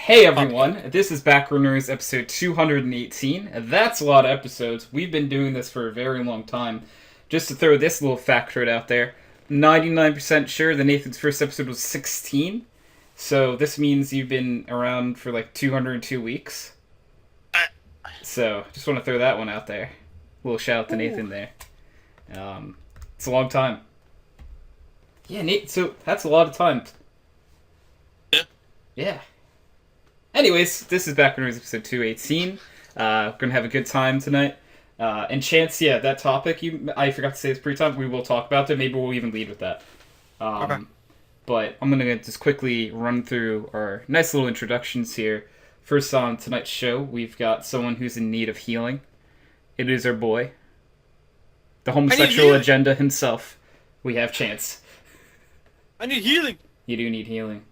Hey everyone, this is Backrunners episode 218. That's a lot of episodes. We've been doing this for a very long time. Just to throw this little factoid out there, 99% sure that Nathan's first episode was 16. So this means you've been around for like 202 weeks. So, just want to throw that one out there. A little shout out to Nathan there. It's a long time. Yeah, Nate, so that's a lot of time. Yeah. Anyways, this is Backrunners episode 218. We're going to have a good time tonight. And Chance, yeah, that topic, I forgot to say this pre-time, we will talk about it. Maybe we'll even lead with that. Okay. But I'm going to just quickly run through our nice little introductions here. First on tonight's show, we've got someone who's in need of healing. It is our boy, the homosexual agenda himself. We have Chance. I need healing. You do need healing.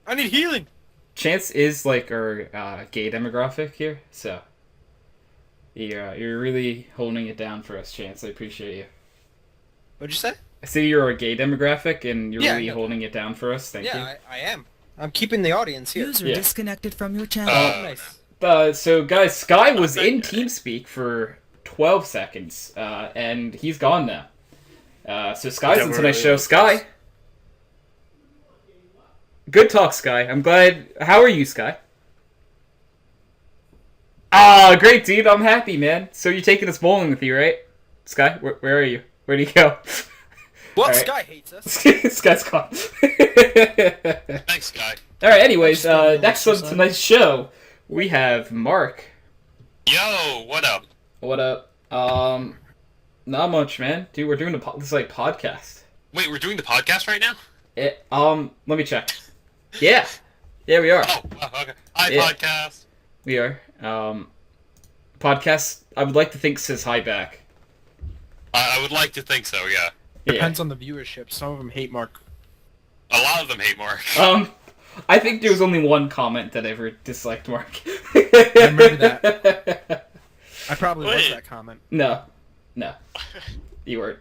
I need healing. Chance is like our gay demographic here, so you're really holding it down for us, Chance. I appreciate you. What'd you say? I say you're our gay demographic, and you're really holding it down for us. Thank you. Yeah, I am. I'm keeping the audience here. User disconnected from your channel. Nice. So guys, Sky was in TeamSpeak for 12 seconds, and he's gone now. So Sky's in tonight's show. Sky. Good talk, Sky. I'm glad. How are you, Sky? Ah, great, dude. I'm happy, man. So you're taking us bowling with you, right? Sky, where are you? Where'd he go? Well, right. Sky hates us. Sky's gone. Thanks, Sky. Alright, anyways, next on tonight's show, we have Mark. Yo, what up? What up? Not much, man. Dude, we're doing this podcast. Wait, we're doing the podcast right now? Let me check. Yeah, we are. Oh, okay. Hi, podcast. We are. Podcast, I would like to think, says hi back. I would like to think so, yeah. Depends on the viewership. Some of them hate Mark. A lot of them hate Mark. I think there was only one comment that ever disliked Mark. I remember that. I probably was that comment. No. You weren't.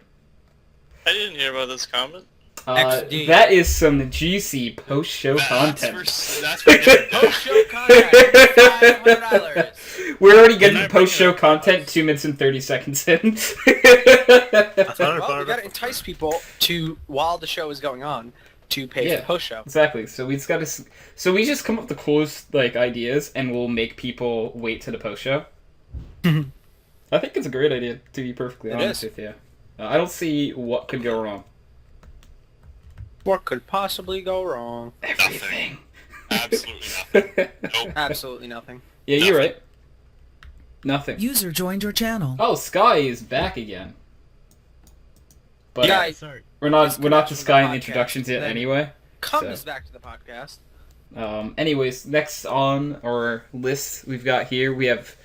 I didn't hear about this comment. That is some juicy post-show content. That's for different. Post-show content. $500. We're already getting post-show content 2 minutes and 30 seconds in. Well, we gotta entice people to, while the show is going on, to pay for the post-show. Exactly. So we just come up with the coolest ideas, and we'll make people wait to the post-show. I think it's a great idea, to be perfectly honest with you. I don't see what could go wrong. What could possibly go wrong? Everything. Absolutely nothing. Nope. Absolutely nothing. Yeah, you're right. Nothing. User joined your channel. Oh, Sky is back again. But yeah, we're not to Sky in the introductions yet anyway. Comes back to the podcast. Anyways, next on our list we have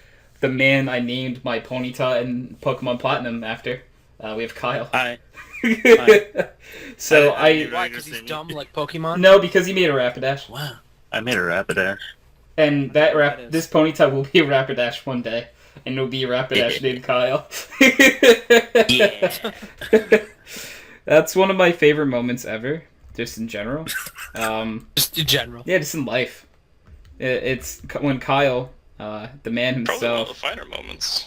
the man I named my Ponyta in Pokemon Platinum after. We have Kyle. Hi. So Why? Because he's dumb like Pokemon? No, because he made a Rapidash. Wow. I made a Rapidash. And this Ponyta will be a Rapidash one day. And it'll be a Rapidash named Kyle. Yeah. That's one of my favorite moments ever. Just in general. Just in general. Yeah, just in life. It's when Kyle, the man Probably one of himself... the finer moments.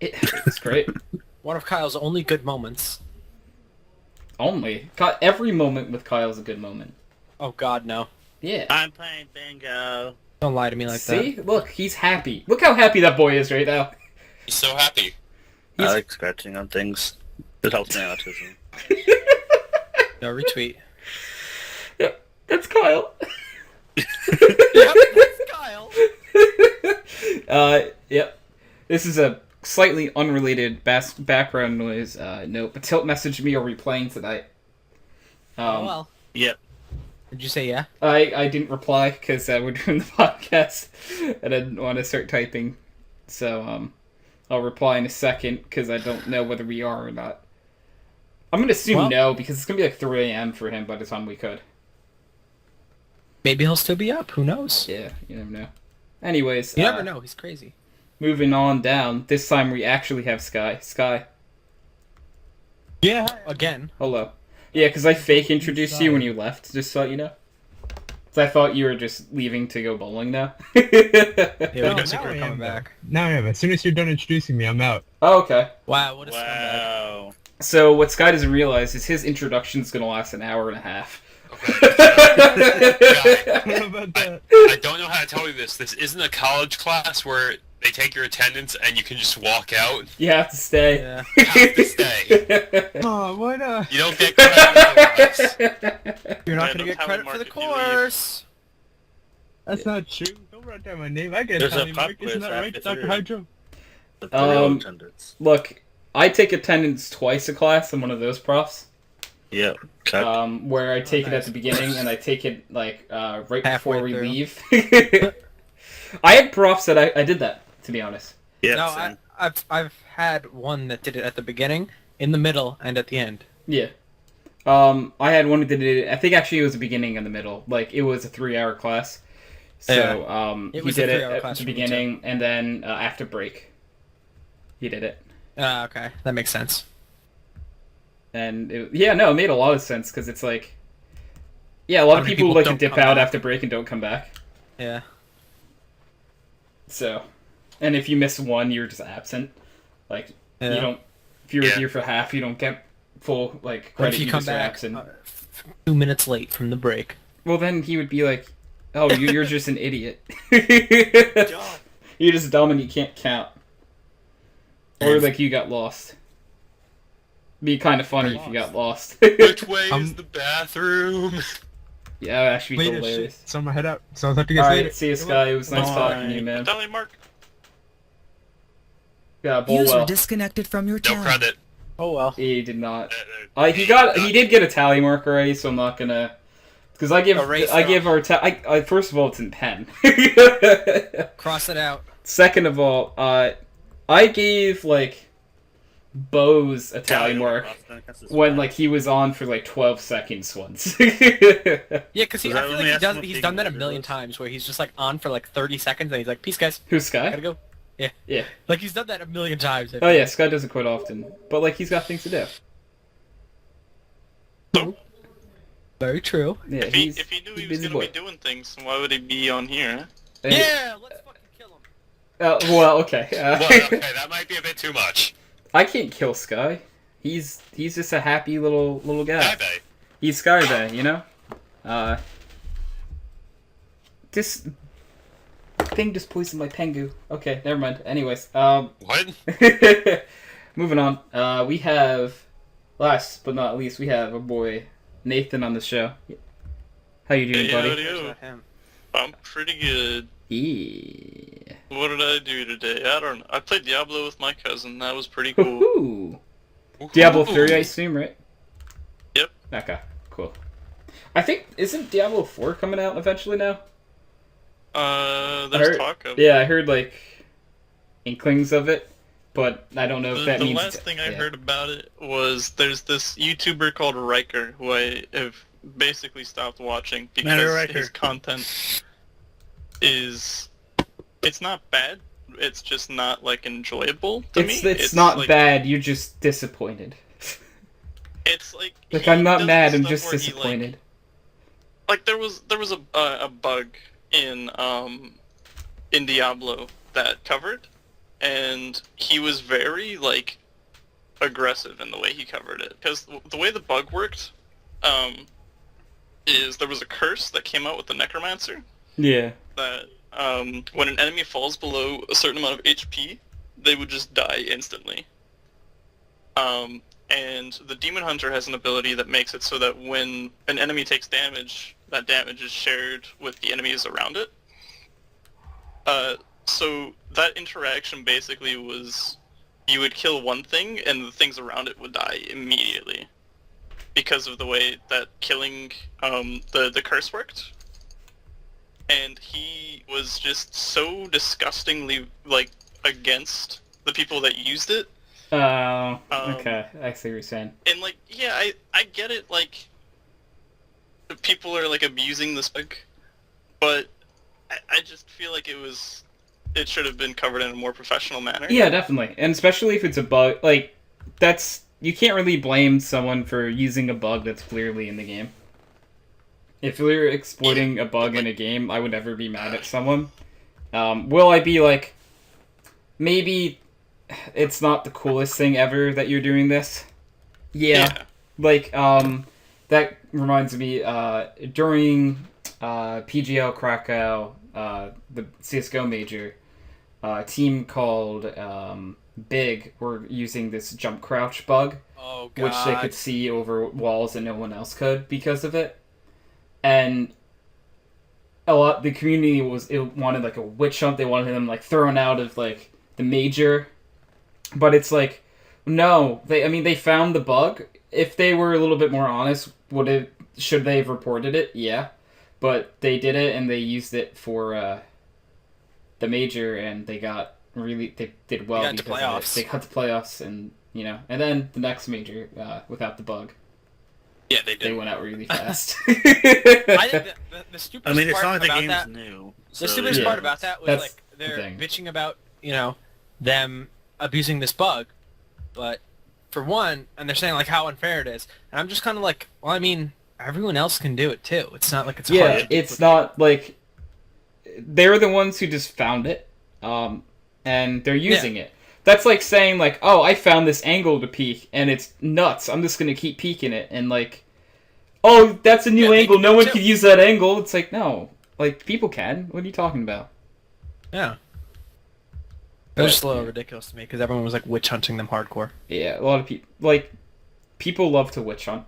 It's great. One of Kyle's only good moments. Only. Every moment with Kyle is a good moment. Oh god, no. Yeah. I'm playing bingo. Don't lie to me like that. See? Look, he's happy. Look how happy that boy is right now. He's so happy. I like scratching on things. It helps my autism. No, retweet. Yep, that's Kyle. Yep, that's Kyle. Yep. This is a slightly unrelated background noise note, but Tilt messaged me, are we playing tonight? Oh well. Yep. Did you say yeah? I didn't reply because we're doing the podcast and I didn't want to start typing. So I'll reply in a second because I don't know whether we are or not. I'm going to assume no because it's going to be like 3 a.m. for him by the time we could. Maybe he'll still be up. Who knows? Yeah, you never know. Anyways. You never know. He's crazy. Moving on down. This time we actually have Sky. Sky. Yeah. Again. Hello. Yeah, because I fake introduced you when you left, just so you know. So I thought you were just leaving to go bowling now. Yeah, we No, don't think now we're I coming am, back. Now I am. As soon as you're done introducing me, I'm out. Oh, okay. Wow, what a scumbag. Wow. So what Sky doesn't realize is his introduction is going to last an hour and a half. What about that? I don't know how to tell you this. This isn't a college class where they take your attendance and you can just walk out. You have to stay. Yeah. You have to stay. Oh, why not? You don't get credit otherwise. You're not Yeah, going to don't get tally credit mark for the if you leave. course. That's not true. Don't write down my name. I get There's a tally pop mark. quiz Isn't that right, after Dr. three. Hydro? The real attendance. Look, I take attendance twice a class. I'm one of those profs. Yeah. Okay. Where I take it at nice. the beginning and I take it like right Halfway before we through. leave. I had profs that I did that, to be honest. Yeah. No, same. I've had one that did it at the beginning, in the middle, and at the end. Yeah. I had one that did it. I think actually it was the beginning and the middle. Like it was a 3-hour class. So It he was a did it 3-hour at class the for me, beginning and then after break. He did it. Okay, that makes sense. And it made a lot of sense because it's like, yeah, a lot How of many people people like to don't dip come out back? after break and don't come back. Yeah. So, and if you miss one, you're just absent. Like you Yeah. don't. If you're Yeah. here for half, you don't get full like What credit. if you come just are back absent. 2 minutes late from the break? Well, then he would be like, "Oh, you're just an idiot. Dumb. You're just dumb and you can't count." Or like you got lost. Be kind of funny if you got lost. Which way is the bathroom? Yeah, that would actually be Later, hilarious. shit. So I'm gonna head out. So I'll talk to you guys Alright, later. see you, Sky. It was nice Bye. talking to you, man. Tally mark. Yeah, bowl User well. disconnected from your No channel. credit. Oh well. He did not. He He did get a tally mark already, so I'm not gonna. Because I give Erase I it give our first of all it's in pen. Cross it out. Second of all, I gave like Bose a tally mark when like he was on for like 12 seconds once. Yeah, because Was I that feel when like we asked him if he's he done that a can million do times, where he's just like on for like 30 seconds, and he's like, "Peace, guys, Who's Sky? gotta go." Yeah, Yeah. like he's done that a million times. I Oh feel. yeah, Sky does it quite often, but like he's got things to do. Very true. Yeah, If he he's knew he's he a was busy gonna boy. be doing things, why would he be on here? Yeah, let's fucking kill him. Well, okay. Well, okay, that might be a bit too much. I can't kill Sky. He's just a happy little guy. Bye. He's Sky Bay, you know? This thing just poisoned my Pengu. Okay, never mind. Anyways, What? moving on. We have, last but not least, we have our boy Nathan on the show. How you doing, Hey, buddy? howdy, yo. I'm pretty good. Yeah. What did I do today? I don't know. I played Diablo with my cousin. That was pretty cool. Woohoo! Diablo 3, I assume, right? Yep. Okay, cool. I think, isn't Diablo 4 coming out eventually now? There's heard- talk of. Yeah, I heard like inklings of it, but I don't know if that The means. last thing I yeah. heard about it was there's this YouTuber called Riker who I have basically stopped watching because Riker. his content is it's not bad. It's just not like enjoyable to me. It's not like, bad. You're just disappointed. It's like Like he I'm not does mad. the I'm stuff just where he, disappointed. like there was a bug in Diablo that covered, and he was very like aggressive in the way he covered it, because the way the bug worked is there was a curse that came out with the necromancer Yeah. that when an enemy falls below a certain amount of HP, they would just die instantly. And the Demon Hunter has an ability that makes it so that when an enemy takes damage, that damage is shared with the enemies around it. So that interaction basically was you would kill one thing and the things around it would die immediately because of the way that killing the curse worked. And he was just so disgustingly like against the people that used it. Oh, okay. I see what you're saying. And like, yeah, I get it, like people are like abusing this bug, but I just feel like it should have been covered in a more professional manner. Yeah, definitely, and especially if it's a bug. Like, you can't really blame someone for using a bug that's clearly in the game. if you're exploiting a bug in a game, I would never be mad at someone. Will I be like, maybe it's not the coolest thing ever that you're doing this? Yeah. Like, that reminds me, during PGL Krakow, the CSGO major, a team called Big were using this jump crouch bug, Oh god. which they could see over walls and no one else could because of it. And the community wanted like a witch hunt. They wanted them like thrown out of like the major, but it's like, no, they found the bug. If they were a little bit more honest, should they have reported it? Yeah, but they did it and they used it for the major, and they did well They got to because of playoffs. it. They got to playoffs, and and then the next major without the bug, Yeah, they they did. went out really fast. I think the stupidest I mean, it's part not like the about game's that. new. The stupidest Yeah. part about that was That's like the they're thing. bitching about them abusing this bug, but for one, and they're saying like how unfair it is, and I'm just kind of like, well, I mean, everyone else can do it too. It's not like it's hard Yeah, to it's duplicate. not like they're the ones who just found it, and they're using it. That's like saying like, oh, I found this angle to peek, and it's nuts. I'm just gonna keep peeking it, and like, oh, that's a new Yeah, they angle. can No do one it could too. use that angle. It's like, no, like people can. What are you talking about? Yeah. It was But, just a little yeah. ridiculous to me because everyone was like witch hunting them hardcore. Yeah, a lot of people love to witch hunt,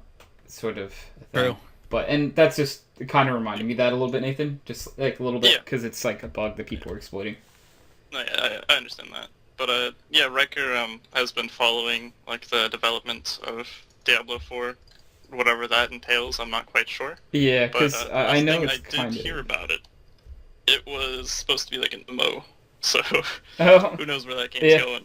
sort of a thing. True. And that's just kind of reminding me that a little bit, Nathan. Just like a little bit, Yeah. because it's like a bug that people are exploiting. I understand that, but yeah, Riker has been following like the development of Diablo 4, whatever that entails. I'm not quite sure. Yeah, But because the I last know thing it's I did kind hear of. about it. It was supposed to be like an MMO, so Oh, who knows where that game's Yeah.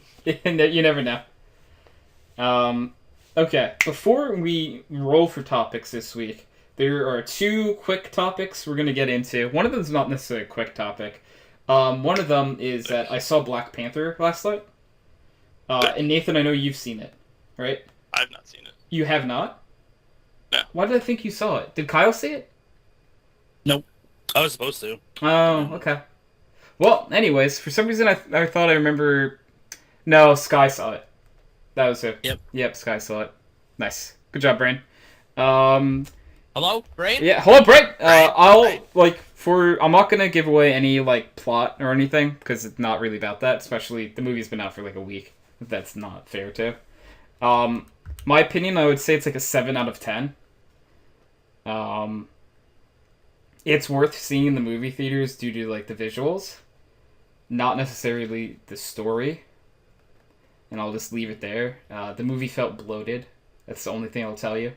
going. you never know. Okay, before we roll for topics this week, there are two quick topics we're gonna get into. One of them is not necessarily a quick topic. One of them is that I saw Black Panther last night. And Nathan, I know you've seen it, right? I've not seen it. You have not? No. Why did I think you saw it? Did Kyle see it? I was supposed to. Oh, okay. Well, anyways, for some reason I thought I remember... No, Sky saw it. That was it. Yep, Sky saw it. Nice. Good job, Brain. Hello, Brain? Yeah, hello, Brain! I'll, Brain. I'm not gonna give away any, plot or anything, because it's not really about that, especially the movie's been out for, a week. That's not fair, too. My opinion, I would say it's, a 7 out of 10. It's worth seeing in the movie theaters due to, the visuals. Not necessarily the story. And I'll just leave it there. The movie felt bloated. That's the only thing I'll tell you.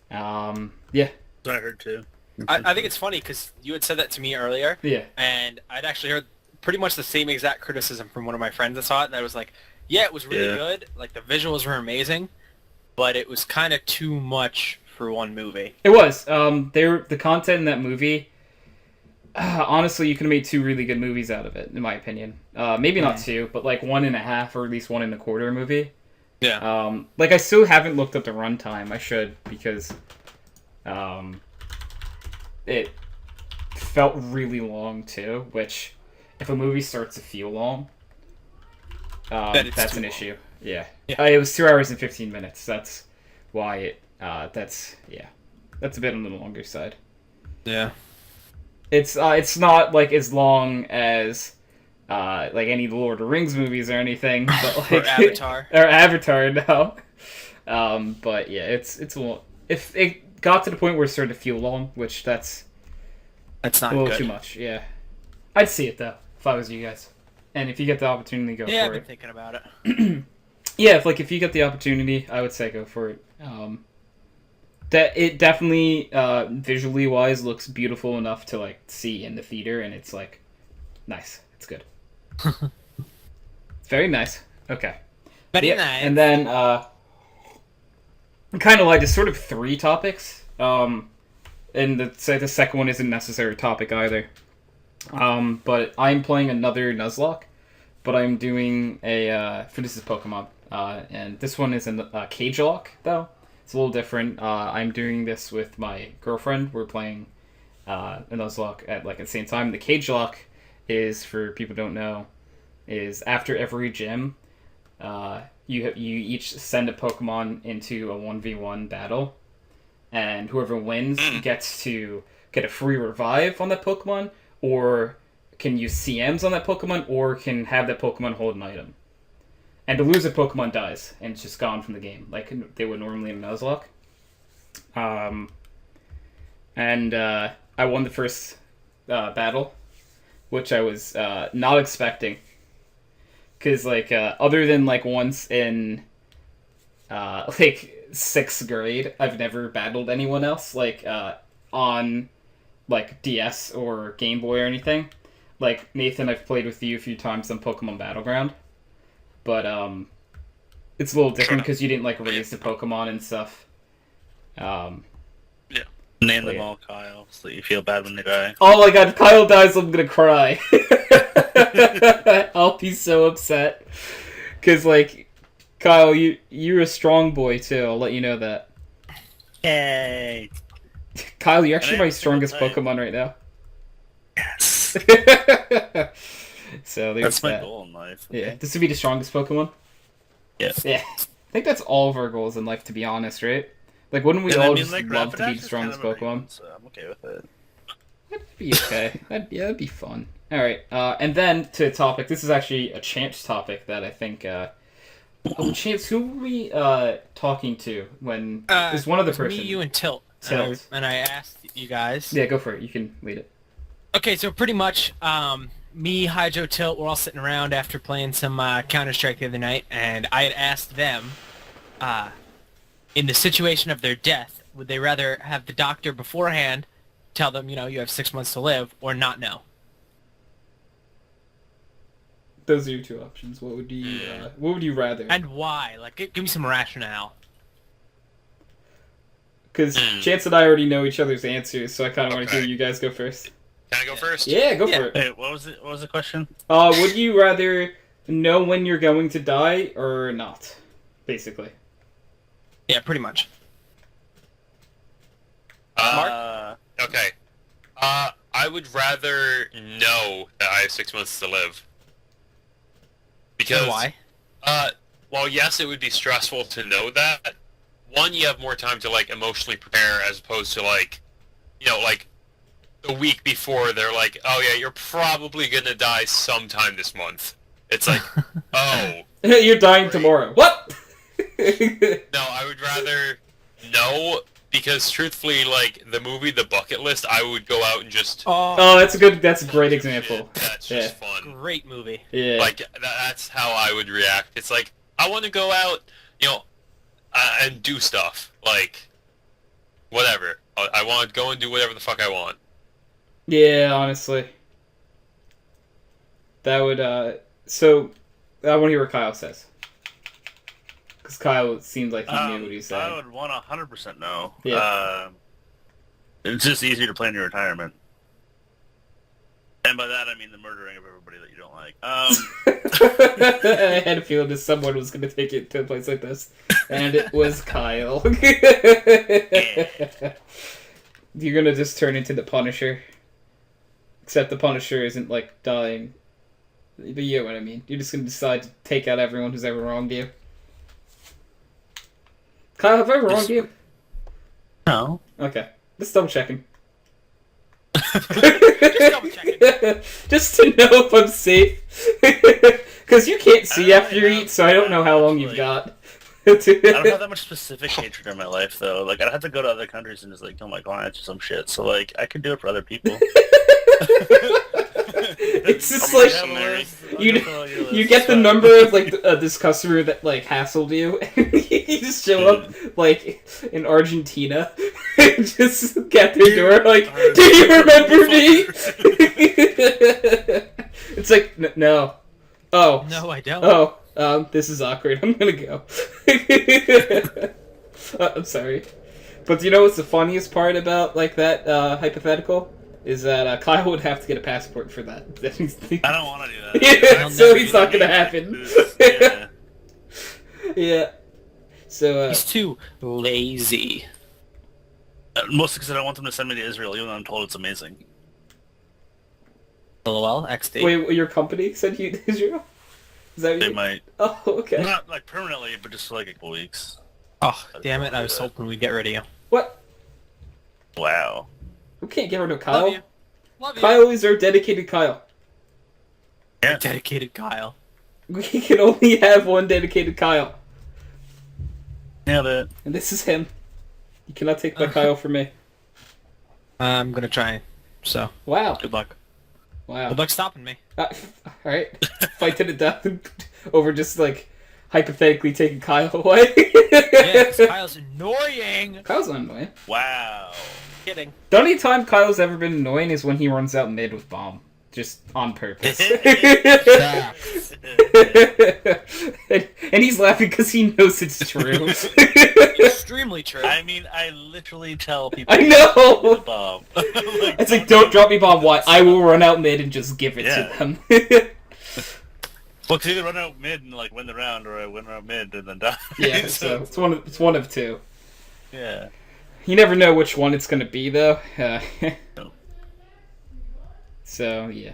Yeah. So I heard too. I think it's funny because you had said that to me earlier, Yeah. and I'd actually heard pretty much the same exact criticism from one of my friends that saw it. That was like, yeah, it was really Yeah. good. Like the visuals were amazing, but it was kind of too much for one movie. It was. The content in that movie. Honestly, you could have made 2 really good movies out of it, in my opinion. Maybe not 2, but 1.5 or at least 1.25 movie. Yeah. I still haven't looked up the runtime. I should, because it felt really long too. Which, if a movie starts to feel long, Then it's that's too an long. issue. Yeah. Yeah. It was 2 hours and 15 minutes. That's why it. That's a bit on the longer side. Yeah. It's not as long as any of the Lord of the Rings movies or anything, but Or Avatar. or Avatar, no. But yeah, it's a little. If it got to the point where it started to feel long, which that's That's a not little good. too much. Yeah, I'd see it though if I was you guys, and if you get the opportunity, go Yeah, I've for been it. thinking about it. Yeah, if you get the opportunity, I would say go for it. That it definitely visually wise looks beautiful enough to see in the theater, and it's nice. It's good. It's very nice. Okay. Very Yeah, nice. And then kind of just sort of 3 topics. And the second one isn't necessarily a topic either. But I'm playing another Nuzlocke, but I'm doing for this is Pokemon. And this one is a Cage Lock though. It's a little different. I'm doing this with my girlfriend. We're playing a Nuzlocke at the same time. The cage lock is, for people who don't know, is after every gym, you each send a Pokemon into a 1v1 battle, and whoever wins gets to get a free revive on that Pokemon, or can use CMs on that Pokemon, or can have that Pokemon hold an item. And to lose a Pokemon dies, and it's just gone from the game, like they would normally in Nuzlocke. I won the first battle, which I was not expecting. Because, other than, once in, 6th grade, I've never battled anyone else, on, DS or Game Boy or anything. Nathan, I've played with you a few times on Pokemon Battleground. But, it's a little different because you didn't, raise the Pokemon and stuff. Name them all Kyle, so that you feel bad when they die. Oh my god, if Kyle dies, I'm gonna cry. I'll be so upset. Because, Kyle, you're a strong boy, too. I'll let you know that. Yay! Kyle, you're actually my strongest Pokemon right now. Yes! So, there's That's my that. goal in life. Yeah, this would be the strongest Pokemon? Yes. Yeah. I think that's all of our goals in life, to be honest, right? Wouldn't we And all I mean, just love to be the strongest Pokemon? So I'm okay with it. That'd be okay. That'd be fun. Alright, and then to the topic. This is actually a Chance topic that I think... Chance, who were we talking to when... There's one other person. Me, you, and Tilt. Tilt. And I asked you guys. Yeah, go for it. You can lead it. Okay, so pretty much, me, Hydro, Tilt, we're all sitting around after playing some Counter-Strike the other night, and I had asked them, in the situation of their death, would they rather have the doctor beforehand tell them, you have 6 months to live, or not know? Those are your two options. What would you rather? And why? Give me some rationale. Because Chance and I already know each other's answers, so I kind of want to hear you guys go first. Can I go first? Yeah, go for it. Hey, what was the question? Would you rather know when you're going to die or not? Basically. Yeah, pretty much. Okay. I would rather know that I have 6 months to live. Because And why? While yes, it would be stressful to know that. One, you have more time to emotionally prepare, as opposed to the week before they're like, oh yeah, you're probably gonna die sometime this month. It's like, oh, you're dying great. Tomorrow. What? No, I would rather know, because truthfully, the movie The Bucket List, I would go out and just... Oh, that's a great example. That's just fun. Great movie. Yeah. That's how I would react. It's like, I want to go out, and do stuff. Whatever. I want to go and do whatever the fuck I want. Yeah, honestly. That would, so, I want to hear what Kyle says. Because Kyle seemed like he knew what he was saying. I would want 100% know. Yeah. It's just easier to plan your retirement. And by that, I mean the murdering of everybody that you don't like. I had a feeling that someone was going to take it to a place like this. And it was Kyle. You're going to just turn into the Punisher. Except the Punisher isn't, dying. But you know what I mean. You're just going to decide to take out everyone who's ever wronged you. Kyle, have I ever wronged you? No. Okay. Just double checking. Just double checking. Just to know if I'm safe. Because you can't see after you eat, so I don't know how long you've got. I don't have that much specific hatred in my life, though. I'd have to go to other countries and just, kill my clients or some shit. So, I could do it for other people. It's just you get the number of this customer that hassled you, and you just show up in Argentina, and just get their door do you remember me? It's no. Oh. No, I don't. Oh, this is awkward. I'm gonna go. I'm sorry, but do you know what's the funniest part about that hypothetical? Is that Kyle would have to get a passport for that. I don't want to do that. Yeah, so it's not gonna happen. Yeah. Yeah. So, He's too lazy. Mostly because I don't want them to send me to Israel, even though I'm told it's amazing. LOL, XD. wait, your company sent you to Israel? Is that what They you... might. Oh, okay. Not like permanently, but just for like a couple weeks. Oh, damn it, I was hoping we'd get rid of you. What? Wow. We can't get rid of Love Kyle. you. Love you. Kyle is our dedicated Kyle. Yeah. Dedicated Kyle. We can only have one dedicated Kyle. Nailed it. And this is him. You cannot take my Kyle from me. I'm gonna try. So, Wow. good luck. Wow. Good luck stopping me. Alright. Fight to the death over just, like, hypothetically taking Kyle away. Yeah, 'cause Kyle's annoying. Kyle's not annoying. Wow. Kidding. The only time Kyle's ever been annoying is when he runs out mid with bomb. Just on purpose. and he's laughing because he knows it's true. Extremely true. I mean, I literally tell people. I know! The bomb. It's like, don't drop me bomb, what? I will run out mid and just give it Yeah. to them. Well, 'cause either run out mid and like win the round, or I win out mid and then die. Yeah, so it's one of two. Yeah. You never know which one it's gonna be, though. No. So yeah.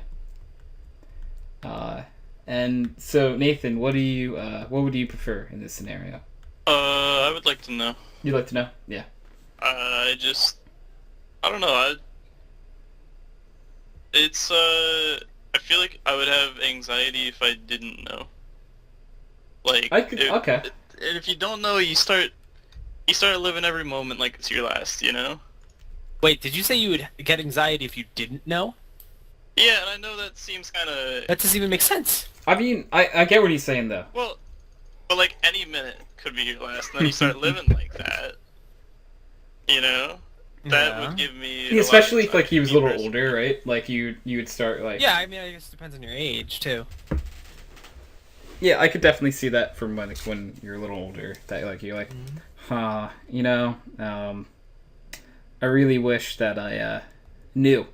And so Nathan, what would you prefer in this scenario? I would like to know. You'd like to know? Yeah. I don't know. I feel like I would have anxiety if I didn't know. Like, Okay. And if you don't know, you start living every moment like it's your last, you know? Wait, did you say you would get anxiety if you didn't know? Yeah, and I know that seems kind of... That doesn't even make sense. I mean, I get what he's saying though. Well, but like any minute could be your last, and then you start living like that. You know? That Yeah. would give me... Yeah, especially if like he was a little pressure. older, right? Like you would start like. Yeah, I mean, I guess it depends on your age, too. Yeah, I could definitely see that from when you're a little older. That like you're like, you know, I really wish that I knew,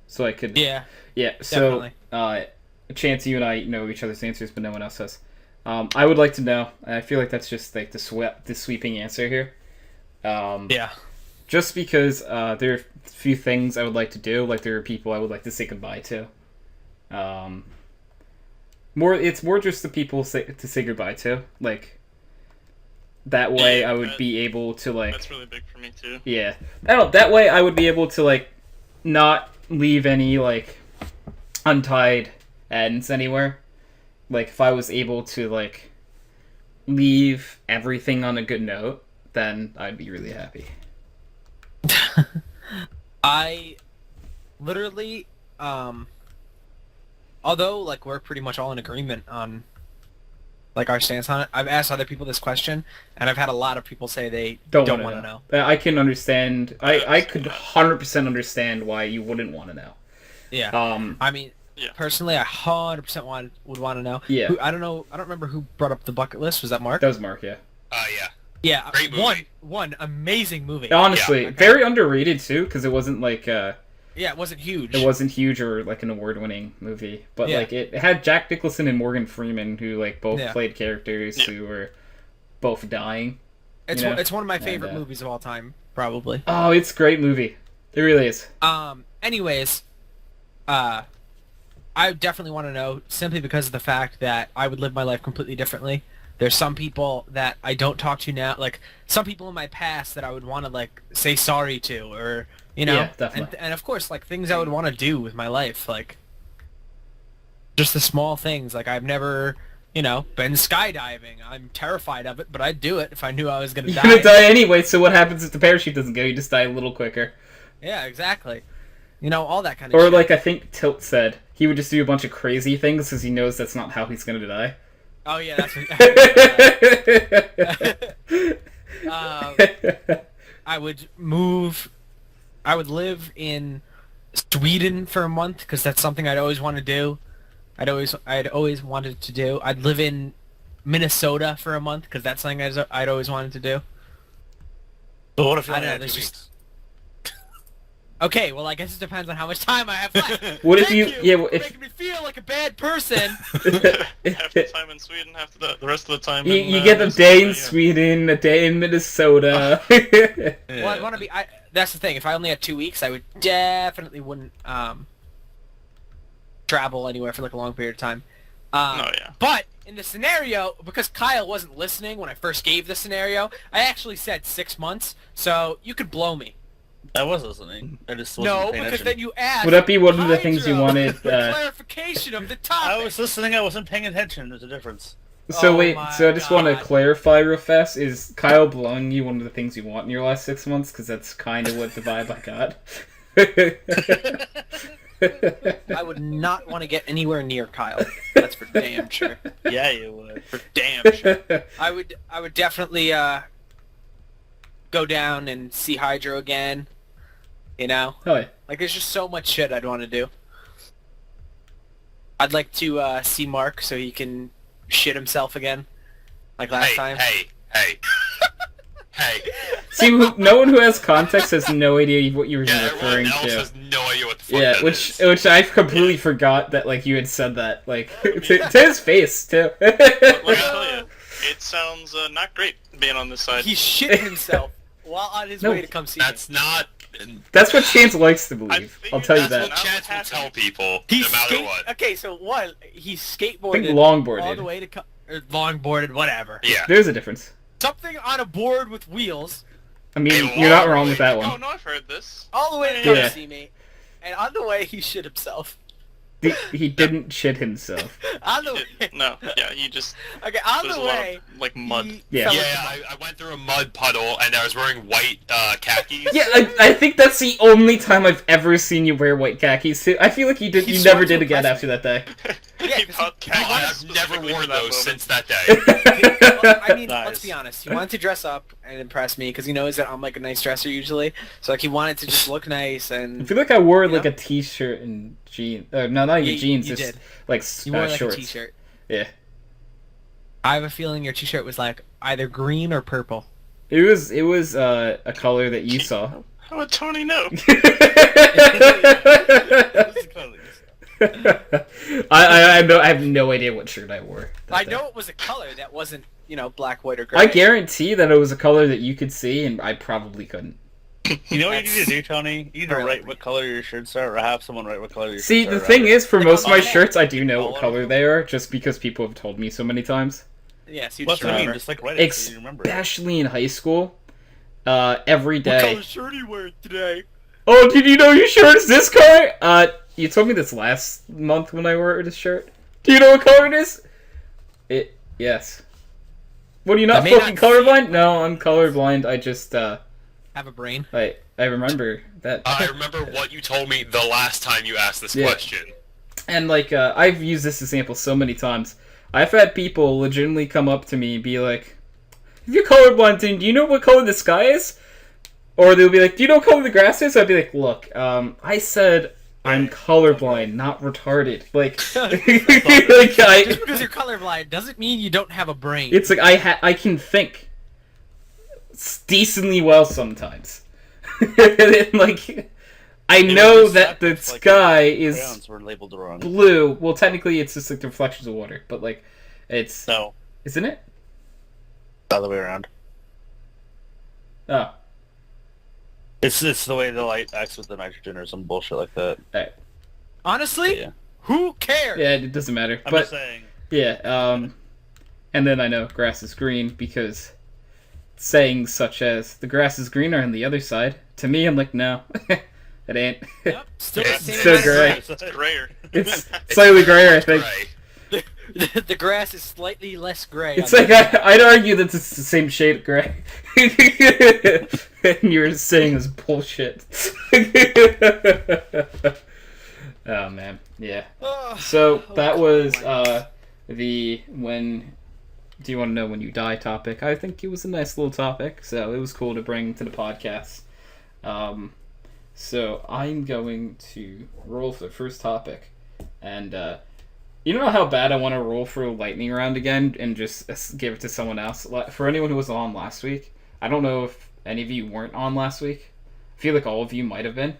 so I could. Yeah, Yeah. So, definitely. Chance, you and I know each other's answers, but no one else does. I would like to know. I feel like that's just like the sweeping answer here. Yeah. Just because there are a few things I would like to do, like there are people I would like to say goodbye to. It's more just the people to say goodbye to. Like that way, Yeah, I would be able to like. That's really big for me too. Yeah, that way I would be able to like not leave any like untied ends anywhere. Like if I was able to like leave everything on a good note, then I'd be really happy. I literally, although like we're pretty much all in agreement on like our stance on it, I've asked other people this question, and I've had a lot of people say they don't want to know. I can understand. I could 100% understand why you wouldn't want to know. Yeah. I mean, Yeah. personally, I 100% would want to know. Yeah. I don't know. I don't remember who brought up the bucket list. Was that Mark? That was Mark, yeah. Yeah. Yeah. Great movie. One amazing movie. Honestly, Yeah, okay. very underrated too, because it wasn't like Yeah, it wasn't huge. it wasn't huge or like an award-winning movie, but Yeah. like it had Jack Nicholson and Morgan Freeman, who like both Yeah. played characters who were both dying. It's you know? it's one of my favorite And, movies of all time, probably. Oh, it's a great movie. It really is. Anyways, I definitely want to know simply because of the fact that I would live my life completely differently. There's some people that I don't talk to now, like some people in my past that I would want to like say sorry to, or you know, Yeah, definitely. and of course like things I would want to do with my life, like just the small things. Like I've never, you know, been skydiving. I'm terrified of it, but I'd do it if I knew I was gonna You're die. gonna die anyway, so what happens if the parachute doesn't go? You just die a little quicker. Yeah, exactly. You know, all that kind of Or shit. like I think Tilt said, he would just do a bunch of crazy things because he knows that's not how he's gonna die. Oh yeah, that's what, I would move. I would live in Sweden for a month because that's something I'd always want to do. I'd always wanted to do. I'd live in Minnesota for a month because that's something I'd always wanted to do. But what if you I only don't had know, 2 there's weeks? just- Okay, well I guess it depends on how much time I have left. What if Thank you- yeah, You're if- making me feel like a bad person. Half the time in Sweden, half the rest of the time. You get a day in yeah. Sweden, a day in Minnesota. Well, I want to be. That's the thing. If I only had 2 weeks, I would definitely wouldn't travel anywhere for like a long period of time. Oh yeah. But in the scenario, because Kyle wasn't listening when I first gave the scenario, I actually said 6 months. So you could blow me. I was listening. I just wasn't No, paying because attention. then you asked. Would that be one of the things you Hydro wanted? for clarification of the topic. I was listening. I wasn't paying attention. There's a difference. So Oh wait, my so I just want to God. clarify real fast: is Kyle blowing you one of the things you want in your last 6 months? Because that's kind of what the vibe I got. I would not want to get anywhere near Kyle. That's for damn sure. Yeah, you would. For damn sure. I would definitely go down and see Hydro again. You know? Oh yeah. Like, there's just so much shit I'd want to do. I'd like to see Mark so he can shit himself again, like last time. Hey. See, no one who has context has no idea what you were Yeah, referring everyone else to. has no idea what the fuck Yeah, that is. which I completely forgot that like you had said that like to his face too. Let me tell you, it sounds not great being on this side. He shit himself while on his No, way to come see me. That's not... That's what Chance likes to I believe. figured I'll tell you That's that. what Chance will tell people, He no matter what. Okay, so one, he I skateboarded think longboarded. all the way to longboarded, whatever. Yeah. There's a difference. Something on a board with wheels I mean, Hey, you're not wrong with that Oh one. no, I've heard this. all the way to come Yeah. see me, and on the way he shit himself. He didn't shit himself. On the way, No, yeah, you just okay, on there's the a lot way, of like mud. he Yeah. fell Yeah, into I went through a mud puddle, and I was wearing white khakis. Yeah, I think that's the only time I've ever seen you wear white khakis. Too. I feel like you He never swore did to again impress after that day. Yeah, He 'cause thought he khakis wanted- I've never specifically worn for that those moment. since that day. Well, I mean, Nice. let's be honest. He wanted to dress up and impress me because he knows that I'm like a nice dresser usually. So like he wanted to just look nice I and feel like I wore like Yeah. a t-shirt and jeans. No, not even Yeah, jeans. you Just did. like you wore like shorts. a t-shirt. Yeah, I have a feeling your t-shirt was like either green or purple. it was a color that you saw. How would Tony know? I have no idea what shirt I wore. that I day. know it was a color that wasn't, black, white, or gray. I guarantee that it was a color that you could see, and I probably couldn't. You know what you That's- need to do, Tony? You need to write what color your shirts are, or have someone write what color your See, shirts are. the thing is, for Like most of my on my shirts, I do know All what over color them. they are, just because people have told me so many times. Yes, you What's just what I mean? remember. Just like write it so you remember it. Especially in high school, every What day. color shirt are you wearing today? Oh, did you know your shirt is this color? You told me this last month when I wore this shirt. Do you know what color it is? Yes. What, are you not I may not fucking see colorblind? it. No, I'm colorblind. I just, Have a brain. I remember that. I remember what you told me the last time you asked this Yeah. question. And, like, I've used this example so many times. I've had people legitimately come up to me and be like, if you're colorblind, do you know what color the sky is? Or they'll be like, do you know what color the grass is? I'd be like, look, I said I'm colorblind, not retarded. Like, Just because you're colorblind doesn't mean you don't have a brain. it's like I can think decently well sometimes. And, like, I It know was just that the like sky is crayons were labeled wrong. blue. Well, technically, it's just like the reflections of water, but like, it's No, isn't it? the other way around. Oh, It's the way the light acts with the nitrogen or some bullshit like that. alright. Honestly, Yeah. who cares? Yeah, it doesn't matter. I'm But just saying. yeah, and then I know grass is green because sayings such as the grass is greener on the other side. To me, I'm like, no, it ain't. Yep, still the It's same. so amount of gray. grass. It's grayer. It's slightly grayer, I think. Right. The grass is slightly less gray. It's on like I'd argue that it's the same shade of gray. And you're saying is bullshit. Oh man, yeah. Ugh. So that was colorblind. the when do you want to know when you die topic. I think it was a nice little topic, so it was cool to bring to the podcast. So I'm going to roll for the first topic, and you know how bad I want to roll for a lightning round again and just give it to someone else. For anyone who was on last week, I don't know if any of you weren't on last week. I feel like all of you might have been.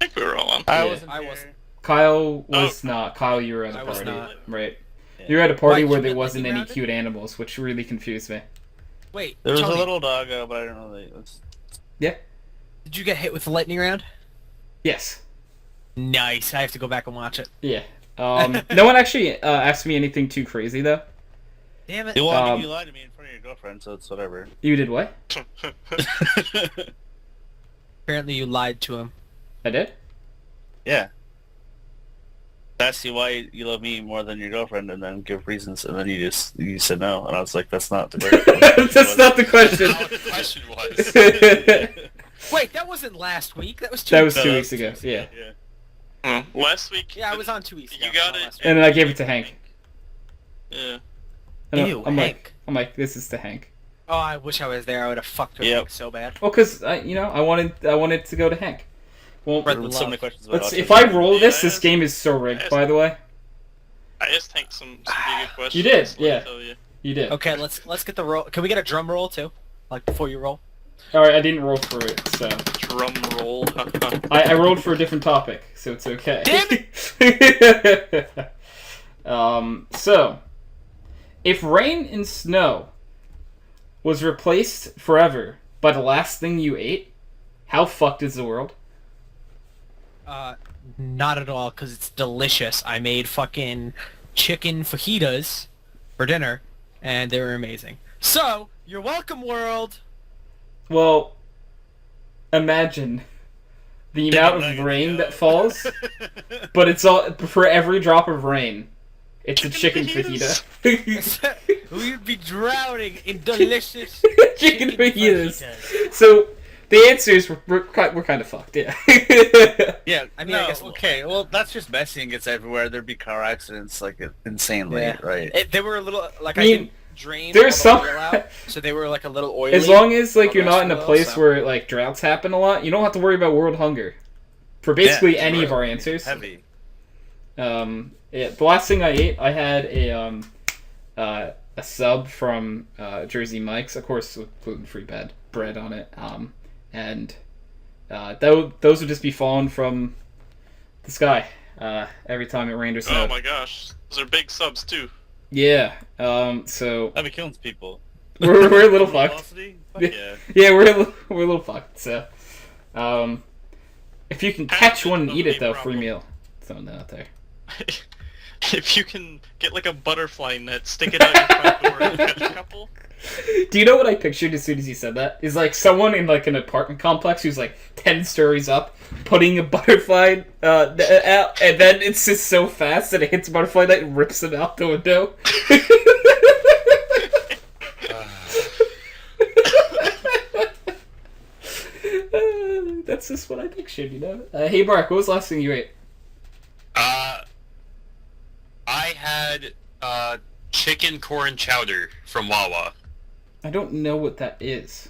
I think we were all on. I Yeah. wasn't. I here. wasn't. Kyle was not. Kyle, you were at a I was party, not. right? Yeah. You were at a party Why, where you there got wasn't lightning any rounded? cute animals, which really confused me. Wait, There was Tony, a little doggo, but I don't know. Yeah. did you get hit with the lightning round? Yes. Nice. I have to go back and watch it. Yeah. No one actually asked me anything too crazy though. Damn it. You Um, lied to me in front of your girlfriend, so it's whatever. You did what? Apparently you lied to him. I did. Yeah. Asked you why you love me more than your girlfriend, and then give reasons, and then you said no, and I was like, that's not the question. That's not the question. Not what the question was. Wait, that wasn't last week. That was 2 That was weeks 2 ago. weeks ago. Yeah. Last week. Yeah, I was on 2 weeks ago. You got not it. last week. And then I gave it to Hank. Yeah. Ew, I'm Hank. like, this is to Hank. Oh, I wish I was there. I would have fucked with Yep. Hank so bad. Well, cause I wanted to go to Hank. Well, Spread There the were so love. many questions about let's, autism. if I roll this, Yeah, this game is so rigged. yes. By the way, I asked Hank some pretty good questions. You did, let me yeah. tell you. you did. Okay, let's get the roll. Can we get a drum roll too? Like before you roll? All right, I didn't roll for it, so Drum roll. I rolled for a different topic, so it's okay. Damn it! So, if rain and snow was replaced forever by the last thing you ate, how fucked is the world? Not at all, because it's delicious. I made fucking chicken fajitas for dinner, and they were amazing. So, you're welcome, world! Well, imagine the amount of rain that falls, but it's all for every drop of rain. It's a chicken fajita. We'd be drowning in delicious Chicken fajitas. fajitas. So the answer is we're kind of fucked. Yeah. Yeah, I mean, I guess- okay, well, that's just messy and gets everywhere. There'd be car accidents, like, insanely, Yeah. right? They were a little, like, I I mean, didn't drain there's all the some- oil out, so they were, like, a little oily. As long as like all you're the not rest in a of the oil, place so- where like droughts happen a lot, you don't have to worry about world hunger. For basically Yeah, any right. of our answers. Heavy. Yeah, the last thing I ate, I had a sub from Jersey Mike's, of course, with gluten-free bread on it. And those would just be falling from the sky every time it rained or Oh snowed. my gosh. Those are big subs too. Yeah. So That'd be killing people. we're a little fucked. Velocity? Fuck yeah. Yeah, we're a little fucked. So, if you can catch one and eat it though, free Problem. meal. Throwing that out there. If you can get like a butterfly net, stick it out your front door and catch a couple. Do you know what I pictured as soon as you said that? Is like someone in like an apartment complex who's like 10 stories up, putting a butterfly out, and then it's just so fast that it hits a butterfly net and rips it out the window. That's just what I pictured, you know? Hey Mark, what was the last thing you ate? I had chicken corn chowder from Wawa. I don't know what that is.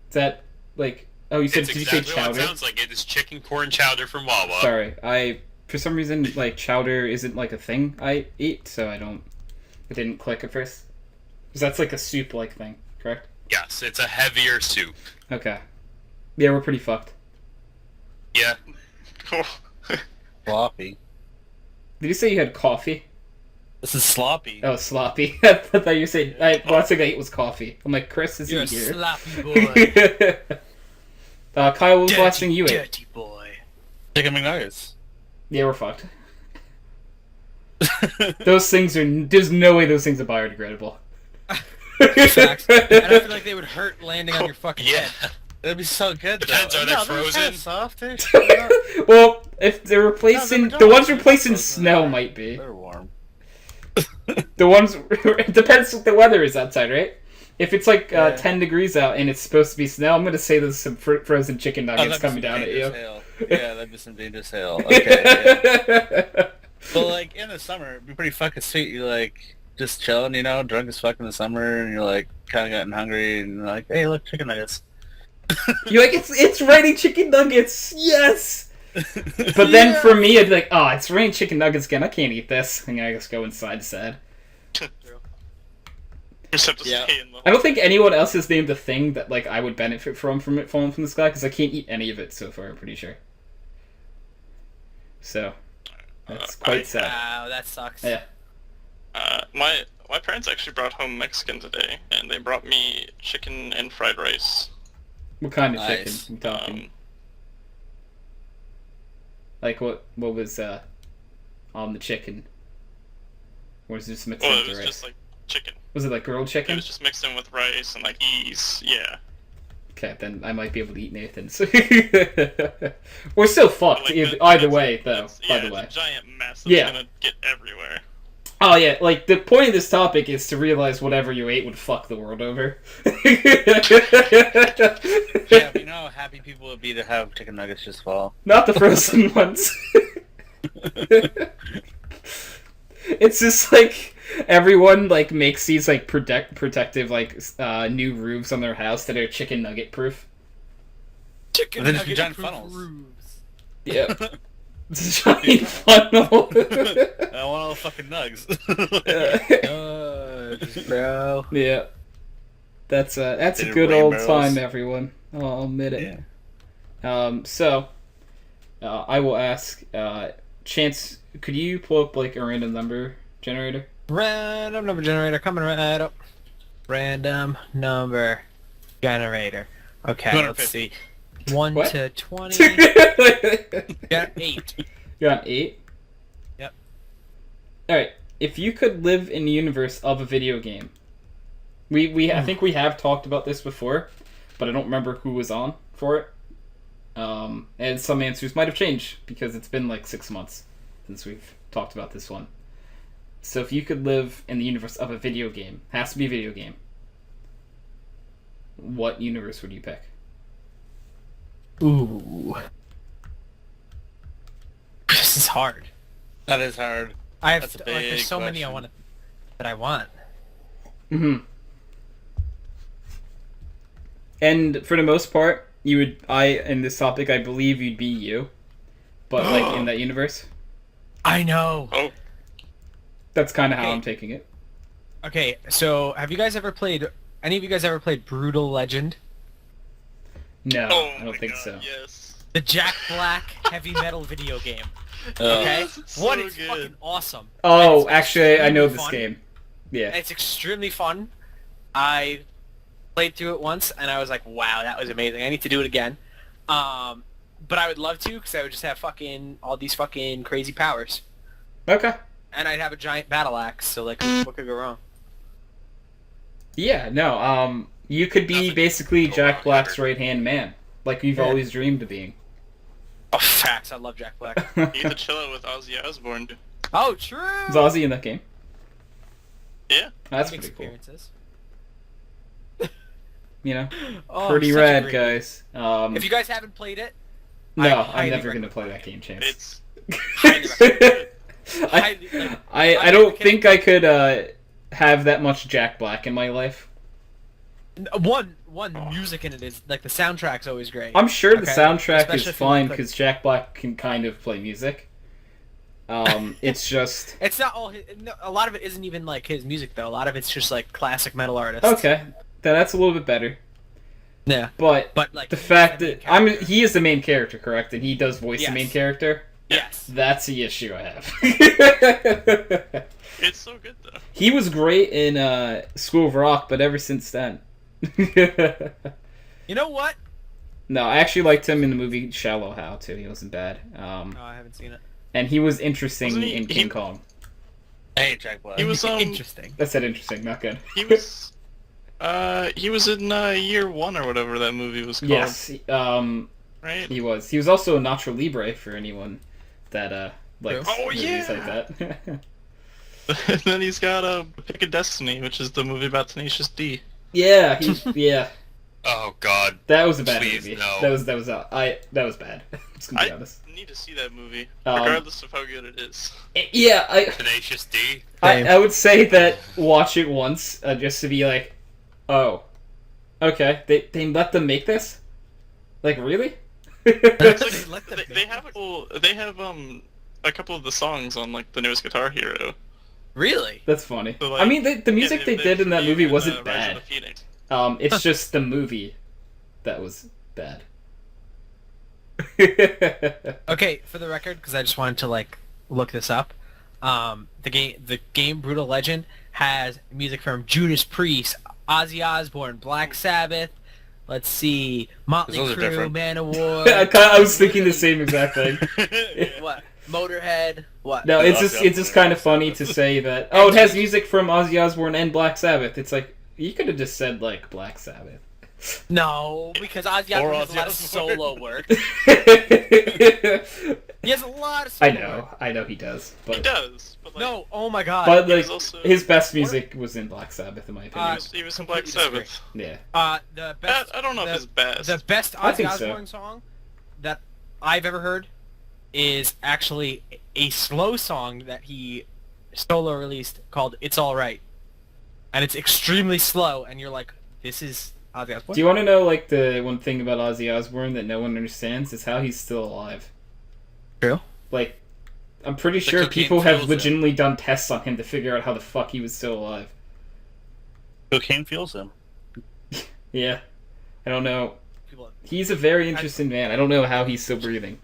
Is that like... Oh, you said, It's did you say exactly what it chowder? sounds like. It is chicken corn chowder from Wawa. Sorry, for some reason, like, chowder isn't, like, a thing I eat, so it didn't click at first. Because that's, like, a soup-like thing, correct? Yes, it's a heavier soup. Okay. Yeah, we're pretty fucked. Yeah. Sloppy. Did you say you had coffee? This is sloppy. Oh, sloppy. I thought you said, last thing I ate was coffee. I'm like, Chris, is You're he a here? sloppy boy. Kyle, what was the last thing you ate? Dirty boy. Chicken McNuggets. Yeah, we're fucked. Those things there's no way those things are biodegradable. Facts. And I feel like they would hurt landing on your fucking Yeah. head. That'd be so good, though. Depends, are they No, frozen? They're kind of softer. Well, if they're replacing... No, the ones they're replacing frozen. snow might be. They're warm. The ones... It depends what the weather is outside, right? If it's like Yeah. 10 degrees out and it's supposed to be snow, I'm gonna say there's some frozen chicken Oh, nuggets that'd be coming some down at you. dangerous hail. Yeah, that'd be some dangerous hail. Okay, yeah. But, like, in the summer, it'd be pretty fucking sweet. You're, like, just chilling, you know, drunk as fuck in the summer, and you're, like, kind of getting hungry, and you're like, hey, look, chicken nuggets. You're like, it's raining chicken nuggets! Yes! But then for me, I'd be like, oh, it's raining chicken nuggets again. I can't eat this. And I just go inside sad. Just have to Yeah. stay in the. I don't think anyone else has named a thing that like I would benefit from it falling from the sky because I can't eat any of it so far. I'm pretty sure. So, That's quite sad. Wow, that sucks. Yeah. My parents actually brought home Mexican today, and they brought me chicken and fried rice. What kind of Nice. chicken? You talking? Like what was on the chicken? Or was it just mixed Well, with it was the rice? just like chicken. Was it like grilled It chicken? was just mixed in with rice and like ease. Yeah. Okay, then I might be able to eat Nathan's. We're still fucked Like, either way, though. It's, By yeah, the it's way. a giant mess that's Yeah. gonna get everywhere. Oh yeah, like the point of this topic is to realize whatever you ate would fuck the world over. Yeah, but you know how happy people would be to have chicken nuggets just fall. Not the frozen ones. It's just like everyone like makes these like protective like new roofs on their house that are chicken nugget proof. Chicken Then just nugget giant proof funnels. roofs. Yeah. It's a giant funnel. I want all the fucking nugs. Bro. Yeah. That's a They good did old rainbows. time, everyone. I'll admit it. Yeah. So, I will ask, Chance, could you pull up, like, a random number generator? Random number generator coming right up. Random number generator. Okay, let's 250. see. 1 What? to 20. You Yeah, 8. got 8? Yep. Alright, if you could live in the universe of a video game, I think we have talked about this before, but I don't remember who was on for it. And some answers might have changed, because it's been like 6 months since we've talked about this one. So if you could live in the universe of a video game, has to be a video game, what universe would you pick? Ooh. This is hard. That is hard. I have That's a like there's big so many I question. want that I want. Mm-hmm. And for the most part, in this topic, I believe you'd be you. But, like, in that universe. I know. Oh, That's kind of how Okay. I'm taking it. Okay, so have you guys ever played? Any of you guys ever played Brutal Legend? No, oh I my don't think God, so. Yes. The Jack Black heavy metal video game. Oh. Okay, It's one so is good. fucking awesome. Oh, And it's actually, I know extremely this fun. game. Yeah. It's extremely fun. I played through it once, and I was like, "Wow, that was amazing! I need to do it again." But I would love to, because I would just have fucking all these fucking crazy powers, Okay. and I'd have a giant battle axe. So like, what could go wrong? Yeah, no, you could be Nothing basically can go Jack wrong Black's ever. right-hand man. Like you've Yeah. always dreamed of being. Oh, facts! I love Jack Black. You get to chill out with Ozzy Osbourne. Oh, true. Is Ozzy in that game? Yeah. That's Mixed pretty cool. experiences. You know? Oh, Pretty such a rad, great- guys. If you guys haven't played it, No, I I'm highly never going to recommend play it. that game, Chance. It's highly recommend it. I, Highly, like, I don't think I could have that much Jack Black in my life. one music in it is like the soundtrack's always great. I'm sure the Okay, soundtrack especially is if you fine like, because Jack Black can kind of play music. It's just It's not all. A lot of it isn't even like his music though. A lot of it's just like classic metal artists. okay. Then that's a little bit better. Yeah. But But like the he's fact main that character. he is the main character, correct, and he does voice Yes. the main character. Yes. That's the issue I have. it's so good though. He was great in School of Rock, but ever since then. You know what? No, I actually liked him in the movie Shallow Hal too. He wasn't bad. Oh, I haven't seen it. And he was interesting Wasn't he- in King Kong. Hey, Jack Black. He was Interesting. That said interesting, not good. he was in year one or whatever that movie was called. Yes, Right? he was. He was also a Nacho Libre for anyone that likes Oh, movies yeah! like that. And then he's got Pick of Destiny, which is the movie about Tenacious D. yeah, yeah. Oh God. That was a bad Please, movie. no. That was that was bad. Just gonna be I honest. need to see that movie, Um, regardless of how good it is. Yeah, Tenacious D. I would say that watch it once just to be like, oh, okay, they let them make this, like really? It's like, Let them they have a couple of the songs on like the newest Guitar Hero. Really? That's funny. So, like, I mean, the music yeah, they did in that movie premiered, wasn't Rise of bad. the Phoenix. It's just the movie that was bad. Okay, for the record, because I just wanted to like look this up. The game Brutal Legend has music from Judas Priest, Ozzy Osbourne, Black Sabbath. Let's see, Motley Those are Crue, different. Manowar. I was thinking the same exact thing. What? Motorhead. What? No, it's Ozzy just Osbourne. kind of funny to say that. Oh, it has music from Ozzy Osbourne and Black Sabbath. It's like you could have just said like Black Sabbath. No, because Ozzy Or Osbourne has a lot Ozzy of Osbourne. solo work. I He has a lot of solo work. know he does, He but does, but like, No, oh my god. but he like was also his best music was in Black Sabbath, in my opinion. he was in Black completely Sabbath. Yeah, The best. I don't know if it's best. The best I Ozzy think so. Osbourne song that I've ever heard is actually a slow song that he solo released called "It's All Right," and it's extremely slow, and you're like, "This is Ozzy Osbourne." do you want to know like the one thing about Ozzy Osbourne that no one understands is how he's still alive? True. Like, I'm pretty sure cocaine people have fuels him. legitimately done tests on him to figure out how the fuck he was still alive. Cocaine fuels him. Yeah, I don't know. People, He's a very interesting man. I don't know how he's still breathing.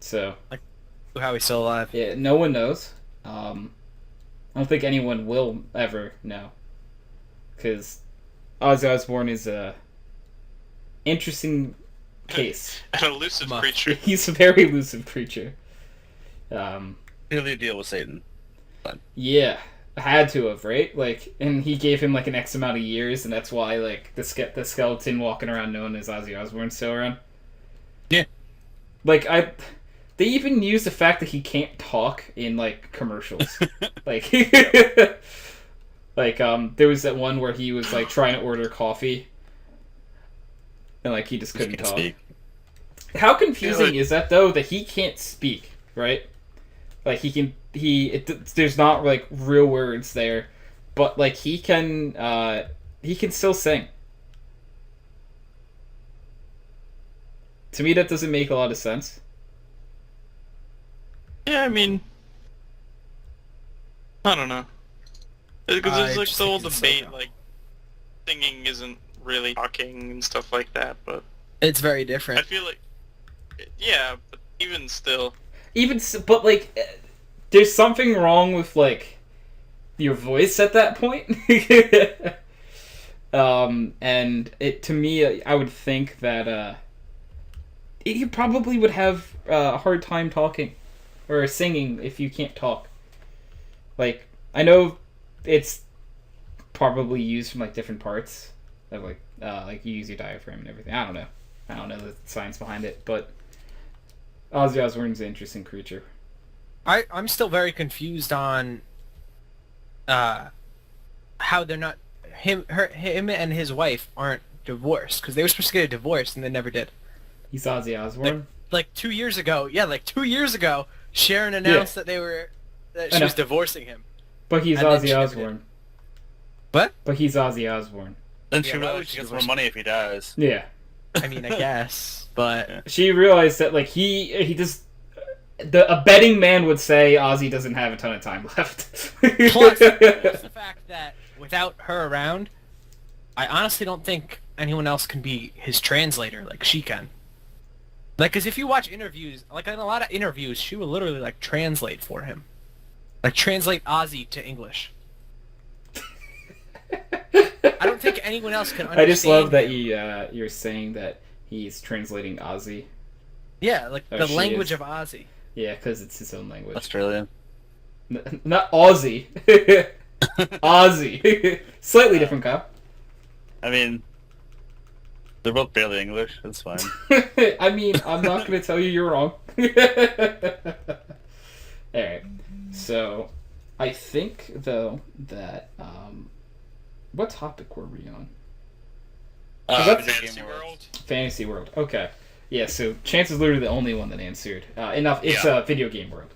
So, how he's still alive. yeah, no one knows. I don't think anyone will ever know. Because Ozzy Osbourne is a interesting case. An elusive Muff. creature. He's a very elusive creature. Clearly a deal with Satan. Yeah, had to have, right? Like, and he gave him like an X amount of years, and that's why like the skeleton walking around known as Ozzy Osbourne still around. Yeah. Like they even use the fact that he can't talk in like commercials. Like, like there was that one where he was like trying to order coffee, and like he just couldn't Can't talk. speak. How confusing Yeah, is that though? That he can't speak, right? Like there's not like real words there, but like he can still sing. To me, that doesn't make a lot of sense. Yeah, I mean, I don't know. Because I there's like just the whole think it's debate, so- like singing isn't really talking and stuff like that. But It's very I different. feel like, yeah, but even still, But like, there's something wrong with like your voice at that point. And it to me, I would think that you probably would have a hard time talking or singing if you can't talk. Like, I know it's probably used from like different parts of like you use your diaphragm and everything. I don't know the science behind it, but Ozzy Osbourne's an interesting creature. I'm still very confused on how they're not him and his wife aren't divorced, because they were supposed to get a divorce and they never did. He's Ozzy Osbourne. Like 2 years ago, Sharon announced that I she know. was divorcing him. But he's And then Ozzy she never Osbourne. What? But he's Ozzy Osbourne. Then Yeah, she why would realized she she gets divorce more money if he dies. Yeah. I mean, I guess, but Yeah. She realized that like he just a betting man would say Ozzy doesn't have a ton of time left. plus the fact that without her around, I honestly don't think anyone else can be his translator like she can. Like, because if you watch interviews, like in a lot of interviews, she will literally like translate for him, like translate Ozzy to English. I don't think anyone else can understand I just love that him. you're saying that he's translating Ozzy. Yeah, like Oh, the she language is. of Ozzy. Yeah, because it's his own language. Australian. Not Aussie. Aussie. Slightly different, Kyle. I mean, they're both barely English. That's fine. I mean, I'm not going to tell you you're wrong. Alright. So, I think, though, that... what topic were we on? Video Fantasy game World. Fantasy World. Okay. Yeah, so Chance is literally the only one that answered. Enough. It's Yeah. Video Game World.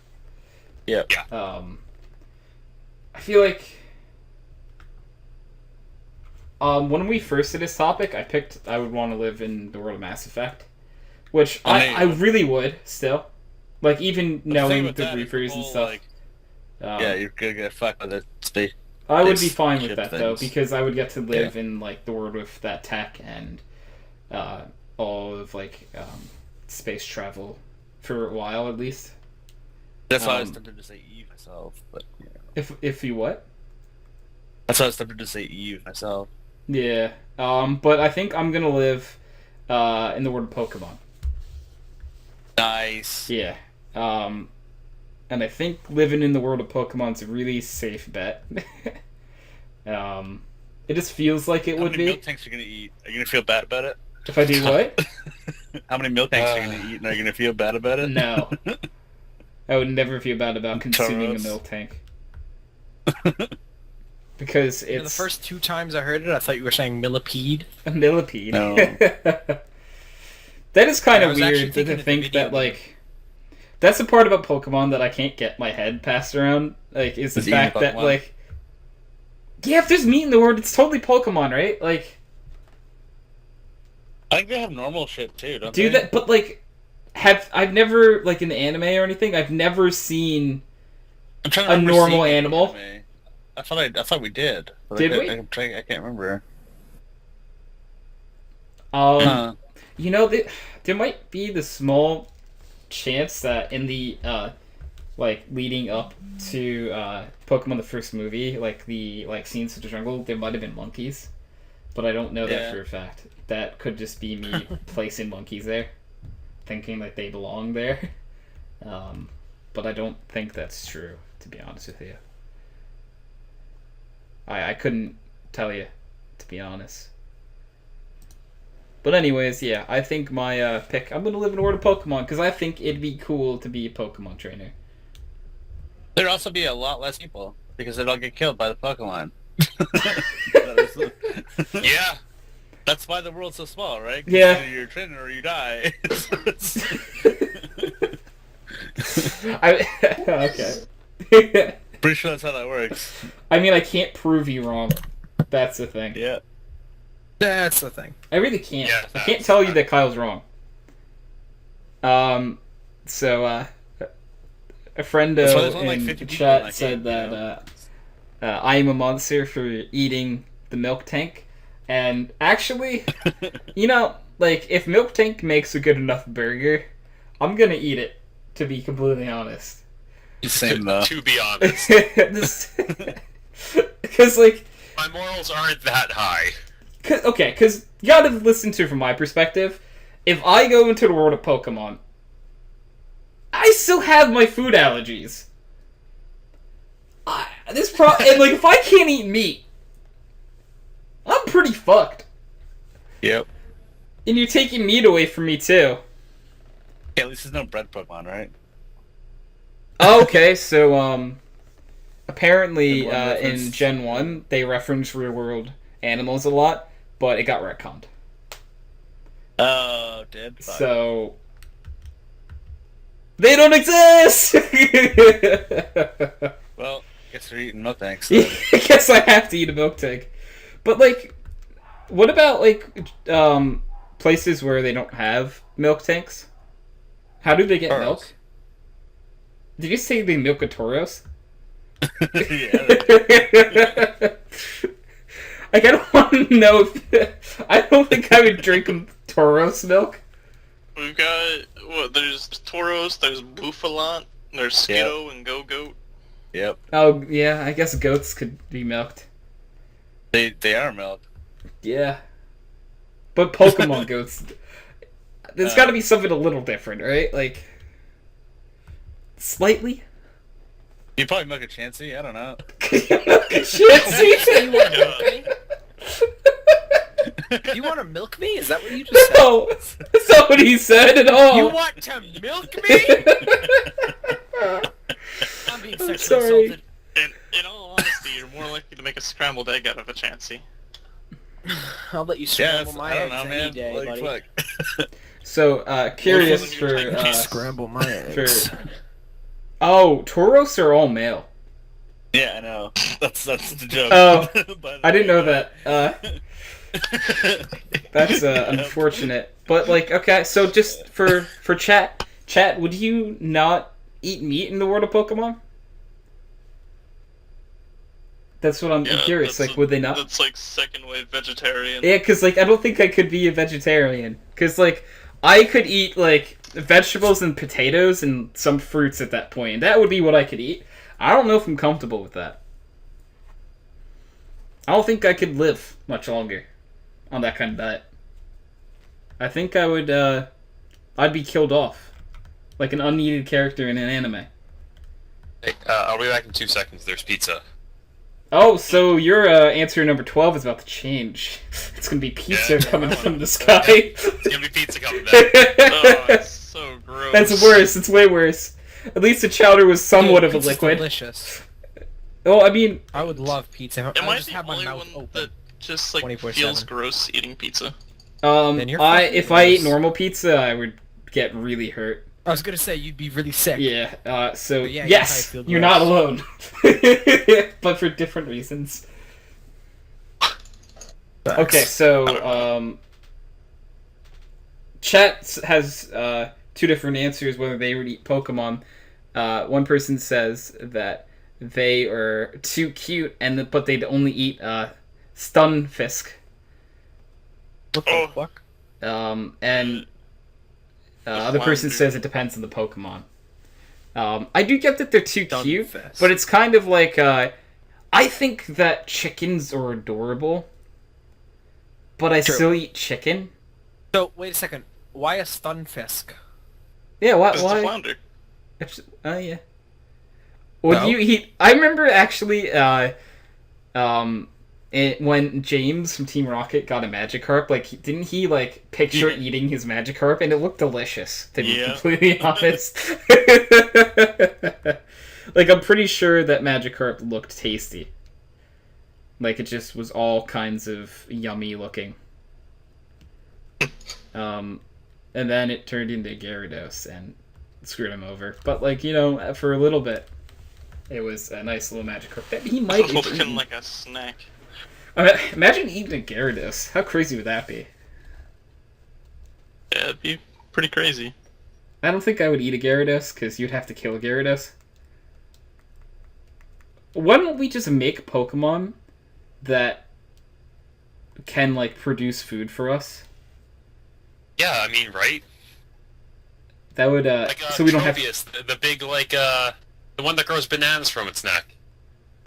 Yep. Yeah. I feel like... when we first did this topic, I would want to live in the world of Mass Effect. Which I know you I would. really would, still. Like, even The thing knowing with the that is the Reapers and whole, stuff. like, Um, yeah, you're gonna get fucked with the space. I would be space fine with ship that, though, things. because I would get to live in, like, the world with that tech and all of, like, space travel for a while, at least. That's why I was tempted to say Eve myself, but If you what? that's why I was tempted to say Eve myself. Yeah. But I think I'm gonna live in the world of Pokemon. Nice. Yeah. And I think living in the world of Pokemon's a really safe bet. It just feels like it How would many be. milk tanks are you gonna eat? Are you gonna feel bad about it? If I do what? How many milk tanks are you gonna eat, and are you gonna feel bad about it? No. I would never feel bad about consuming a Tauros. milk tank. Because You know, the it's first 2 times I heard it, I thought you were saying millipede. a millipede. No. That is kind I of was actually weird thinking to of the think video that, like... That's the part about Pokemon that I can't get my head passed around, like, is the Is eating fact that, Pokemon? like... Yeah, if there's meat in the world, it's totally Pokemon, right? Like, I think they have normal shit too, don't do they? that, but, like... I've never, like, in the anime or anything, I've never seen... I'm trying to a remember normal seeing it in animal? anime. I thought we did. But Did I, we? I can't remember. You know, there might be the small chance that in the, like, leading up to, Pokemon the first movie, like, the, like, scenes of the jungle, there might have been monkeys. But I don't know that Yeah. for a fact. That could just be me placing monkeys there. Thinking that they belong there. But I don't think that's true, to be honest with you. I couldn't tell you, to be honest. But anyways, yeah, I think my pick, I'm gonna live in the world of Pokemon, because I think it'd be cool to be a Pokemon trainer. There'd also be a lot less people because they'd all get killed by the Pokemon. Yeah. That's why the world's so small, right? 'Cause Yeah. either you're a trainer or you die. Okay. Pretty sure that's how that works. I mean, I can't prove you wrong. That's the thing. Yeah. That's the thing. I really can't. Yeah, I can't that's- tell you that Kyle's wrong. So, a friend That's why there's only like in 50 people in chat that said game, you that I am a monster for eating the milk tank. And actually, you know, like, if Milk Tank makes a good enough burger, I'm gonna eat it, to be completely honest. Same though. To be honest, Because, like, my morals aren't that high. because you gotta listen to it from my perspective. If I go into the world of Pokemon, I still have my food allergies. And like, if I can't eat meat, I'm pretty fucked. Yep. And you're taking meat away from me too. Yeah, at least there's no bread Pokemon, right? Okay, so apparently Gen 1 in reference. Gen 1 they reference real world animals a lot, but it got retconned. Oh, did. Fuck. So they don't exist. Well, guess you're eating milk tanks. I guess I have to eat a milk tank. But, like, what about, like, places where they don't have milk tanks? How do they get Tauros. milk? Did you say they milk a Tauros? Yeah. Like, I don't want to know if... I don't think I would drink Tauros milk. We've got there's Tauros, there's Buffalant, there's Skiddo and Go-Goat. Yep. Oh, yeah, I guess goats could be milked. They are milk. Yeah. But Pokemon goats... There's got to be something a little different, right? Like... Slightly? You probably milk a Chansey. I don't know. You want to milk me? You want to milk me? Is that what you just said? No, that's not what he said at all. You want to milk me? I'm being sexually sorry. assaulted. In all honesty, you're more likely to make a scrambled egg out of a Chansey. I'll let you Yeah, scramble my I don't eggs know, any man. day, Like, buddy. fuck. So, curious Well, for... you're taking Scramble my eggs. Oh, Tauros are all male. Yeah, I know. That's the joke. Oh, By the I didn't way, know that. That's unfortunate. But, like, okay, so just for chat, would you not eat meat in the world of Pokemon? That's what I'm curious. that's Like, would they not? That's like second wave vegetarian. Yeah, because, like, I don't think I could be a vegetarian. Because, like, I could eat, like, vegetables and potatoes and some fruits at that point. That would be what I could eat. I don't know if I'm comfortable with that. I don't think I could live much longer on that kind of diet. I think I would, I'd be killed off. Like an unneeded character in an anime. Hey, I'll be back in 2 seconds. There's pizza. Oh, so your answer number 12 is about to change. It's gonna be pizza coming from the sky. It's gonna be pizza coming down. Oh, it's so gross. That's worse. It's way worse. At least the chowder was somewhat of a Pizza's liquid. Delicious. Oh, I mean, I would love pizza. Am I I just the have my only mouth one open. that just like 24/7. feels gross eating pizza? Then you're if fucking I ate gross. normal pizza, I would get really hurt. I was gonna say you'd be really sick. Yeah. So But yeah, yes, you probably feel you're gross. not alone, but for different reasons. Facts. Okay, so chat has two different answers whether they would eat Pokemon. One person says that they are too cute, but they'd only eat Stunfisk. What the Oh. fuck? And other person flounder. says it depends on the Pokemon. I do get that they're too cute, Stunfisk. but it's kind of like I think that chickens are adorable, but I True. still eat chicken. So wait a second. Why a Stunfisk? Yeah, why? It's a Why? flounder. Oh yeah. Would No? you eat? I remember actually, when James from Team Rocket got a Magikarp, like, didn't he like picture Yeah. eating his Magikarp, and it looked delicious. To be Yeah. completely honest, like I'm pretty sure that Magikarp looked tasty. Like it just was all kinds of yummy looking. And then it turned into Gyarados and screwed him over. But like, you know, for a little bit, it was a nice little Magikarp that he might have Looking eaten. like a snack. Imagine eating a Gyarados. How crazy would that be? Yeah, it'd be pretty crazy. I don't think I would eat a Gyarados, because you'd have to kill a Gyarados. Why don't we just make Pokemon that can, like, produce food for us? Yeah, I mean, right? That would, Like so we don't have... Tropius, the big, like, the one that grows bananas from its neck.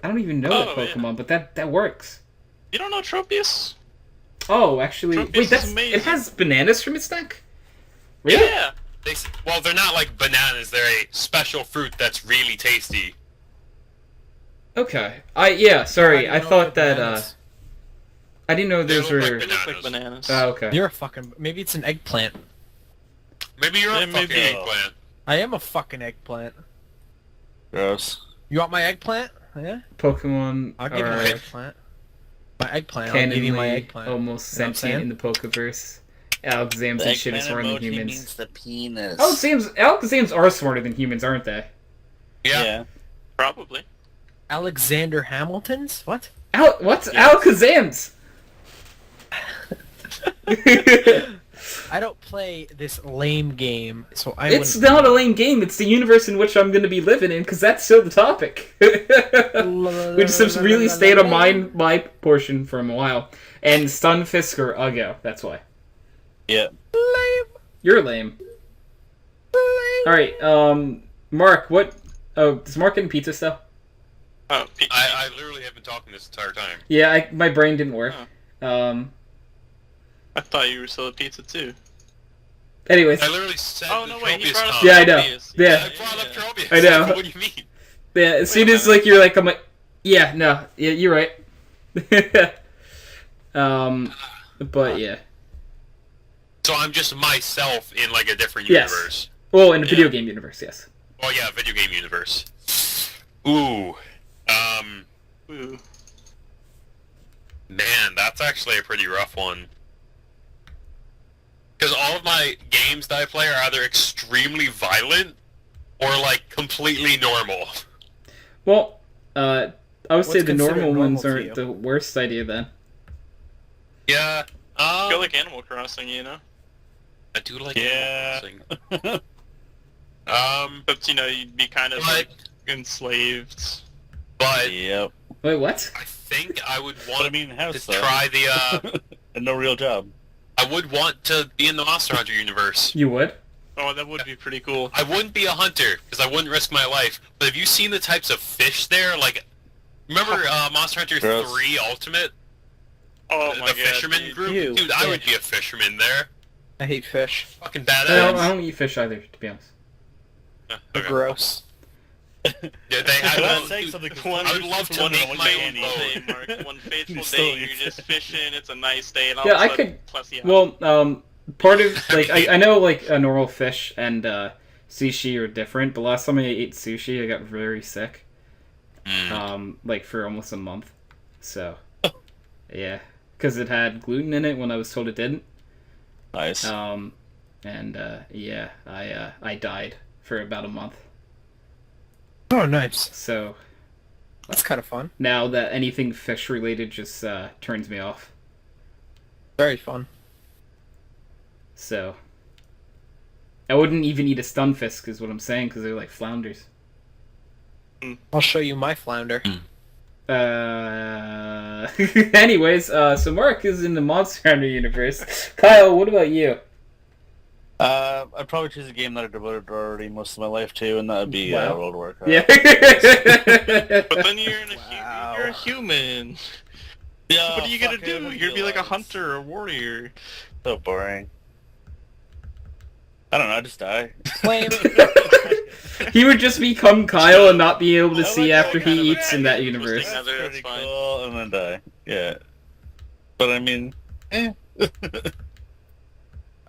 I don't even know Oh, that Pokemon, but that works. You don't know Tropius? Oh, actually... Tropius Wait, is that's... amazing. It has bananas from its neck? Really? Yeah. Well, they're not like bananas. They're a special fruit that's really tasty. Okay. Yeah, sorry. I thought that, Bananas. I didn't know those look like were... They look like Bananas. bananas. Oh, okay. You're a fucking. Maybe it's an eggplant. Maybe you're Yeah, a fucking maybe. eggplant. I am a fucking eggplant. Gross. You want my eggplant? Yeah. Pokemon I'll give you my are eggplant. My eggplant. I'll give you my canonly eggplant. almost You know what I'm sentient in the Pokeverse. Alakazams and shit is smarter than humans. means the penis. Alakazams are smarter than humans, aren't they? Yeah. Probably. Alexander Hamilton's? What? What's Alakazams? I don't play this lame game, so I It's wouldn't. not a lame game. It's the universe in which I'm going to be living in, because that's still the topic. We just have really stayed on my portion for a while. And Stunfisk or Uggo, that's why. Yeah. You're lame. Alright, Mark, what... Oh, does Mark get pizza still? Oh, I literally have been talking this entire time. Yeah, my brain didn't work. I thought you were still a pizza too. Anyways, I literally said Oh the no, wait, he Tropius brought up tongue. Yeah, I know. Tropius. Yeah. I brought up Tropius. I know. What do you mean? yeah, as soon Wait a as, minute. like, you're like, I'm like, yeah, no, yeah, you're right. But yeah. So I'm just myself in like a different Yes. universe. Well, in a video Yeah. game universe, yes. Oh yeah, video game universe. Ooh. Ooh. Man, that's actually a pretty rough one. Because all of my games that I play are either extremely violent or like completely normal. Well, I would say What's the normal considered ones normal to aren't you? the worst idea then. Yeah. I feel like Animal Crossing, you know? I do like Yeah. Animal Crossing. But, you know, you'd be kind of, But- like, enslaved. But Yep. Wait, what? I think I would But I want mean, house to though. try the And no real job. I would want to be in the Monster Hunter universe. You would? Oh, that would be pretty cool. I wouldn't be a hunter, because I wouldn't risk my life. But have you seen the types of fish there? Like, remember Monster Hunter Gross. 3 Ultimate? Oh my The god, fisherman dude. group? Ew, Dude, I would fish. be a fisherman there. I hate fish. Fucking I badass. don't eat fish either, to be honest. Yeah, They're okay. gross. Yeah, they I'm not have saying something. One, I would love to one make my own fateful boat. day, Mark. One fateful You still day, eat you're just fishing. It's a nice day, and all Yeah, of a I sudden, could- plus yeah. Well, part of, like, I know, like, a normal fish and sushi are different, but last time I ate sushi, I got very sick. Like, for almost a month. So, yeah. Because it had gluten in it when I was told it didn't. Nice. Yeah, I died for about a month. Oh, nice. So, That's kind of fun. now that anything fish related just turns me off. Very fun. So, I wouldn't even eat a stunfisk, is what I'm saying, because they're like flounders. I'll show you my flounder. Anyways, so Mark is in the Monster Hunter universe. Kyle, what about you? I'd probably choose a game that I devoted already most of my life to, and that would be Wow. World of Warcraft. Yeah. But then you're you're a human. Yeah, What are you gonna fuck, do? it would You're gonna be like a lions. hunter or a warrior. So boring. I don't know. I just die. Lame. He would just become Kyle and not be able to I see like after that kind he of eats in that interesting. universe. Yeah, that's pretty fine. cool, and then die. Yeah. But I mean, I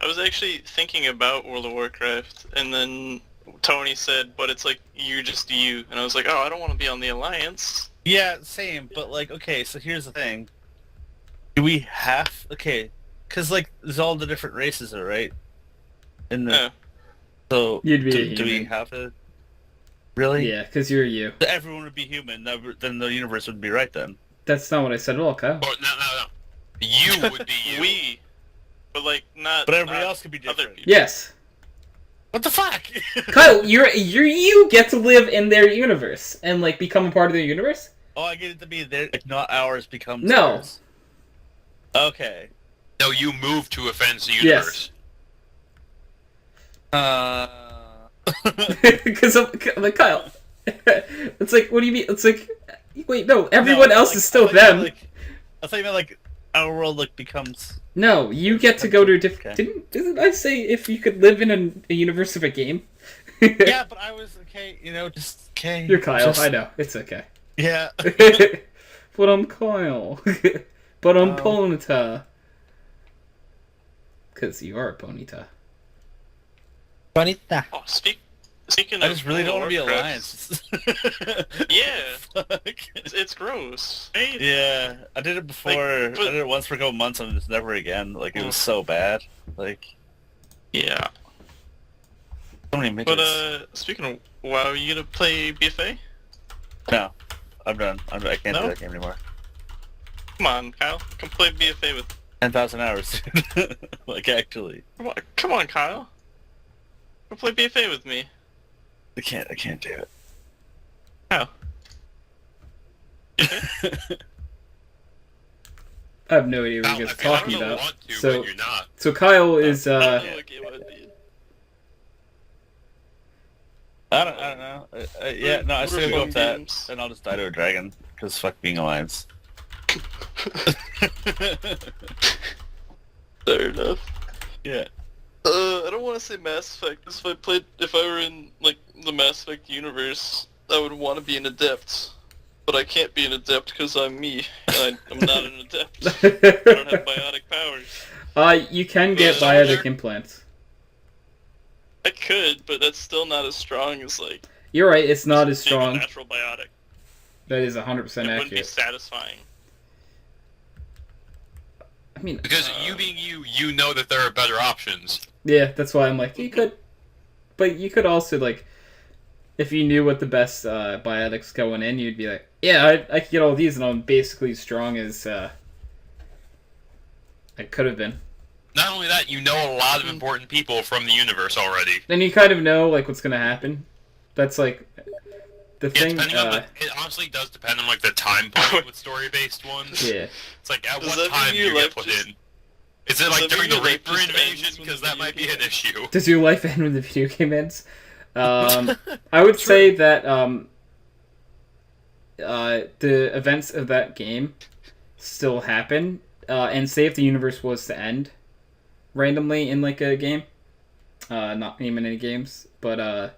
was actually thinking about World of Warcraft, and then Tony said, but it's like, you're just you. And I was like, oh, I don't want to be on the Alliance. yeah, same. But like, okay, so here's the thing. Do we have because like there's all the different races, there, right? In the Yeah. so You'd be a do we human. have to? Really? Yeah, because you're you. Everyone would be human. Then the universe would be right then. That's not what I said at all, Kyle. Or, no. You would be you. We. But like, not But everybody not else could be other different. people. Yes. What the fuck? Kyle, you get to live in their universe and like become a part of their universe? Oh, I get it to be there. Like, not ours becomes No. theirs. Okay. No, you move to offend the universe. Because like Kyle, it's like, what do you mean? It's like, wait, no, everyone else is still them. I thought you meant like our world like becomes. No, you get to go to a different. Okay. Didn't I say if you could live in a universe of a game? Yeah, but I was okay. You know, just okay. You're Kyle. Just- I know it's okay. Yeah. But I'm Kyle. But I'm Oh. Ponyta. Because you are a Ponyta. Bonita. Oh, speaking I of just really don't want to be Warcraft, alliance. Yeah, Fuck. it's gross. Right? Yeah, I did it before. Like, but- I did it once for a couple months and just never again. Like it was so bad. Like Yeah. so many midgets. But speaking of WoW, you gonna play BFA? No, I'm done. I can't No? do that game anymore. Come on, Kyle. Come play BFA with. 10,000 hours. Like actually, Come on, Kyle. Go play BFA with me. I can't do it. How? I have no idea what Kyle, you guys I are mean, I talking don't about. want to, So, but you're not. so Kyle is I don't know what game it would be. I don't know. Yeah, no, I What still are gonna go fun with that. games? Then I'll just die to a dragon. Cause fuck being alliance. Fair enough. Yeah. I don't want to say Mass Effect, 'cause if I were in, like, the Mass Effect universe, I would want to be an adept. But I can't be an adept because I'm me, and I'm not an adept. I don't have biotic powers. you can get Yeah. biotic implants. I could, but that's still not as strong as, like, You're right, it's not as being a strong. natural biotic. That is 100% It wouldn't be accurate. satisfying. I mean, Because you being you know that there are better options. yeah, that's why I'm like, you could. But you could also, like, if you knew what the best biotics going in, you'd be like, yeah, I could get all these and I'm basically as strong as I could have been. Not only that, you know a lot of important people from the universe already. Then you kind of know, like, what's going to happen. That's, like, the Yeah, thing. depending on it honestly does depend on like the time point with story-based ones. Yeah. It's like at Does what that mean time do your you get life put just- in? Is it like The during the video life Reaper just invasion? ends when Because the that video might be game an ends. issue. Does your life end when the video game ends? I would say that the events of that game still happen, and say if the universe was to end randomly in like a game, not naming any games, but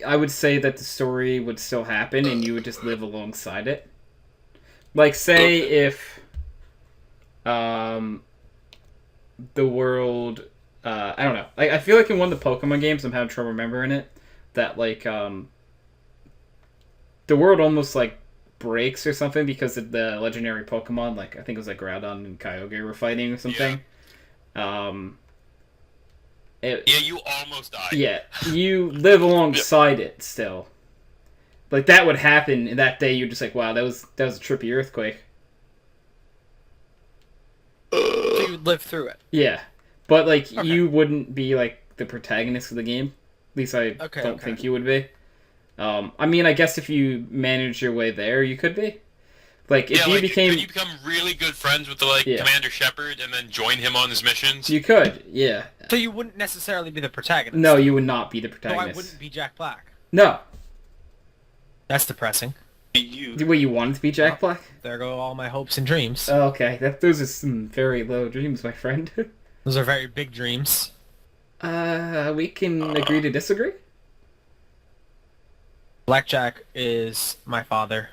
I would say that the story would still happen and you would just live alongside it. Like, say if the world, I don't know. I feel like in one of the Pokemon games, I'm having trouble remembering it, that like the world almost like breaks or something because of the legendary Pokemon, like I think it was like Groudon and Kyogre were fighting or something. Yeah, you almost died. Yeah, you live alongside it still. Like that would happen, and that day you're just like, wow, that was a trippy earthquake. So you would live through it. Yeah, but like Okay. you wouldn't be like the protagonist of the game. At least I don't think you would be. I mean, I guess if you manage your way there, you could be. Like if Yeah, you like, became, could you become really good friends with the Commander Shepard and then join him on his missions? you could, yeah. So you wouldn't necessarily be the protagonist. No, you would not be the So I protagonist. wouldn't be Jack Black. No, That's depressing. You. the way you wanted to be Jack Black. There go all my hopes and dreams. Oh, okay, those are some very low dreams, my friend. Those are very big dreams. We can agree to disagree. Blackjack is my father.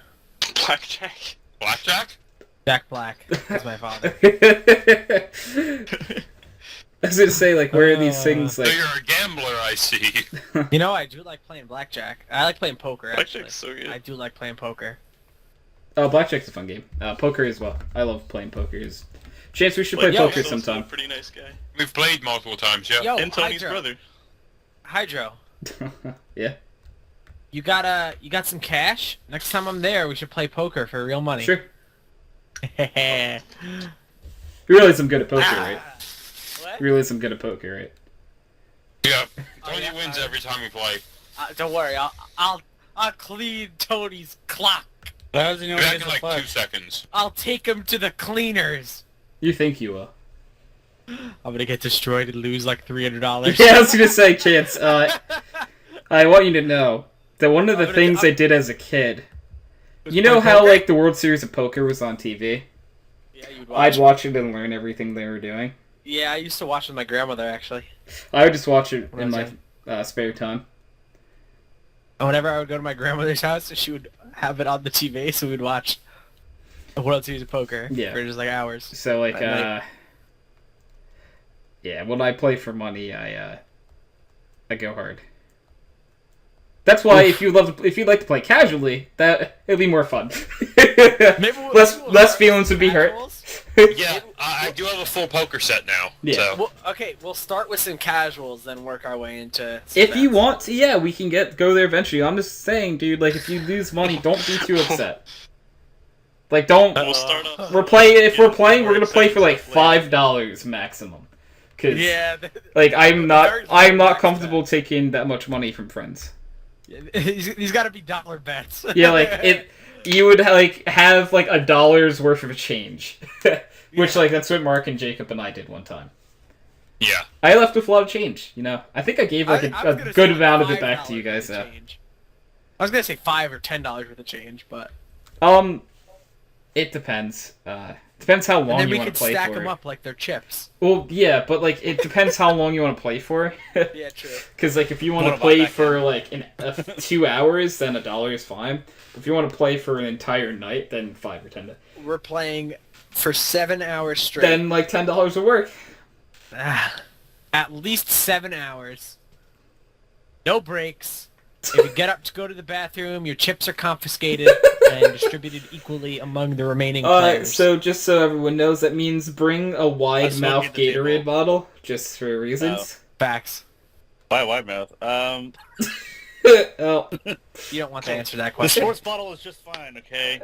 Blackjack. Blackjack? Jack Black is my father. I was gonna say, like, where are these things, So like... you're a gambler, I see. You know, I do like playing blackjack. I like playing poker, actually. Blackjack's so good. I do like playing poker. Oh, Blackjack's a fun game. Poker as well. I love playing poker. Chance, we should play Yo, poker he's also sometime. a pretty nice guy. We've played multiple times, yeah. Yo, And Tony's Hydro. brother. Hydro, Yeah, you got some cash? Next time I'm there, we should play poker for real money. sure. What? You realize I'm good at poker, right? What? You realize I'm good at poker, right? Yeah. Oh, Tony yeah, wins I- every time we play. Don't worry, I'll clean Tony's clock. How does he know You're he back gets in a like 2 flag? seconds. I'll take him to the cleaners. You think you will. I'm gonna get destroyed and lose like $300. Yeah, I was gonna say, Chance, I want you to know that one of the things I did as a kid... You know how, like, the World Series of Poker was on TV? Yeah, you'd I'd watch it and learn everything they were doing. Yeah, I used to watch with my grandmother, actually. I would just watch it When I in was my spare time. And whenever I would go to my grandmother's house, she would have it on the TV, so we'd watch the World Series of Poker Yeah. for just like hours. So, like, At night. yeah, when I play for money, I go hard. That's why if you like to play casually, that it'd be more fun. Maybe we'll less start feelings with would be hurt. casuals. Yeah, I do have a full poker set now. Yeah. So. Well, okay, we'll start with some casuals, then work our way into. If you bets. want to, yeah, we can go there eventually. I'm just saying, dude, like, if you lose money, don't be too upset. Like, don't... We'll start off. If we're gonna play for, like, $5 maximum. Cause, Yeah. like, I'm Very not max comfortable taking that much money from friends. He's got to be dollar bets. Yeah, like, you would, like, have, like, $1 worth of change. Which, like, that's what Mark and Jacob and I did one time. Yeah. I left with a lot of change, you know? I think I gave, like, I was a gonna good say amount of it $5 back to you guys, worth of though. change. I was gonna say $5 or $10 worth of change, but It depends. Depends how and long then you we want could to play stack for. them up like they're chips. Well, yeah, but like it depends how long you want to play for. Yeah, true. Because like if you want Wanna to buy play back for like 2 hours, then $1 is fine. But if you want to play for an entire night, then $5 or $10. We're playing for 7 hours straight. Then like $10 will work. At least 7 hours. No breaks. If you get up to go to the bathroom, your chips are confiscated and distributed equally among the remaining players. So just so everyone knows, that means bring a wide smoking mouth at the Gatorade table. bottle, just for reasons. Facts. Why wide mouth? Oh. You don't want to answer that The question. sports bottle is just fine, okay?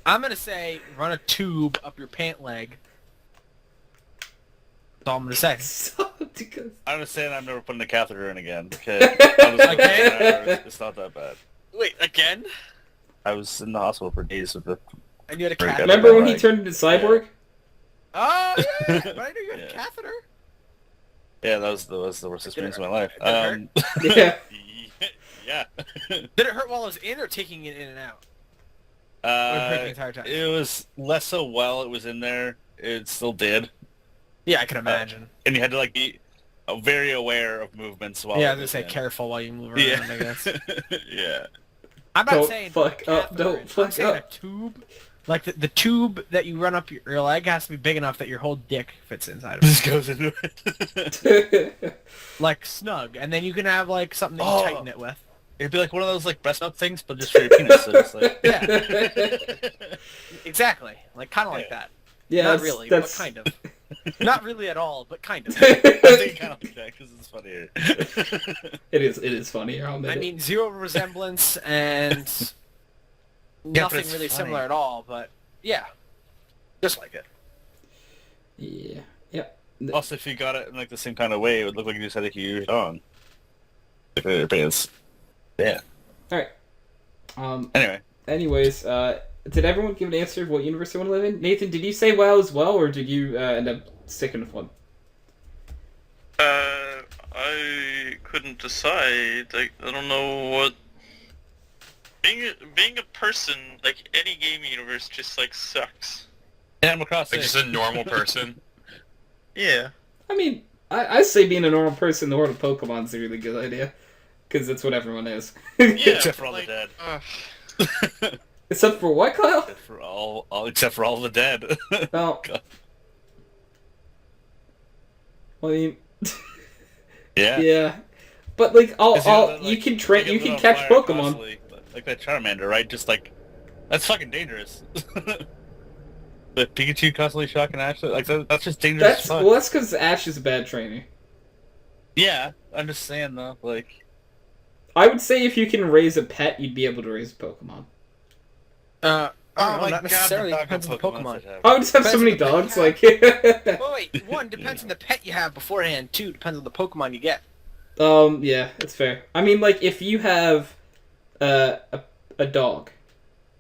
I'm gonna say run a tube up your pant leg. That's all I'm gonna say. I understand I'm never putting a catheter in again, okay? I was Okay. It's not that bad. Wait, again? I was in the hospital for days with a And you had a Very catheter. good. Remember when he Like- turned into Cyborg? Oh yeah, but I knew you had a Yeah. catheter. Yeah, that was the worst experience of my life. Did it Yeah. Yeah. Did it hurt while I was in or taking it in and out? Or it hurt the entire time? It was less so while it was in there. It still did, Yeah, I can imagine. and you had to like be very aware of movements while. Yeah, I it was was gonna say in. careful while you move around. Yeah. I guess. Yeah. I'm not Don't saying fuck a up, catheter, don't I'm fuck saying up. a tube. Like the tube that you run up your leg has to be big enough that your whole dick fits inside of it. Just goes into it. Like snug, and then you can have like something that you Oh. tighten it with. It'd be like one of those like breast milk things, but just for your penis. So it's like, Yeah, exactly. Like kind of like that. Yeah, Not that's- really, that's... but kind of. Not really at all, but kind of. I think kind of like that because it's funnier. It is funny. I'll admit I it. mean, zero resemblance and but nothing it's really funny. similar at all, but yeah, just like it. Yeah. Yep. Also, if you got it in like the same kind of way, it would look like you just had a huge on. Like your pants. Yeah. All right. Anyway. Anyways, did everyone give an answer of what universe they want to live in? Nathan, did you say WoW as well, or did you end up sticking with one? I couldn't decide. Like, I don't know what. Being a person, like any game universe, just like sucks. Animal Crossing. Like just a normal person. Yeah. I mean, I say being a normal person in the world of Pokemon's a really good idea, because that's what everyone is. Yeah. Except for all like, the dead. Except for what, Kyle? Except for except for all the dead. Well, God. I mean, Yeah. yeah, but like, Because you can they get you lit can on catch fire Pokemon. constantly, like that Charmander, right? Just like that's fucking dangerous. The Pikachu constantly shocking Ash, like that's just dangerous. That's as fuck. well, that's because Ash is a bad trainer. Yeah, I'm just saying though, like I would say if you can raise a pet, you'd be able to raise a Pokemon. Oh, not necessarily. Depends on the Pokemon. I would just have so Depends many on the dogs, pet. like. Well, wait, one depends on the pet you have beforehand. Two depends on the Pokemon you get. Yeah, that's fair. I mean, like, if you have a dog,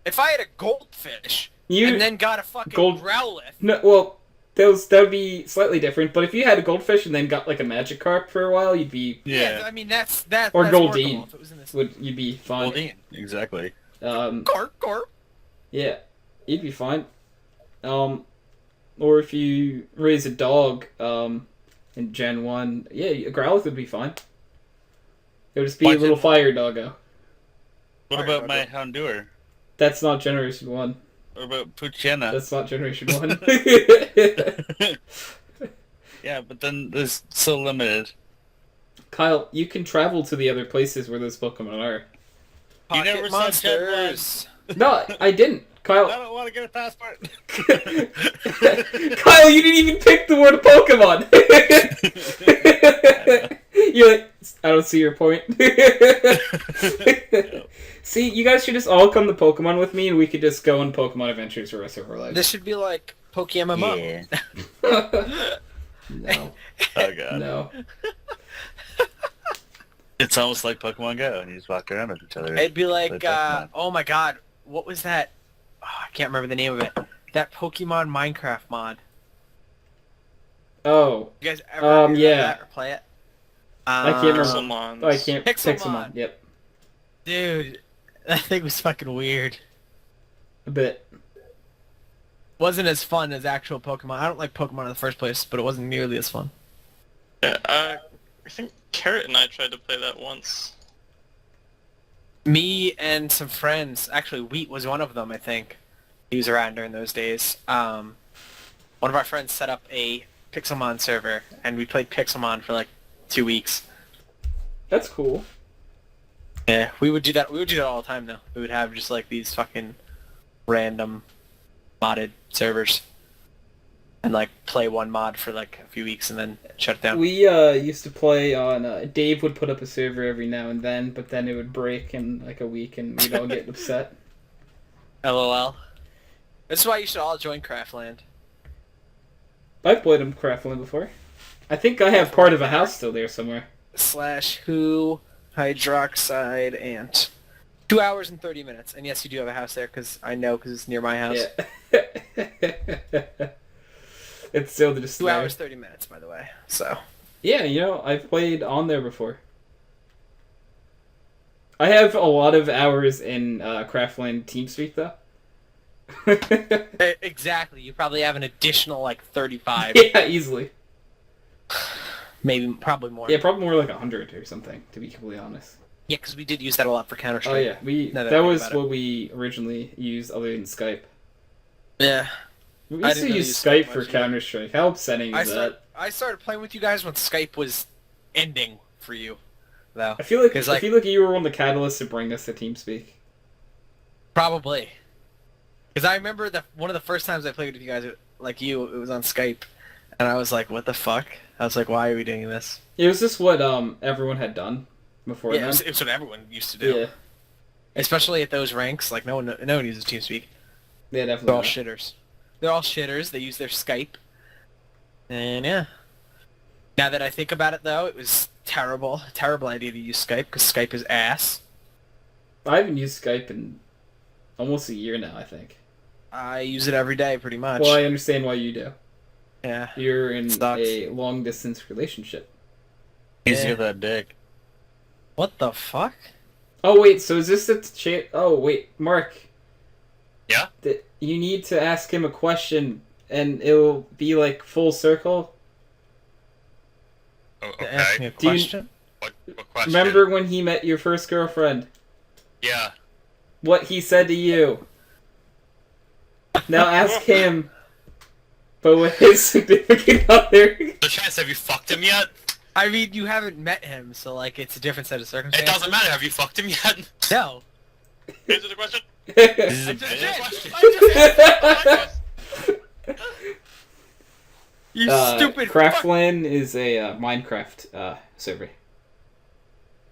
If I had a goldfish you and then got a fucking Gold- Growlithe, no, well, that would be slightly different. But if you had a goldfish and then got like a Magikarp for a while, you'd be yeah, I mean that's that. Or that's Goldeen. workable if it was in this. you'd be fine. Goldeen, exactly. Garp. Yeah, you'd be fine. Or if you raise a dog, in Gen 1, yeah, a Growlithe would be fine. It would just be Why a little Gen fire doggo. What Fire about my doggo. Houndour? That's not Generation 1. Or about Poochyena? That's not Generation 1. Yeah, but then there's so limited. Kyle, you can travel to the other places where those Pokemon are. You never saw Gen monsters. No, I didn't. I Kyle, don't want to get a passport. Kyle, you didn't even pick the word Pokemon. You're like, I don't see your point. See, you guys should just all come to Pokemon with me, and we could just go on Pokemon adventures for the rest of our lives. This should be like Pokemon. Yeah. No, Oh god. no. It's almost like Pokemon Go, and you just walk around with each other. It'd be like, Pokemon. oh my god, what was that? Oh, I can't remember the name of it. That Pokemon Minecraft mod. Oh, You guys ever hear yeah. that or play it? I can't remember. Pixelmons. Oh, I can't. Pixelmon. Pixelmon. Yep, Dude, that thing was fucking weird. a bit. Wasn't as fun as actual Pokemon. I don't like Pokemon in the first place, but it wasn't nearly as fun. Yeah, I think Carrot and I tried to play that once. Me and some friends, actually Wheat was one of them, I think. He was around during those days. One of our friends set up a Pixelmon server, and we played Pixelmon for like 2 weeks. That's cool. Yeah, we would do that. We would do that all the time, though. We would have just like these fucking random modded servers, and like play one mod for like a few weeks and then shut it down. We used to play on. Dave would put up a server every now and then, but then it would break in like a week, and we'd all get upset. LOL. That's why you should all join Craftland. I've played on Craftland before. I think I have part of a house still there somewhere. /who HydroxideAnt. 2 hours and 30 minutes. And yes, you do have a house there, because I know, because it's near my house. Yeah. It's still just 2 there. hours, 30 minutes, by the way. So. Yeah, I've played on there before. I have a lot of hours in Craftland TeamSpeak, though. Exactly. You probably have an additional, 35. Yeah, easily. Probably more. Yeah, probably more like 100 or something, to be completely honest. Yeah, because we did use that a lot for Counter-Strike. Oh yeah, Now that I was think about what we originally used other than Skype. Yeah. We I used to didn't use use Skype Skype for much either. Counter-Strike. How upsetting is that? I started playing with you guys when Skype was ending for you, though. I feel like 'Cause, I feel like you were one of the catalysts to bring us to TeamSpeak. Probably. Because I remember one of the first times I played with you guys, it was on Skype, and I was like, what the fuck? I was like, why are we doing this? It was just what everyone had done before Yeah, then. it was what everyone used to do. Yeah, Especially at those ranks, no one uses TeamSpeak. yeah, They're definitely. all shitters. They're all shitters, they use their Skype. And yeah. Now that I think about it, though, it was terrible idea to use Skype, because Skype is ass. I haven't used Skype in almost a year now, I think. I use it every day, pretty much. Well, I understand why you do. Yeah. You're in Sucks. a long-distance relationship. Easy Yeah. with that dick. What the fuck? Oh, wait, so is this the Oh, wait, Mark. Yeah? You need to ask him a question, and it'll be, full circle. Oh, To ask me okay. a Do you- question? What question? Remember when he met your first girlfriend? Yeah. What he said to you? Now ask him, but with his significant other. The chance, have you fucked him yet? I mean, you haven't met him, so, it's a different set of It circumstances. doesn't matter, have you fucked him yet? No. Answer the question. This is I a just bitch. did! I just You stupid fuck! Craftland is a Minecraft server.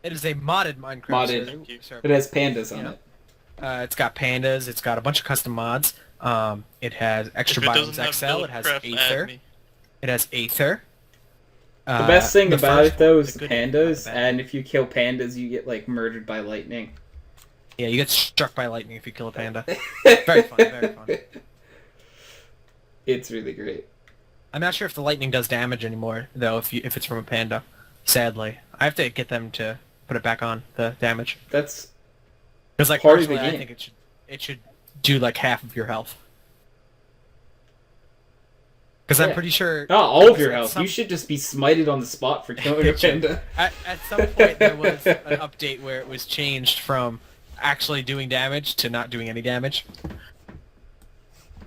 It is a modded Minecraft Modded. server. It has pandas on Yeah. it. It's got pandas, it's got a bunch of custom mods. It has extra If it doesn't biomes have XL, it has Buildcraft, add Aether. me. It has Aether. The best thing about it, though, is the good and the pandas, bad. and if you kill pandas, you get, murdered by lightning. Yeah, you get struck by lightning if you kill a panda. Very fun, very fun. It's really great. I'm not sure if the lightning does damage anymore, though, if it's from a panda. Sadly. I have to get them to put it back on, the damage. That's Because, part of the personally, I game. think it should do, half of your health. Because I'm Yeah. pretty sure... not all of your at health. some- You should just be smited on the spot for killing a It should. panda. At some point, there was an update where it was changed from actually doing damage to not doing any damage.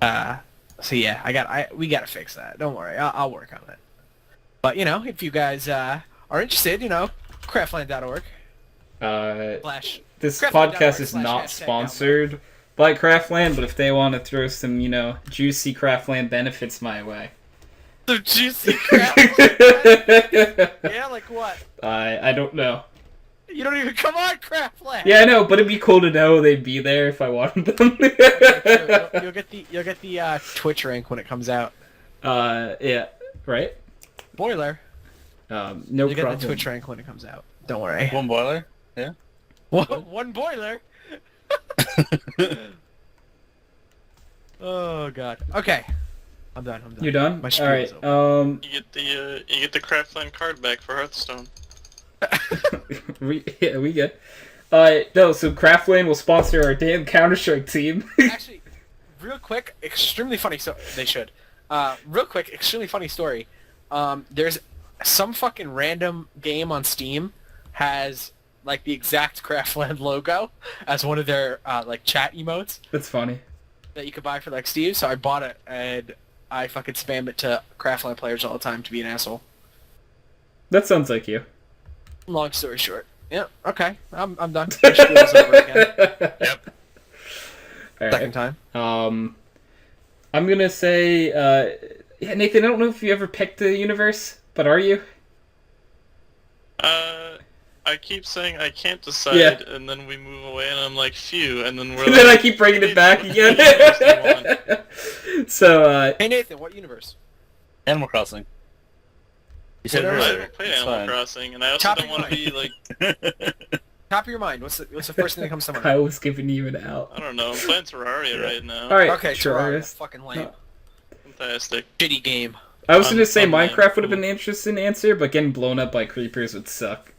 So yeah, we gotta fix that. Don't worry, I'll work on it. But if you guys are interested, craftland.org slash. This Craftland.org podcast is slash not hashtag sponsored by Craftland, but if they want to throw some, juicy Craftland benefits my way. So juicy Craftland. Yeah, like what? I don't know. You don't even come on Craftland. Yeah, I know, but it'd be cool to know they'd be there if I wanted them. Sure, you'll get the Twitch rank when it comes out. Yeah, right? Boiler. No You'll get problem. the Twitch rank when it comes out. Don't worry. One boiler? Yeah. One boiler. Oh god. Okay. I'm done. You're done? My spiel Alright, is over. You get the Craftland card back for Hearthstone. we good. No, so Craftland will sponsor our damn Counter-Strike team. Actually, real quick, extremely funny. So they should. Real quick, extremely funny story. There's some fucking random game on Steam has the exact Craftland logo as one of their chat emotes That's funny. that you could buy for Steam. So I bought it and I fucking spam it to Craftland players all the time to be an asshole. That sounds like you. Long story short. Yeah. Okay. I'm done. My spiel is over again. Yep. Second time. I'm gonna say, yeah, Nathan, I don't know if you ever picked the universe, but are you? I keep saying I can't decide, Yeah. and then we move away, and I'm like, phew, and then we're And then I keep bringing it back again. So, Hey Nathan, what universe? Animal Crossing. You said Whatever. I earlier. haven't played It's Animal fine. Crossing, and I also Topic don't want to be like, Top of your mind, what's the first thing that comes to mind? I was giving you an out. I don't know. I'm playing Terraria right now. All right, Okay, Terraria. Terraria. Fucking lame. Fantastic. Shitty game. I was gonna say online. Minecraft would have been an interesting answer, but getting blown up by creepers would suck.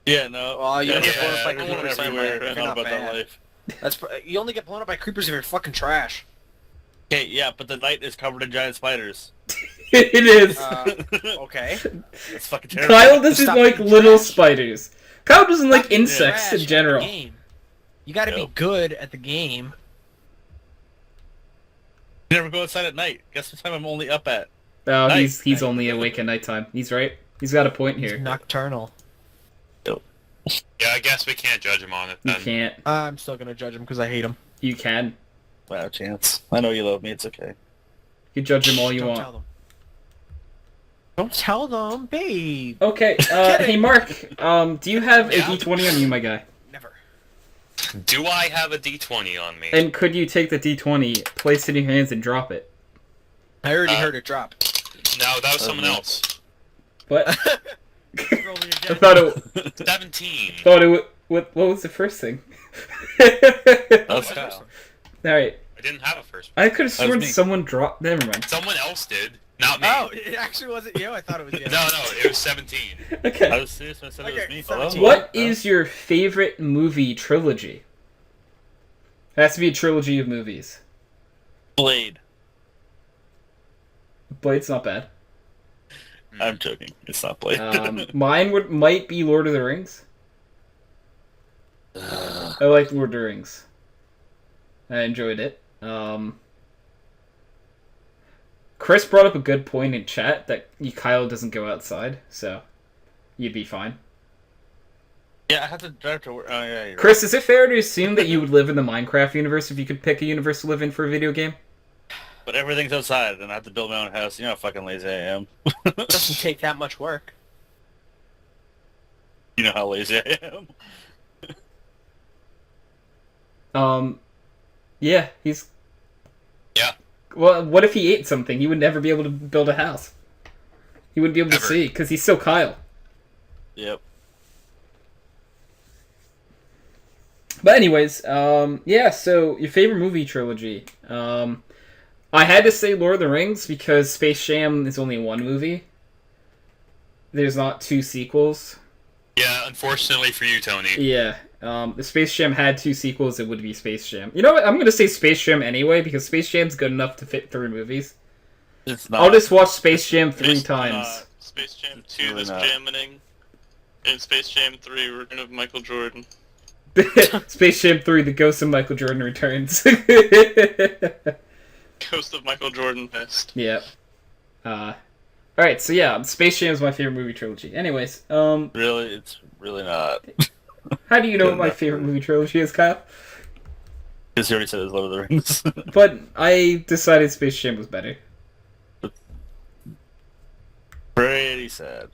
Yeah, no. Well, you yeah, don't get blown up by everyone creepers everywhere. if I you're know not about that bad. life. You only get blown up by creepers if you're fucking trash. Okay, yeah, but the night is covered in giant spiders. It is. Okay. That's fucking terrible. Kyle doesn't Stop like being little trash. spiders. Kyle doesn't like Fucking insects trash in at general. the game. You gotta be Yep. good at the game. You never go outside at night. Guess what time I'm only up at? Oh, Night. he's only awake at nighttime. He's right. He's got a point He's here. nocturnal. Yeah, I guess we can't judge him on it You then. can't. I'm still gonna judge him because I hate him. You can. Wow, Chance. I know you love me. It's okay. You judge him all you Don't want. tell them. Don't tell them, babe. Okay. Hey Mark. Do you have a Yeah? D20 on you, my guy? Never. Do I have a D20 on me? And could you take the D20, place it in your hands, and drop it? I already Uh, heard it drop. No, that was someone else. What? Roll me I again. thought it. 17. Thought it. What was the first thing? That's Kyle. All right. I didn't have a first. I could have That was sworn me. someone dropped. Never mind. Someone else did, not me. Oh, it actually wasn't you. I thought it was you. No, it was 17. I Okay. was serious when I said it was Okay, me. 17. Hello? What is your favorite movie trilogy? It has to be a trilogy of movies. Blade. Blade's not bad. I'm joking. It's not Blade. Mine might be Lord of the Rings. I like Lord of the Rings. I enjoyed it. Chris brought up a good point in chat that Kyle doesn't go outside, so you'd be fine. Yeah, I have to drive to work. Oh, yeah, you're Chris, is it fair to assume that you would live in the Minecraft universe if you could pick a universe to live in for a video game? right. But everything's outside, and I have to build my own house. You know how fucking lazy I am. It doesn't take that much work. You know how lazy I am. Yeah, he's... Yeah. Well, what if he ate something? He would never be able to build a house. He wouldn't be able to Never. see, because he's so Kyle. Yep. But anyways, yeah, so your favorite movie trilogy. I had to say Lord of the Rings because Space Jam is only one movie. There's not two sequels. Yeah, unfortunately for you, Tony. Yeah, if Space Jam had two sequels, it would be Space Jam. You know what? I'm going to say Space Jam anyway because Space Jam's good enough to fit 3 movies. It's not. I'll just watch Space Jam 3 It's times. Space Jam It's 2, really this not. jamming. And Space Jam 3, Return of Michael Jordan. Space Jam 3, The Ghost of Michael Jordan Returns. Ghost of Michael Jordan Best. Yeah. Alright, so yeah, Space Jam is my favorite movie trilogy. Anyways, Really, it's really not. how do you know what my favorite movie trilogy is, Kyle? Because you already said it was Lord of the Rings. But I decided Space Jam was better. Pretty sad.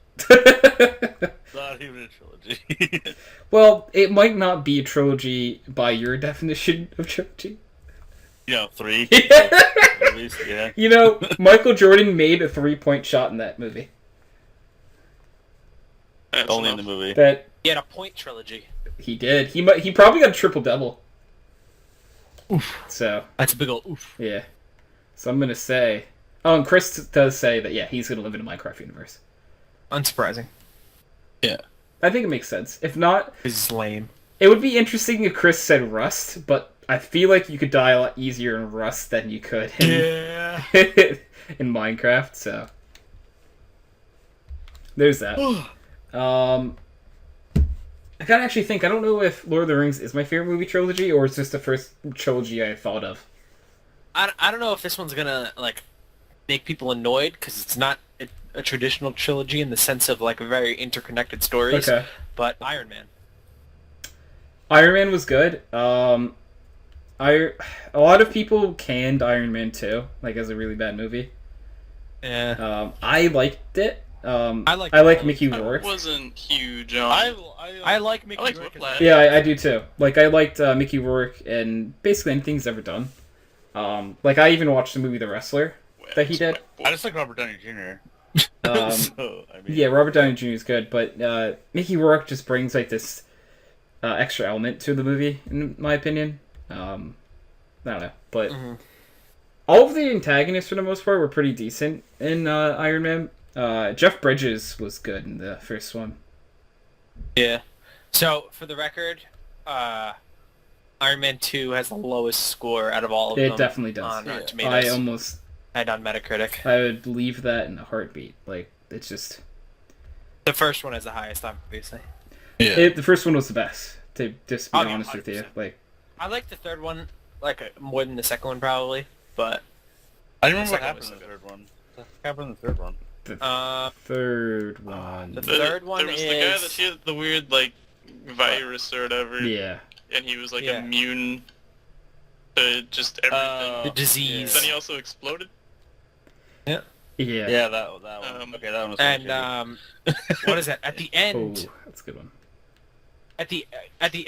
Not even a trilogy. Well, it might not be a trilogy by your definition of trilogy. You know, 3 Yeah. movies. Yeah. You know, Michael Jordan made a 3-point shot in that movie. That's Only in enough. the movie. That He had a point trilogy. he did. He probably got a triple-double. So, That's a big ol' oof. yeah. So I'm going to say... Oh, and Chris does say that, yeah, he's going to live in a Minecraft universe. Unsurprising. Yeah. I think it makes sense. If not, This is lame. it would be interesting if Chris said Rust, but I feel like you could die a lot easier in Rust than you could in, Yeah. in Minecraft, so... There's that. I gotta actually think. I don't know if Lord of the Rings is my favorite movie trilogy, or it's just the first trilogy I thought of. I don't know if this one's gonna, like, make people annoyed, because it's not a traditional trilogy in the sense of, like, very interconnected stories. Okay. But Iron Man. Iron Man was good. A lot of people canned Iron Man 2, like, as a really bad movie. Yeah. I liked it. I like Mickey I Rourke. wasn't huge on... I like Mickey I like Rourke as Whiplash. Yeah, I do too. Like, I liked Mickey Rourke and basically anything he's ever done. Like, I even watched the movie The Wrestler that he did. I just like Robert Downey Jr. Um, So, I mean, Yeah, Robert Downey Jr. is good, but Mickey Rourke just brings like this extra element to the movie, in my opinion. I don't know, but all of the antagonists for the most part were pretty decent in Iron Man. Jeff Bridges was good in the first one. Yeah. So, for the record, Iron Man 2 has the lowest score out of all of them. It definitely does. On Rotten Tomatoes. And on Metacritic. I would believe that in a heartbeat. Like, it's just... The first one is the highest, obviously. Yeah. The first one was the best, to just be honest with you. 100%. Like, I like the third one, more than the second one, probably, but... I don't remember what Second happened was in the so third one. What happened in the third one? the third one... the third one there was is... the guy that had the weird, like, virus or whatever. Yeah. And he was, like, Yeah. immune to just everything. The disease. Then he also exploded. Yeah. Yeah, that one. Okay, that one was And, what is that? At the Oh, end... that's a good one. At the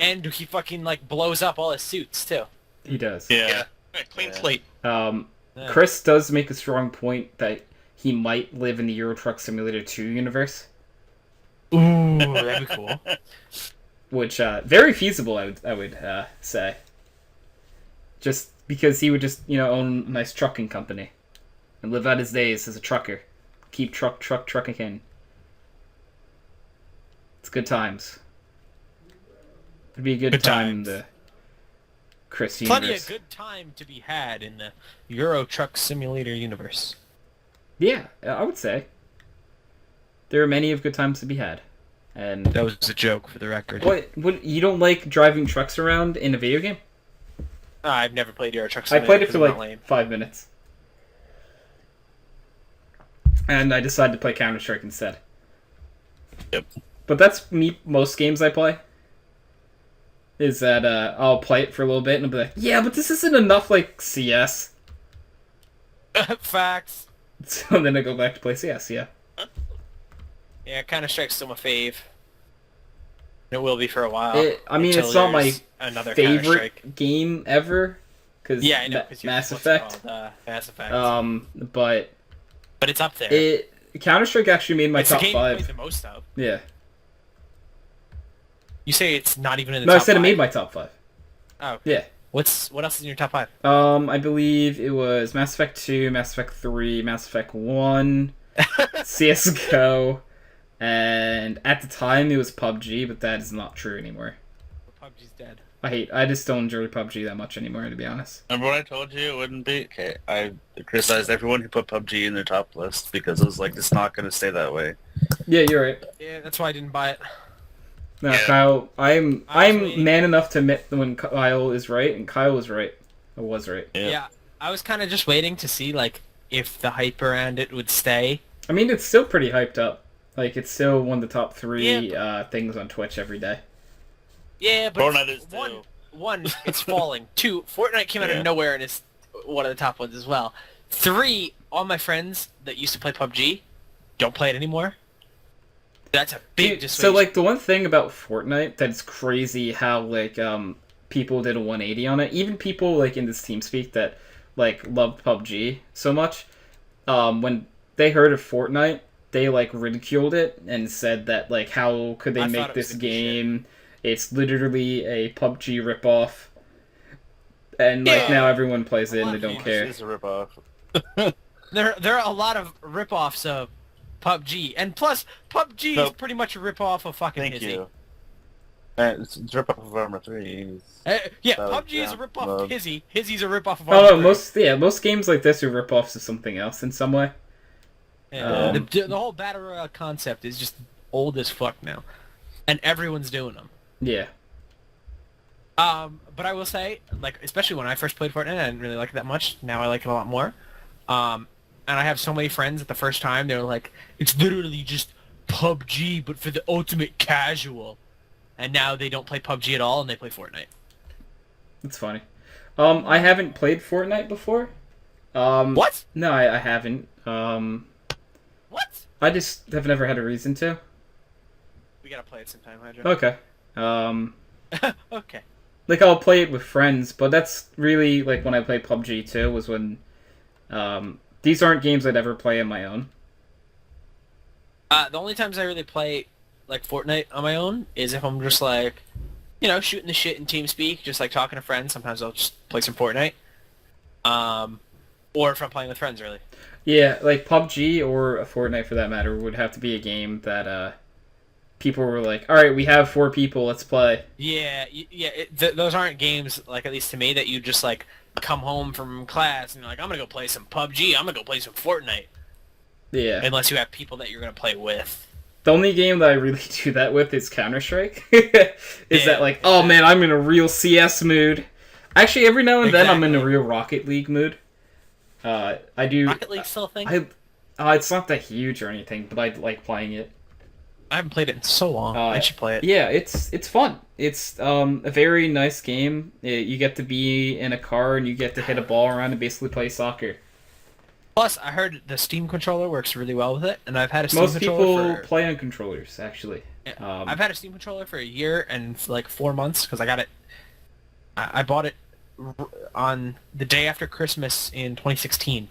end, he fucking, blows up all his suits, too. He does. Yeah. Clean Yeah. slate. Yeah. Chris does make a strong point that he might live in the Euro Truck Simulator 2 universe, Ooh, that'd be cool. which very feasible, I would say. Just because he would just own a nice trucking company and live out his days as a trucker, keep trucking in. It's good times. It'd be a good time in times. the Chris Plenty universe. of good time to be had in the Euro Truck Simulator universe. Yeah, I would say there are many of good times to be had. And That was a joke, for the record. what you don't like driving trucks around in a video game? I've never played Euro Truck I Simulator. played it 'cause for I'm not like lame. 5 minutes, and I decided to play Counter-Strike instead. Yep. But that's me. Most games I play is that I'll play it for a little bit and I'll be like, yeah, but this isn't enough like CS. Facts. So then I go back to play CS. Yeah. Yeah, Counter-Strike's still my fave. It will be for a while. I mean, until it's not my there's another Counter-Strike. favorite game ever. Cause Yeah, I know. 'Cause you're- Mass what's Effect. it called? Mass Effect. But but it's up there. Counter-Strike actually made my it's top the game you 5. played the most of. Yeah. You say it's not even in the No, I top said it 5? made my top 5. Oh, okay. Yeah. What else is in your top 5? I believe it was Mass Effect 2, Mass Effect 3, Mass Effect 1, CSGO, and at the time it was PUBG, but that is not true anymore. PUBG's dead. I just don't enjoy PUBG that much anymore, to be honest. Remember what I told you it wouldn't be? Okay, I criticized everyone who put PUBG in their top list because it was like, it's not going to stay that way. Yeah, you're right. Yeah, that's why I didn't buy it. No, Yeah. Kyle, I'm Actually- man enough to admit when Kyle is right, and Kyle was right. I was right. Yeah, I was kind of just waiting to see, if the hype around it would stay. I mean, it's still pretty hyped up. Like, it's still one of the top 3 Yeah, things on Twitch every day. Yeah, but Fortnite is too. one, it's falling. 2, Fortnite came out Yeah. of nowhere and is one of the top ones as well. 3, all my friends that used to play PUBG don't play it anymore. That's a big Dude, dissuasion. so, the one thing about Fortnite that's crazy how, people did a 180 on it. Even people, in this TeamSpeak that, loved PUBG so much, when they heard of Fortnite, they, ridiculed it and said that, how could they I thought make it was this the shit. game? It's literally a PUBG ripoff. And, Yeah. now everyone plays it A and lot they of don't people care. It's a ripoff. There are a lot of ripoffs of PUBG, and plus PUBG is Nope. pretty much a ripoff of fucking Thank Hizzy. you. It's a ripoff of Armor 3. Yeah, So, PUBG is a yeah, ripoff well- of Hizzy. Hizzy's a ripoff of Oh, no, Armored most games like this are ripoffs of something else in some way. Yeah, Um, the whole battle royale concept is just old as fuck now, and everyone's doing them. Yeah. But I will say, especially when I first played Fortnite, I didn't really like it that much. Now I like it a lot more. And I have so many friends that the first time they were like, it's literally just PUBG, but for the ultimate casual. And now they don't play PUBG at all, and they play Fortnite. That's funny. I haven't played Fortnite before. What? No, I haven't. What? I just have never had a reason to. We gotta play it sometime, Hydro. Okay. Okay. I'll play it with friends, but that's really, when I played PUBG too, was when, these aren't games I'd ever play on my own. The only times I really play, Fortnite on my own is if I'm just, shooting the shit in TeamSpeak, just like talking to friends. Sometimes I'll just play some Fortnite. Or if I'm playing with friends, really. Yeah, like PUBG or a Fortnite for that matter would have to be a game that people were like, all right, we have 4 people, let's play. Yeah, those aren't games, like, at least to me, that you just, like, come home from class and you're like, I'm gonna go play some PUBG, I'm gonna go play some Fortnite. Yeah. Unless you have people that you're gonna play with. The only game that I really do that with is Counter-Strike. Is that like, oh man, I'm in a real CS mood. Actually, every now and then I'm in a real Rocket League mood. I do... Rocket League still a thing? It's not that huge or anything, but I like playing it. I haven't played it in so long. I should play it. Yeah, it's fun. It's a very nice game. You get to be in a car and you get to hit a ball around and basically play soccer. Plus, I heard the Steam controller works really well with it, and I've had a Steam controller Most people play on controllers, actually. I've had a Steam controller for a year and like 4 months, because I got it... I bought it on the day after Christmas in 2016.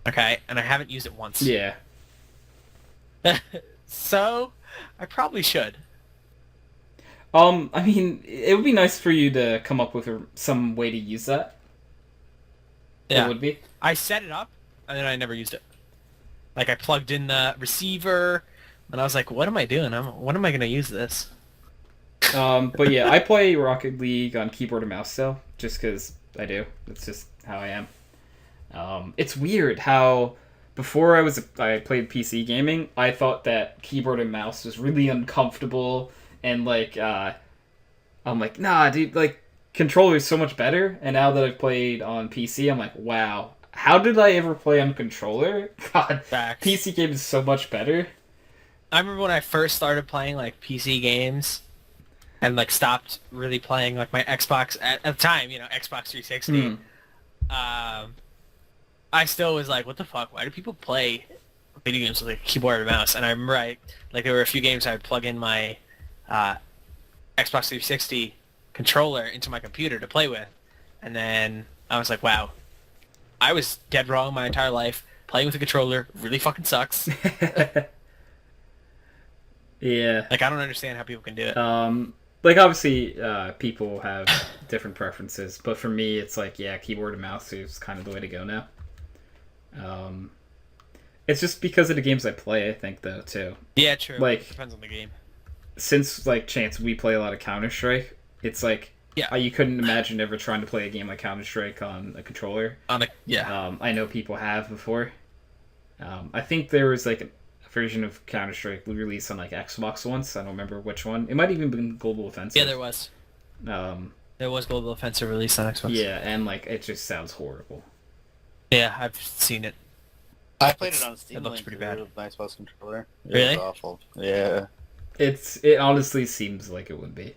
Okay? And I haven't used it once. Yeah. So, I probably should. I mean, it would be nice for you to come up with some way to use that. Yeah. It would be. I set it up, and then I never used it. Like, I plugged in the receiver, and I was like, what am I doing? When am I going to use this? But yeah, I play Rocket League on keyboard and mouse still, just because I do. That's just how I am. It's weird how before I played PC gaming, I thought that keyboard and mouse was really uncomfortable, and like I'm like, nah, dude, like controller is so much better. And now that I've played on PC, I'm like, wow, how did I ever play on controller? God, Facts. PC game is so much better. I remember when I first started playing like PC games, and like stopped really playing like my Xbox at the time, Xbox 360. I still was like, what the fuck? Why do people play video games with a keyboard and mouse? And I remember there were a few games I would plug in my Xbox 360 controller into my computer to play with, and then I was like, wow, I was dead wrong my entire life. Playing with a controller really fucking sucks. Yeah. Like, I don't understand how people can do it. Like, obviously, people have different preferences, but for me, it's like, yeah, keyboard and mouse is kind of the way to go now. It's just because of the games I play, I think, though, too. Yeah, true. Like, depends on the game. Since, like, Chance, we play a lot of Counter-Strike, it's like, yeah, you couldn't imagine ever trying to play a game like Counter-Strike on a controller. I know people have before. I think there was, like, a version of Counter-Strike released on, like, Xbox once. I don't remember which one. It might have even been Global Offensive. Yeah, there was. There was Global Offensive released on Xbox. Yeah, and, like, it just sounds horrible. Yeah, I've seen it. I played it on Steam. It looks pretty bad. With my Xbox controller. It Really? was awful. Yeah. It honestly seems like it would be.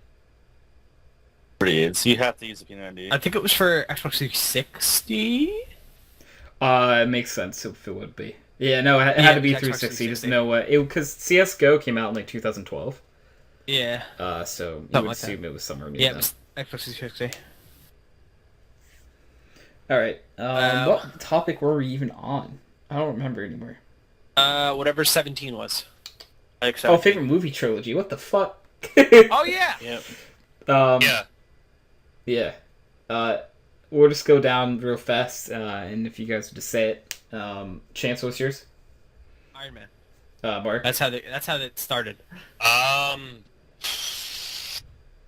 Pretty is. You have to use the P90. I think it was for Xbox 360. It makes sense if it would be. Yeah, no, it had to be 360. There's no way. Because CS:GO came out in like 2012. Yeah. So you Something would like that. assume it was somewhere near Yeah, it then. was Xbox 360. All right. What topic were we even on? I don't remember anymore. Whatever 17 was. Like Oh, 17. favorite movie trilogy. What the fuck? Oh yeah. Yep. Yeah. Yeah. We'll just go down real fast, and if you guys would just say it. Chance, what's yours? Iron Man. Mark? That's how it started.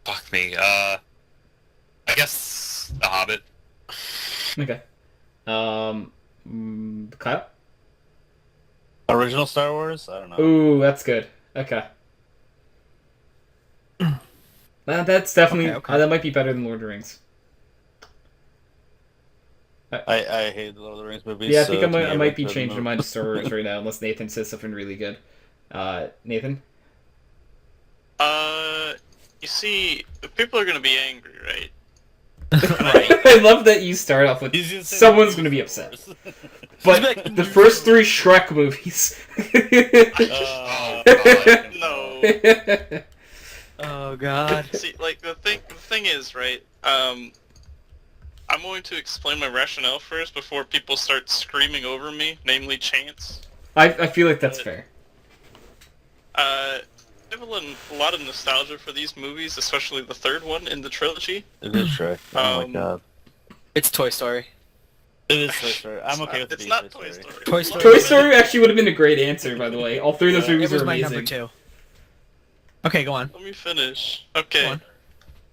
Fuck me. I guess The Hobbit. Okay. Kyle? Original Star Wars? I don't know. Ooh, that's good. Okay. That's definitely... Okay. that might be better than Lord of the Rings. I hate the Lord of the Rings movies. Yeah, I think so I to me, might be it changing doesn't mine to Star Wars right now, unless Nathan says something really good. Nathan? You see, people are gonna be angry, right? I love that you start off with He's gonna say someone's the going to be Star upset. Wars. But like, the first 3 Shrek movies. Oh, God. No. Oh god. See, like the thing is, right? I'm going to explain my rationale first before people start screaming over me, namely Chance. I feel like that's fair. I have a lot of nostalgia for these movies, especially the third one in the trilogy. It is Shrek. Oh my Um, god. It's Toy Story. It is Toy Story. I'm It's okay not- with it It's being not Toy Story. Toy Story. Toy Story actually would have been a great answer, by the way. All three of those Yeah. movies It was are my amazing. number 2. Okay, go on. Let me finish. Go Okay. on.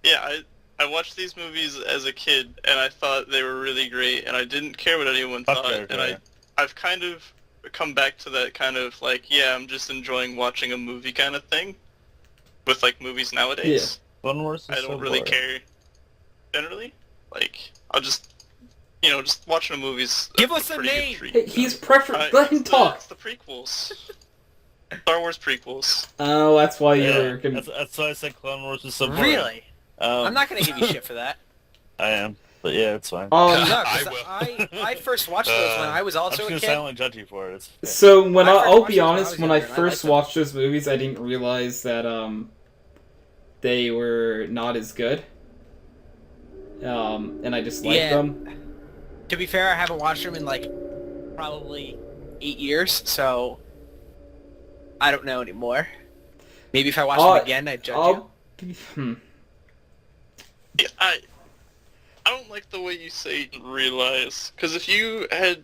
Yeah, I watched these movies as a kid, and I thought they were really great, and I didn't care what anyone Fuck thought, yeah, and yeah. I've kind of come back to that kind of like, yeah, I'm just enjoying watching a movie kind of thing, with like movies nowadays. Clone Wars is I so don't really boring. care, generally. Like, I'll just, just watching a movie's Give us a pretty good name! treat. Hey, he's prefer. Let him It's talk. the prequels. Star Wars prequels. Oh, that's why Yeah, you're gonna. that's why I said Clone Wars was so boring. Really? Um, I'm not gonna give you shit for that. I am, but yeah, it's fine. No, I 'cause will. I first watched those when I was I'm also just a gonna kid. silently judge you for it. It's okay. So when I first I'll watched be those when I honest, was when I younger, and I first liked them. watched those movies, I didn't realize that they were not as good. And I just liked Yeah. them. To be fair, I haven't watched them in like probably 8 years, so I don't know anymore. Maybe if I watched them again, I'd judge you. Yeah, I don't like the way you say realize, because if you had,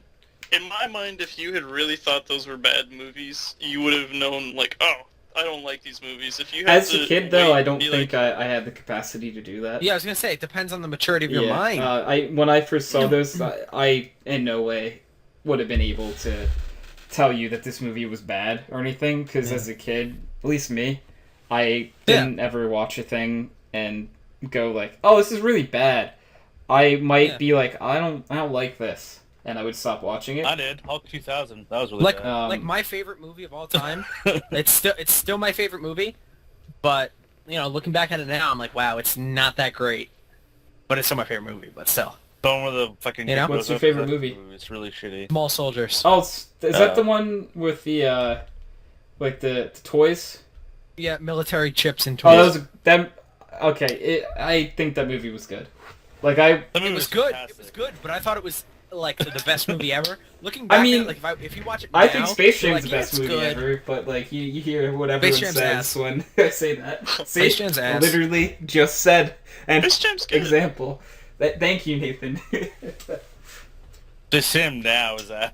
in my mind, if you had really thought those were bad movies, you would have known, like, oh, I don't like these movies. If you had As a to kid, though, wait I don't and be think like, I had the capacity to do that. Yeah, I was gonna say it depends on the maturity of your mind. When I first saw those, I in no way would have been able to tell you that this movie was bad or anything. Because as a kid, at least me, I didn't ever watch a thing and go like, "Oh, this is really bad." I might be like, "I don't like this," and I would stop watching it. I did Hulk 2000. That was really like bad. like my favorite movie of all time. it's still my favorite movie, but looking back at it now, I'm like, wow, it's not that great, but it's still my favorite movie. But still, The one where the fucking You know? kid goes What's your up to favorite the- movie? It's really shitty. Small Soldiers. Oh, is that the one with the like the toys? Yeah, military chips and Oh, toys. that was that. Okay, I think that movie was good. Like That movie It was good. fantastic. It was good, but I thought it was like the best movie ever. Looking back, mean, at it, like if you watch it now, I think Space you're Jam's like, the best it's movie good. ever, but like you hear what Space everyone Jam's says ass. when I say that. Space Jam's ass. Literally just said an Space Jam's good. example. Thank you, Nathan. The Sim now is that.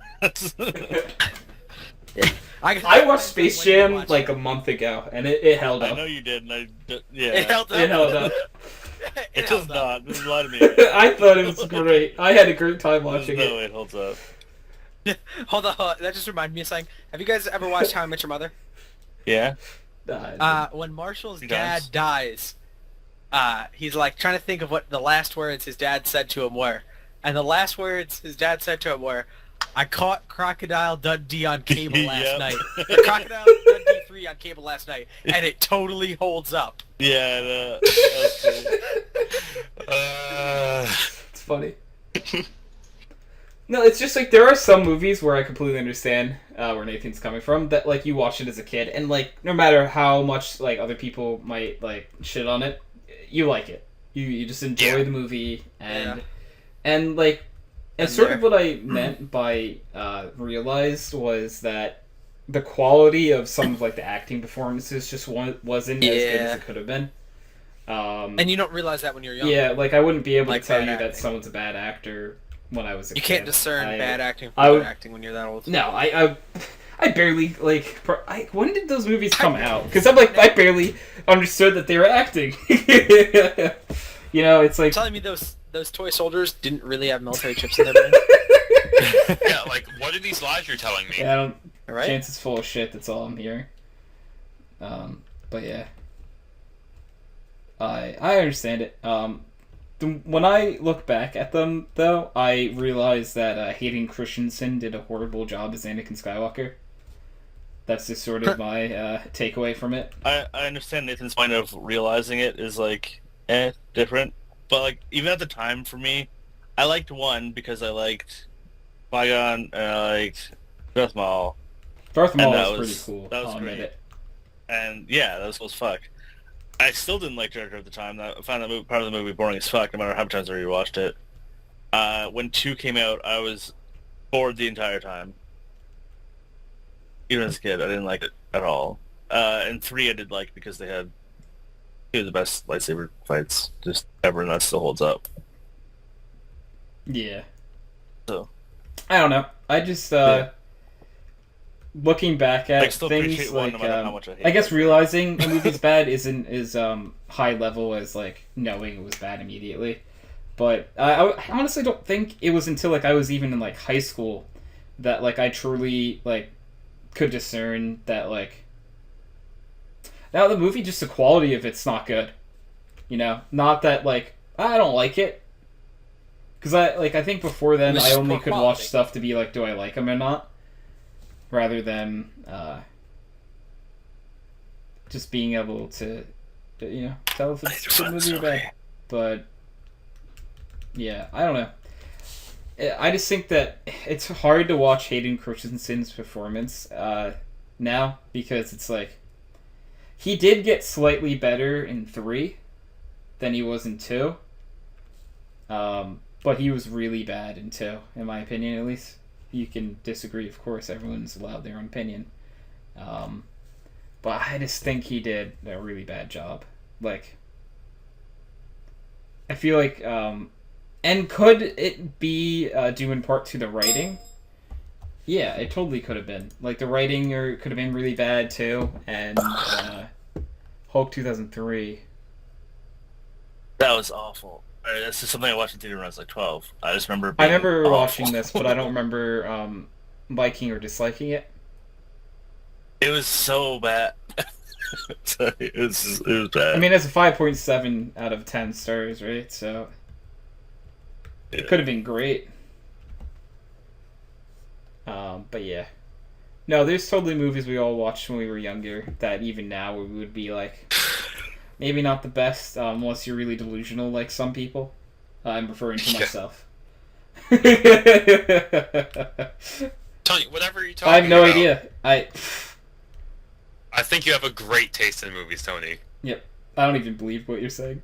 I watched Space Jam like a month ago, and it held I up. know you did, and yeah. It held up. It held up. It does held up. not. This is a lot of me. I thought it was great. I had a great time There's watching no it. way it holds up. Hold on. That just reminded me of something. Have you guys ever watched How I Met Your Mother? Yeah. When Marshall's He dad does. dies, he's like trying to think of what the last words his dad said to him were. And the last words his dad said to him were, "I caught Crocodile Dundee on cable last Yep. night." Or Crocodile Dundee 3 on cable last night. And it totally holds up. Yeah. That's great. It's funny. No, it's just like there are some movies where I completely understand where Nathan's coming from. That like you watch it as a kid, and like no matter how much like other people might like shit on it, you like it. You just enjoy Yeah. the movie, and Yeah. and like and And sort there. of what I meant by realized was that the quality of some of like the acting performances just wasn't as good as Yeah. it could have been. And you don't realize that when you're young. Yeah, like I wouldn't be able Like to tell bad you that acting. someone's a bad actor when I was a You kid. can't discern bad acting I from would- good acting when you're that old. No, I barely like. When did those movies come out? Because I'm like, I barely understood that they were acting. You know, it's like. Telling me those toy soldiers didn't really have military chips in their brain, Yeah, like, what are these lies you're telling me? Yeah, I don't. right? Chance is full of shit. That's all I'm hearing. But yeah, I understand it. When I look back at them, though, I realize that Hayden Christensen did a horrible job as Anakin Skywalker. That's just sort of my takeaway from it. I understand Nathan's point of realizing it is like, different. But like, even at the time for me, I liked one because I liked Qui-Gon and I liked Darth Maul. Darth Maul that was was- pretty cool. that was I'll admit great. it. And yeah, that was cool as fuck. I still didn't like Jar Jar at the time. I found that part of the movie boring as fuck, no matter how many times I rewatched it. When 2 came out, I was bored the entire time. Even as a kid, I didn't like it at all. And 3 I did like because they had two of the best lightsaber fights just ever, and that still holds up. Yeah. So I don't know. I just looking back at I still things appreciate one, like no matter how much I hate I guess it. realizing a movie's bad isn't as high level as like knowing it was bad immediately. But I honestly don't think it was until like I was even in like high school that like I truly like could discern that like now the movie, just the quality of it's not good. You know, not that like I don't like it. Because I think before then It was I just only poor could watch quality. stuff to be like, do I like them or not, rather than just being able to you know, tell if it's a good movie or bad. But yeah, I don't know. I just think that it's hard to watch Hayden Christensen's performance now, because it's like he did get slightly better in 3 than he was in 2. But he was really bad in 2, in my opinion, at least. You can disagree, of course. Everyone's allowed their own opinion. But I just think he did a really bad job. Like, I feel like, and could it be due in part to the writing? Yeah, it totally could have been. Like, the writing could have been really bad, too. And Hulk 2003. That was awful. That's just something I watched in theater when I was like 12. I just remember. I remember awful. watching this, but I don't remember liking or disliking it. It was so bad. it was bad. I mean, it's a 5.7 out of 10 stars, right? So it could have been great. But yeah. No, there's totally movies we all watched when we were younger that even now we would be like, maybe not the best, unless you're really delusional like some people. I'm referring to myself. Tony, whatever you're talking I have no about, idea. I think you have a great taste in movies, Tony. Yep. I don't even believe what you're saying.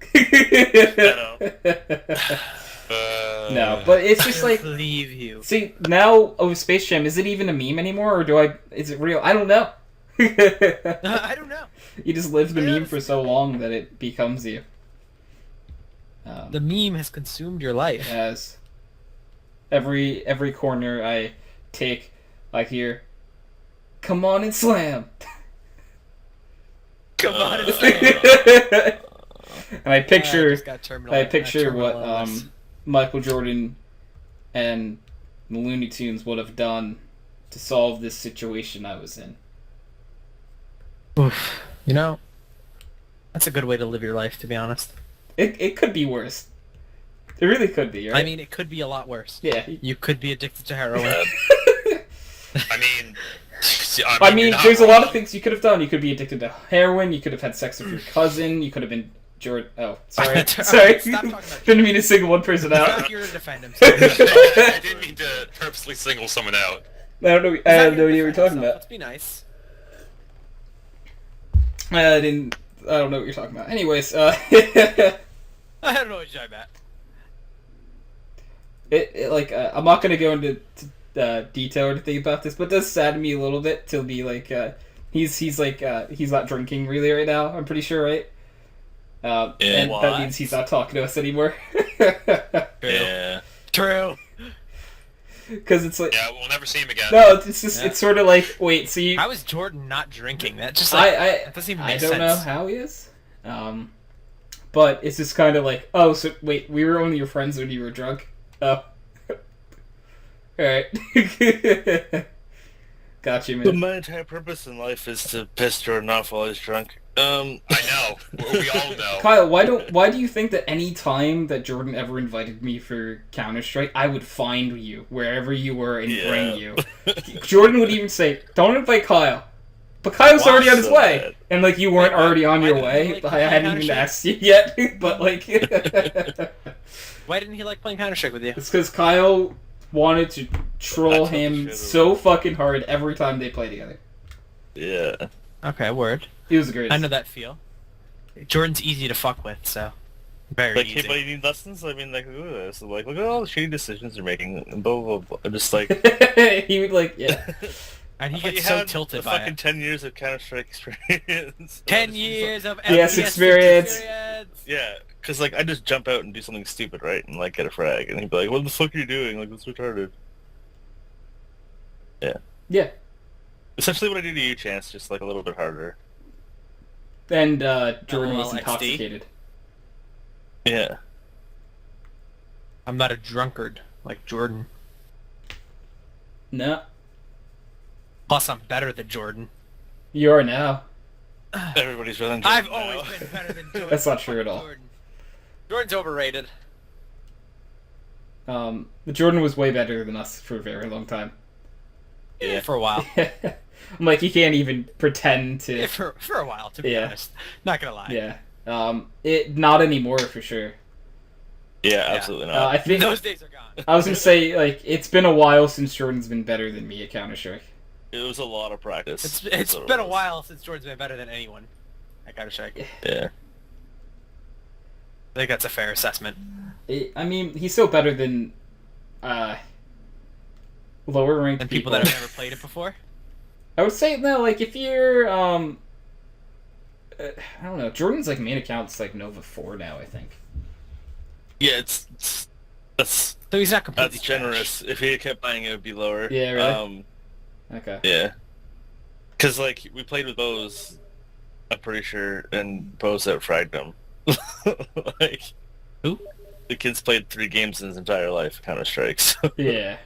No, but it's just I like, believe you. see, now Space Jam, is it even a meme anymore, or is it real? I don't know. I don't know. You just live the meme for so long that it becomes you. The meme has consumed your life. As every corner I take, I hear, "Come on and slam," Come on, and I picture what Michael Jordan and the Looney Tunes would have done to solve this situation I was in. Oof. You know, that's a good way to live your life, to be honest. It could be worse. It really could be, right? I mean, it could be a lot worse. Yeah. You could be addicted to heroin. I mean, I mean, you're not there's a lot of wrong. things you could have done. You could be addicted to heroin. You could have had sex with your cousin. You could have been Jordan. Oh, sorry. Sorry. Stop talking about Didn't mean to single one person He's out. not here to defend himself. I didn't mean to purposely single someone out. I don't know. I have no idea what you're talking about. Let's be nice. I don't know what you're talking about. Anyways, I don't know what you're talking about. I'm not gonna go into detail or anything about this, but it does sadden me a little bit to be like, he's not drinking really right now. I'm pretty sure, right? And What? that means he's not talking to us anymore. Yeah. True. Because it's like, Yeah, we'll never see him again. no, it's just Yeah. it's sort of like, wait, so you? How is Jordan not drinking? That just like that doesn't even I make don't sense. know how he is. But it's just kind of like, oh, so wait, we were only your friends when you were drunk. Oh, all right. Got you, But man. my entire purpose in life is to piss Jordan off while he's drunk. I know. We all know. Kyle, why do you think that any time that Jordan ever invited me for Counter-Strike, I would find you wherever you were and bring you? Jordan would even say, "Don't invite Kyle," but Kyle's Wow, already on his so way, bad. and like you weren't Wait, already on why your didn't way. you, like, I hadn't even Counter-Strike? asked you yet, but like, Why didn't he like playing Counter-Strike with you? it's because Kyle wanted to troll That's what him the shit so fucking hard every time they play together. Yeah. Okay, word. He was the greatest. I know that feel. Jordan's easy to fuck with, so very Like, easy. hey, but you need lessons? I mean, like, look at this. Like, look at all the shitty decisions you're making, and blah, blah, blah. I'm just like, He would like, yeah. And he But gets you so had tilted the by fucking it. 10 years of Counter-Strike experience. 10 years of Yes, FPS experience. Yeah, because like I just jump out and do something stupid, right, and like get a frag, and he'd be like, "What the fuck are you doing? Like, that's retarded." Yeah. Essentially, what I do to you, Chance, just like a little bit harder. And Jordan was LOL XD. intoxicated. Yeah. I'm not a drunkard like Jordan. No, Plus, I'm better than Jordan. you are now. Everybody's better than I've Jordan now. always been better than Jordan. That's not true at Fuck all. Jordan. Jordan's overrated. Jordan was way better than us for a very long time. Yeah. For a while. I'm like, you can't even pretend to. Yeah, for a while, to be Yeah. honest. Not gonna lie. Yeah. It not anymore for sure. Yeah, absolutely not. I think Those days are gone. I was gonna say like it's been a while since Jordan's been better than me at Counter Strike. It was a lot of practice. It's That's what been it a was. while since Jordan's been better than anyone. I gotta check. Yeah. I think that's a fair assessment. I mean, he's still better than lower ranked And people that have never played it before? I would say no, like if you're I don't know, Jordan's like main account's like Nova 4 now, I think. Yeah, that's So he's not completely that's generous. If he had kept playing, it would be lower. Yeah, really? Okay. Yeah. Because like we played with Bose, I'm pretty sure, and Bose outfragged him. Like, who? The kid's played 3 games in his entire life, Counter Strike. So. Yeah.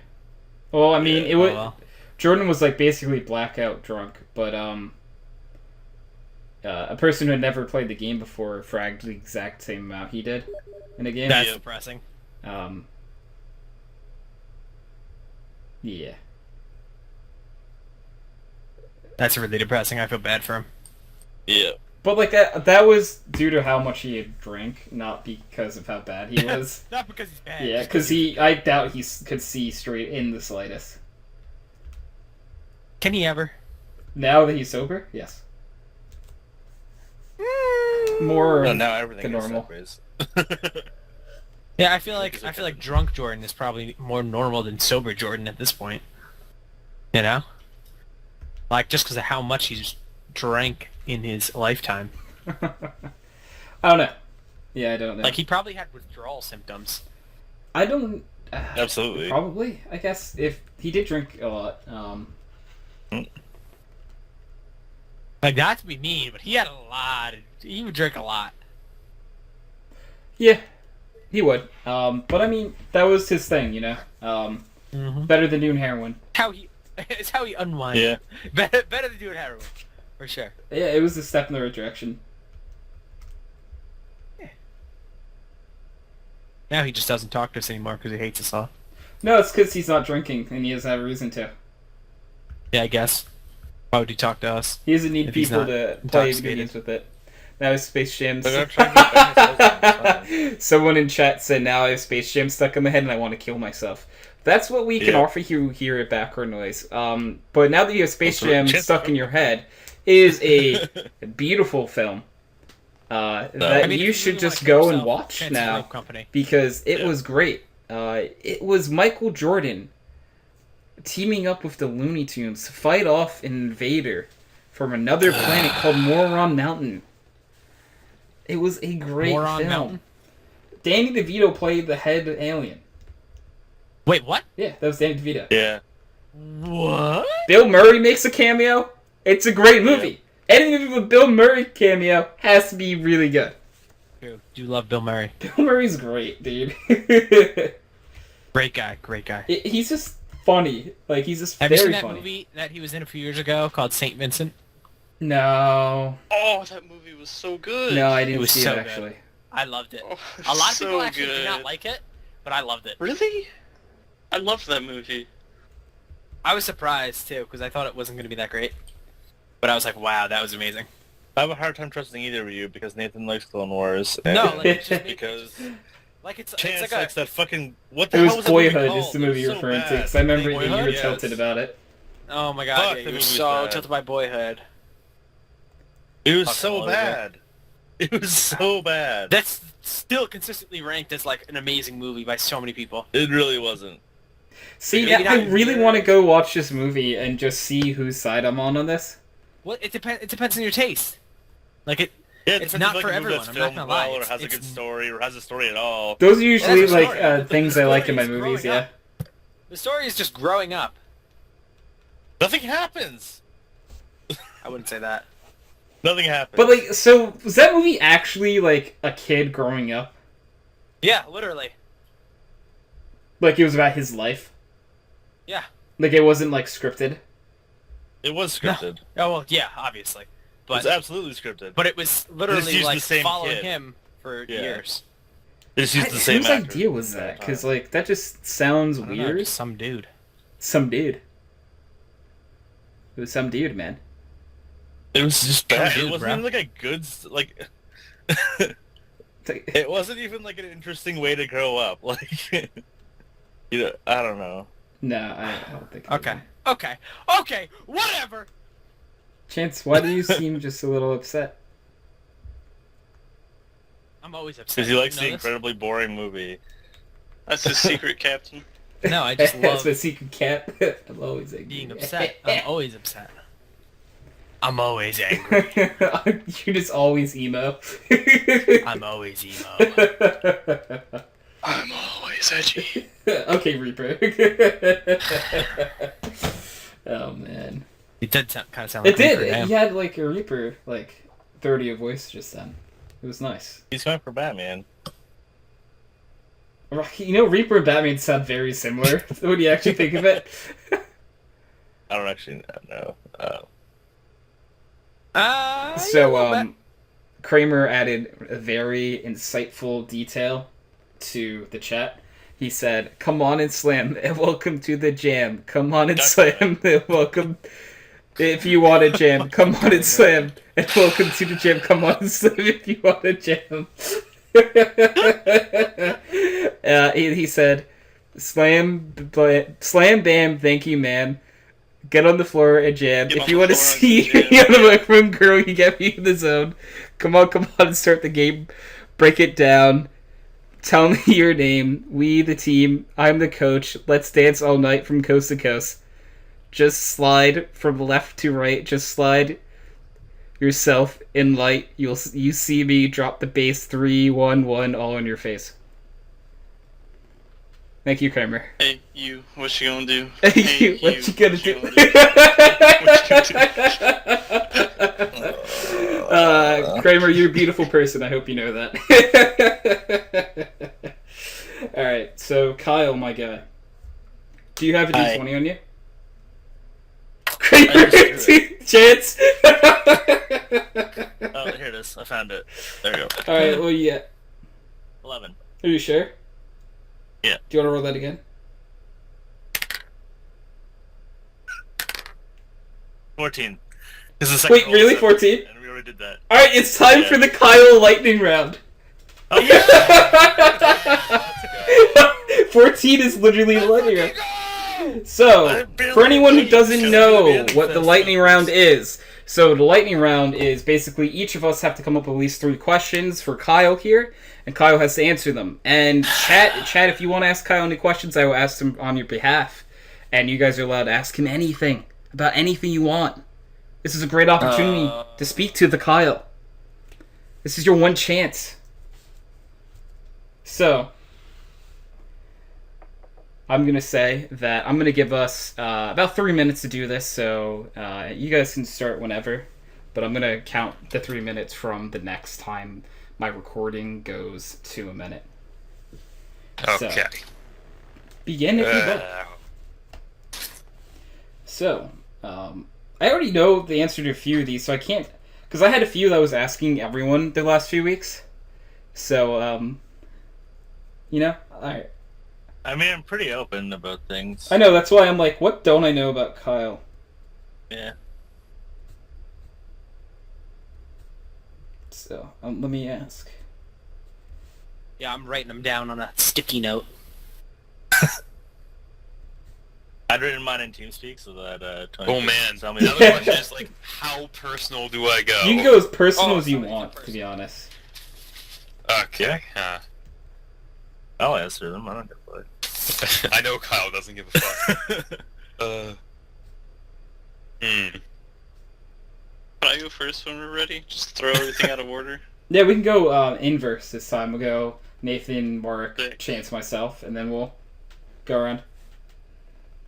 Well, I mean, Yeah. it was Oh, well. Jordan was like basically blackout drunk, but a person who had never played the game before fragged the exact same amount he did in a game. That's depressing. Yeah. That's really depressing. I feel bad for him. Yeah. But like that was due to how much he had drank, not because of how bad he was. Not because he's bad. Yeah, just because I doubt he could see straight in the slightest. Can he ever? Now that he's sober, yes. More No, now everything than is normal. sideways. Yeah, I feel like drunk Jordan is probably more normal than sober Jordan at this point. You know? Like, just because of how much he's drank in his lifetime. I don't know. Yeah, I don't know. Like, he probably had withdrawal symptoms. I don't. Absolutely. Probably, I guess, if he did drink a lot. Like, not to be mean, but he had a lot. He would drink a lot. Yeah, he would. But I mean, that was his thing, you know. Better than doing heroin. It's how he unwinds. Yeah. Better than doing heroin. For sure. Yeah, it was a step in the right direction. Now he just doesn't talk to us anymore because he hates us all. No, it's because he's not drinking, and he doesn't have a reason to. Yeah, I guess. Why would he talk to us? He doesn't need If he's people not to play intoxicated. games with it. Now his Space Jam's... They're gonna try to get back his Someone in chat said, now I have Space Jam stuck in my head and I want to kill myself. That's what we can Yeah. offer you here at Background Noise. But now that you have Space That's right. Jam stuck in your head, it is a beautiful film. That I mean, if you you should really just wanna kill go and yourself, watch Chance's now. Rope Company. Because it Yeah. was great. It was Michael Jordan teaming up with the Looney Tunes to fight off an invader from another planet called Moron Mountain. It was a great Moron film. Mountain? Danny DeVito played the head alien. Wait, what? Yeah, that was Danny DeVito. Yeah. What? Bill Murray makes a cameo. It's a great movie. Anything with a Bill Murray cameo has to be really good. True. Do love Bill Murray. Bill Murray's great, dude. Great guy. Great guy. He's just funny. Like, he's just Have you very seen that funny. movie that he was in a few years ago called Saint Vincent? No. Oh, that movie was so good. No, I It didn't was see so it, good. actually. I loved it. Oh, A lot of so people actually did not good. like it, but I loved it. Really? I loved that movie. I was surprised too because I thought it wasn't going to be that great. But I was like, wow, that was amazing. I have a hard time trusting either of you because Nathan likes Clone Wars. And No, like, it's just because it's Chance like likes a, that fucking... What the It hell was was that movie Boyhood, called? is the movie It you're was so referring to. bad. Because I remember that you Boyhood? were Yes. tilted about it. oh my god, Fuck, yeah, the you were movie so was bad. tilted by Boyhood. It was Fucking so loser. bad. It was so bad. That's still consistently ranked as like an amazing movie by so many people. It really wasn't. See, Maybe I not really your- want to go watch this movie and just see whose side I'm on this. Well, it depends on your taste. Like it. Yeah, it It's depends not if, for like, a movie everyone, that's I'm not filmed gonna lie. well, or It's- has a it's- good story, or has a story at all. Those are usually That's a like story. things The I like in my story is movies. growing Yeah. up. The story is just growing up. Nothing happens. I wouldn't say that. Nothing happens. But like, so was that movie actually like a kid growing up? Yeah, literally. Like it was about his life? Yeah. Like it wasn't like scripted? it was scripted. Oh well, yeah, obviously. It's But absolutely scripted. but it was literally used like the same following kid. him for Yeah. years. They just used the same Whose actor idea was the entire that? Because time. like that just sounds I don't know, weird. just some dude. Some dude. It was some dude, man. It was just bad. dude, It wasn't bro. even like a good like. It's like- It wasn't even like an interesting way to grow up. Like, you know, I don't know. No, I don't think. it Okay. was. Okay, whatever. Chance, why do you seem just a little upset? I'm always upset. Because he likes You the know this? incredibly boring movie. That's his secret, Captain. No, I just That's love my secret cat. I'm always angry. being upset. I'm always upset. I'm always angry. You're just always emo. I'm always emo. I'm always edgy. Okay, Reaper. Oh man, It did kind of sound like it did. Reaper, damn. He had like a Reaper, like 30 voice just then. It was nice. He's going for Batman. You know, Reaper and Batman sound very similar when you actually think of it. I don't actually know. Yeah, a So, little bit. Kramer added a very insightful detail to the chat. He said, "Come on and slam, and welcome to the jam. Come on and That's slam, and welcome. If you want a jam, come on and slam, and welcome to the jam. Come on and slam if you want a jam." He said, "Slam, slam, bam, thank you, man. Get on the floor and jam. Get If on you the want to floor and see jam. me on the microphone, girl, you get me in the zone. Come on, and start the game. Break it down. Tell me your name. We, the team. I'm the coach. Let's dance all night from coast to coast. Just slide from left to right. Just slide yourself in light. You see me drop the bass 3-1-1 all in your face." Thank you, Kramer. Hey, you, what you gonna do? Hey, you, what you gonna do? Kramer, you're a beautiful person. I hope you know that. Alright, so Kyle, my guy. Do you have a Hi. D20 on you? Kramer, I just drew Chance! Oh, here it is. I found it. There you go. Alright, well, yeah. 11. Are you sure? Yeah. Do you want to roll that again? 14. This is the second Wait, roll, really? so- 14? And we already did that. Alright, it's time Yeah. for the Kyle lightning round. Oh, yeah! 14 is literally the lightning round. So, for anyone who doesn't know what the lightning round is, so the lightning round is basically each of us have to come up with at least 3 questions for Kyle here, and Kyle has to answer them. And chat, if you want to ask Kyle any questions, I will ask them on your behalf. And you guys are allowed to ask him anything, about anything you want. This is a great opportunity to speak to the Kyle. This is your one chance. So, I'm going to say that I'm going to give us about 3 minutes to do this, so you guys can start whenever, but I'm going to count the 3 minutes from the next time my recording goes to a minute. Okay. So, begin if you will. So, I already know the answer to a few of these, so I can't, because I had a few that I was asking everyone the last few weeks. So, you know, alright. I mean, I'm pretty open about things. I know, that's why I'm like, what don't I know about Kyle? Yeah. So, let me ask. Yeah, I'm writing them down on a sticky note. I'd written mine in TeamSpeak so that Tony Oh could man, tell me the other question is like, how personal do I go? You can go as personal Oh, as you somebody's want, person. to be honest. Okay. I'll answer them. I don't give a fuck. I know Kyle doesn't give a fuck. Can I go first when we're ready? Just throw everything out of order. Yeah, we can go inverse this time. We'll go Nathan, Mark, Sick. Chance, myself, and then we'll go around.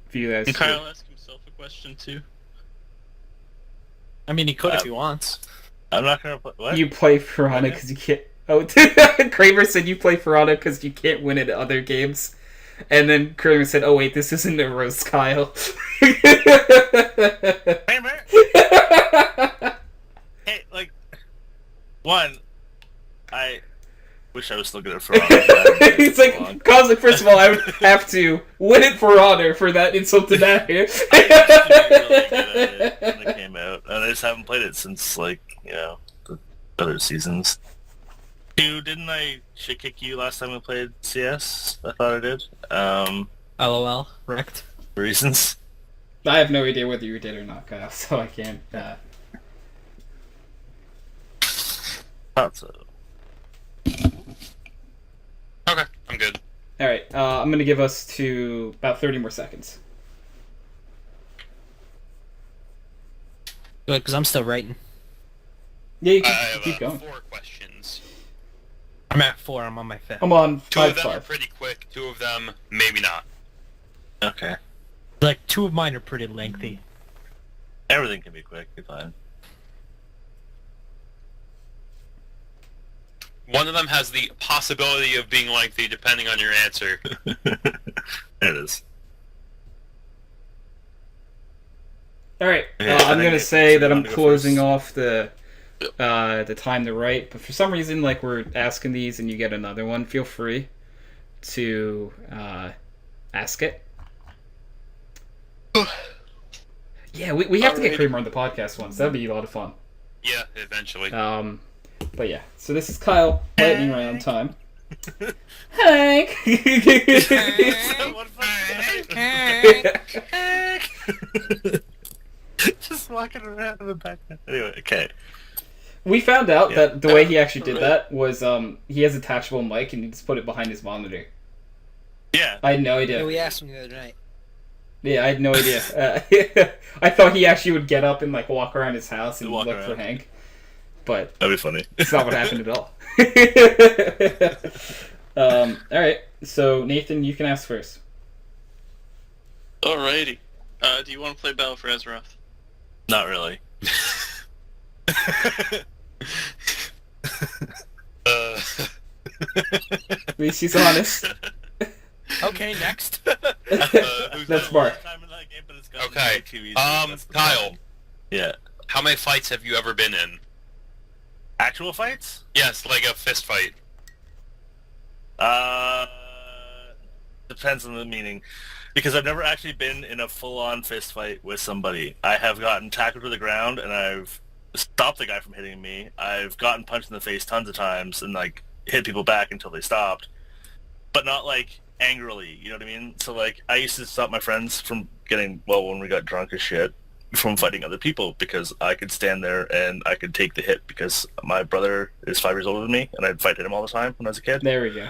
If you guys. Can Kyle ask himself a question too? I mean, he could if he wants. I'm not gonna play. What? You play Piranha because you can't. Oh, Kramer said you play Piranha because you can't win at other games. And then Kramer said, "Oh wait, this isn't a roast, Kyle." Kramer. Hey, like, one, I wish I was still good at Ferrari. He's like, Cosmic, first of all, I would have to win it for honor for that insult to that here. I used to be really good at it when it came out, and I just haven't played it since, like, you know, the other seasons. Dude, didn't I shit kick you last time we played CS? I thought I did. LOL. Wrecked. For reasons. I have no idea whether you did or not, Kyle, so I can't. Thought so. Okay, I'm good. Alright, I'm gonna give us to about 30 more seconds. Good, because I'm still writing. Yeah, you I can have keep going. 4 questions. I'm at 4. I'm on my 5th. I'm on 2 of 5 them are star. pretty quick, 2 of them maybe not. Okay. Like, 2 of mine are pretty lengthy. Everything can be quick, you're fine. One of them has the possibility of being lengthy depending on your answer. It is. Alright, Yeah, I'm I gonna think say that I'm want to go closing first. off the time to write, but for some reason, like, we're asking these and you get another one, feel free to ask it. Yeah, we have to get Alrighty. Kramer on the podcast once. That'd be a lot of fun. Yeah, eventually. But yeah, so this is Kyle, lightning round time. Hank! What Just walking around in the background. Anyway, okay. We found out Yeah. that the way he actually did that was he has a detachable mic and he just put it behind his monitor. Yeah. I had no idea. Yeah, we asked him the other night. Yeah, I had no idea. I thought he actually would get up and like walk around his house and Walk look for around. Hank, but That'd be funny. it's not what happened at all. All right, so Nathan, you can ask first. Alrighty. Do you want to play Battle for Azeroth? Not really. At least he's honest. Okay, next. That's Mark. Okay, Kyle. Yeah. How many fights have you ever been in? Actual fights? Yes, like a fist fight. Depends on the meaning. Because I've never actually been in a full-on fist fight with somebody. I have gotten tackled to the ground, and I've stopped the guy from hitting me. I've gotten punched in the face tons of times, and, like, hit people back until they stopped. But not, like, angrily, you know what I mean? So, like, I used to stop my friends from getting, well, when we got drunk as shit, from fighting other people, because I could stand there and I could take the hit, because my brother is 5 years older than me, and I'd fight him all the time when I was a kid. There we go.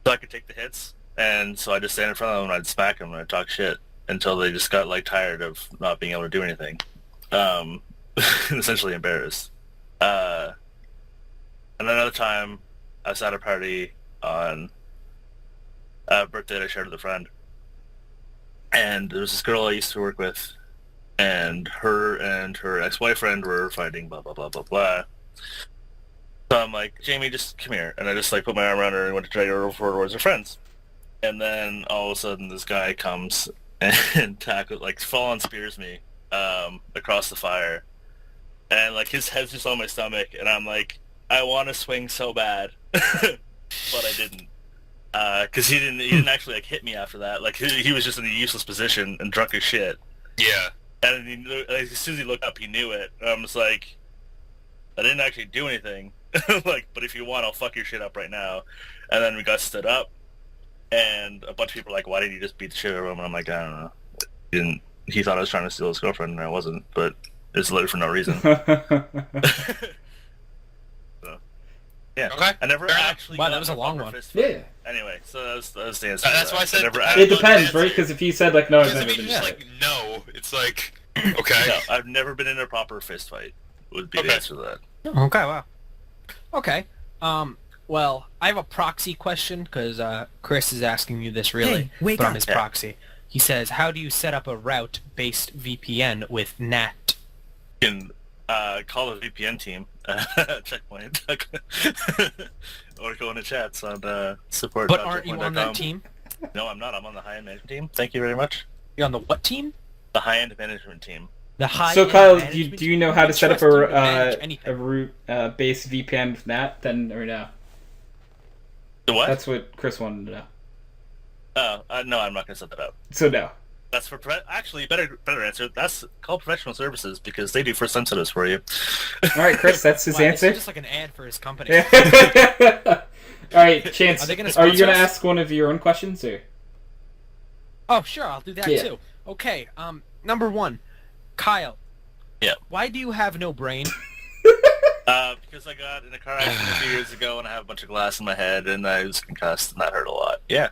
So I could take the hits, and so I just stand in front of them and I'd smack them and I'd talk shit until they just got like tired of not being able to do anything, essentially embarrassed. And another time, I was at a party on a birthday that I shared with a friend, and there was this girl I used to work with, and her ex-boyfriend were fighting, blah blah blah blah blah. So I'm like, Jamie, just come here. And I just like put my arm around her and went to drag her over towards her friends. And then all of a sudden this guy comes and tackles, like full on spears me across the fire. And like his head's just on my stomach. And I'm like, I want to swing so bad. But I didn't. Because he didn't actually like hit me after that. Like he was just in a useless position and drunk as shit. Yeah. And as soon as he looked up, he knew it. And I'm just like, I didn't actually do anything. Like, but if you want, I'll fuck your shit up right now. And then we got stood up, and a bunch of people were like, why didn't you just beat the shit out of him? And I'm like, I don't know. He thought I was trying to steal his girlfriend, and I wasn't, but it's literally for no reason. So, Yeah. Okay. I never Fair enough. actually. Wow, got that was a in long proper one. fist fight. Yeah. Anyway, so that's the answer. That's to why I that. said never it actually- It depends, answer. right? Because if you said like no, I've Because never if you been just in it. like no, it's like okay. No, I've never been in a proper fist fight. Would be the Okay. answer to that. Okay, wow. Okay. Well, I have a proxy question because Chris is asking you this really, Hey, wake but I'm up. his Yeah. proxy. He says, "How do you set up a route-based VPN with NAT?" You can call the VPN team, checkpoint, or go into chats on support. But aren't you on that team? No, I'm not. I'm on the high-end management team. Thank you very much. You're on the what team? The high-end management team. The high. So Kyle, do you know how to set up a anything? root based VPN with NAT then or no? The what? That's what Chris wanted to know. No, I'm not going to set that up. So no. That's for actually better answer. That's called professional services because they do first sensitives for you. All right, Chris, that's his Wow, this answer. is just like an ad for his company. All right, Chance. Are they gonna Are you sponsor gonna us? ask one of your own questions or? Oh, sure, I'll do that Yeah. too. Okay, number one, Kyle. Yeah. Why do you have no brain? Because I got in a car accident a few years ago and I have a bunch of glass in my head and I was concussed and that hurt a lot. Yeah.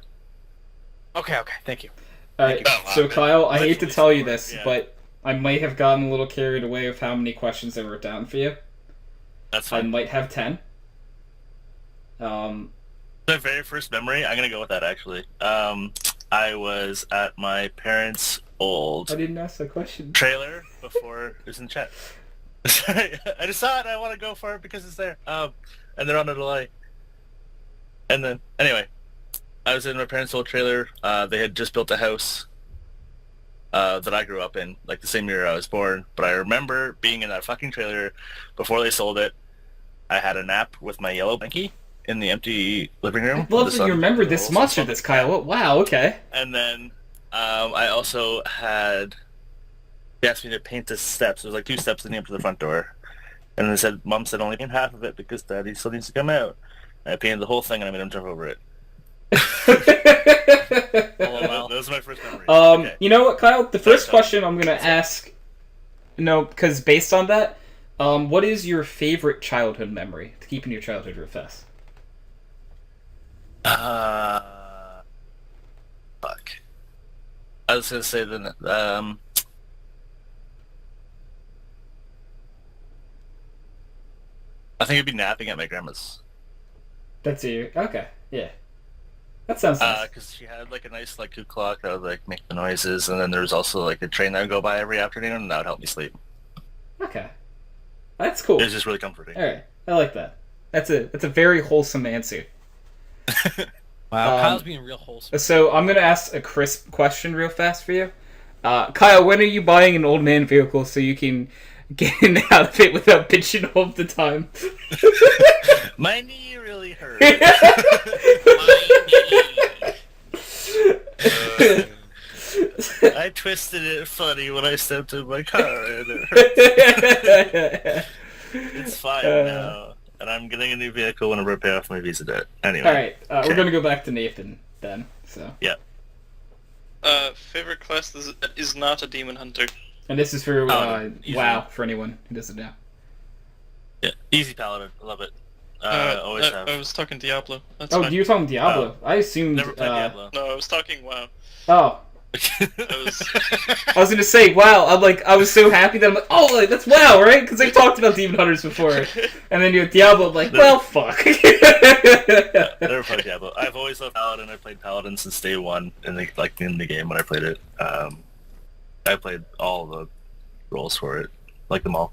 Okay, thank you. All right, Oh, wow. so Kyle, I hate to Literally tell you support, this, yeah. but I might have gotten a little carried away with how many questions I wrote down for you. That's I fine. might have 10. The very first memory, I'm going to go with that actually. I was at my parents' old I didn't ask that question. trailer before it was in chat. I just saw it and I want to go for it because it's there. And they're on a delay. And then, anyway, I was in my parents' old trailer. They had just built a house that I grew up in, like the same year I was born. But I remember being in that fucking trailer before they sold it. I had a nap with my yellow blankie in the empty living room. I love The that sun- you remember this the much sun- of this, Kyle. Wow, okay. And then I also had... They asked me to paint the steps. There was like 2 steps leading up to the front door. And they said, Mom said only paint half of it because Daddy still needs to come out. And I painted the whole thing and I made him jump over it. That was my first memory. Okay. You know what, Kyle? The first Sorry, question I'm gonna ask, no, because based on that, what is your favorite childhood memory to keep in your childhood real fast? Fuck. I was gonna say the I think it'd be napping at my grandma's. That's you. Okay, yeah. That sounds nice. Because she had like a nice like good clock that would like make the noises, and then there was also like a train that would go by every afternoon, and that would help me sleep. Okay, that's cool. It was just really comforting. All right, I like that. That's a very wholesome answer. Wow, Kyle's being real wholesome. So I'm gonna ask a crisp question real fast for you. Kyle, when are you buying an old man vehicle so you can get in and out of it without bitching all the time? My knee really hurt. I twisted it funny when I stepped in my car, and it hurt. It's fine now, and I'm getting a new vehicle when I pay off my Visa debt. Anyway. All right, Okay. we're gonna go back to Nathan then. So, Yeah. Favorite class is not a demon hunter. and this is for Paladin, easy. WoW for anyone who doesn't know. Yeah. Easy paladin. I love it. Always have. I was talking Diablo. That's Oh, fine. you were talking Diablo. I assumed. Never played Diablo. No, I was talking WoW. Oh, I was. I was gonna say WoW. I was so happy that I'm like, oh, like, that's WoW, right? Because I talked about Demon Hunters before, and then you're Diablo. I'm like, well, fuck. Never played Diablo. I've always loved Paladin. I played Paladin since day one in the game when I played it. I played all the roles for it, like them all.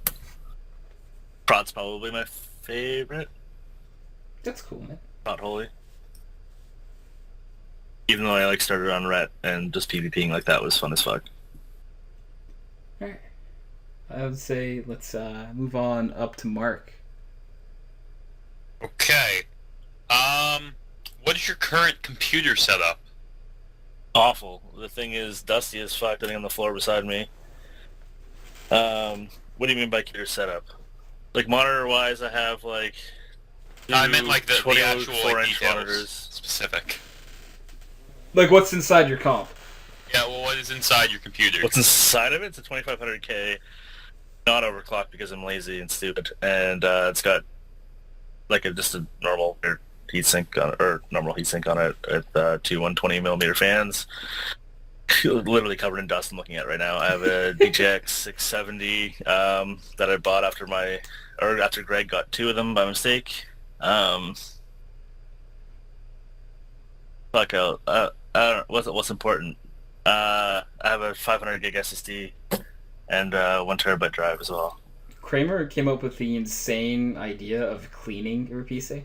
Prod's probably my favorite. That's cool, man. Not holy. Even though I started on Ret and just PvPing like that was fun as fuck. Alright. I would say let's move on up to Mark. Okay. What is your current computer setup? Awful. The thing is dusty as fuck sitting on the floor beside me. What do you mean by computer setup? Like monitor wise I have like I meant like the actual like, 24-inch details monitors. specific. Like, what's inside your comp? Yeah, well, what is inside your computer? What's inside of it? It's a 2500K, not overclocked because I'm lazy and stupid, and it's got just a normal heatsink on or normal heatsink on it at two 120mm fans. Literally covered in dust. I'm looking at right now. I have a DJX 670 that I bought after Greg got 2 of them by mistake. Fuck out. I don't know what's important. I have a 500 gig SSD and 1 terabyte drive as well. Kramer came up with the insane idea of cleaning your PC.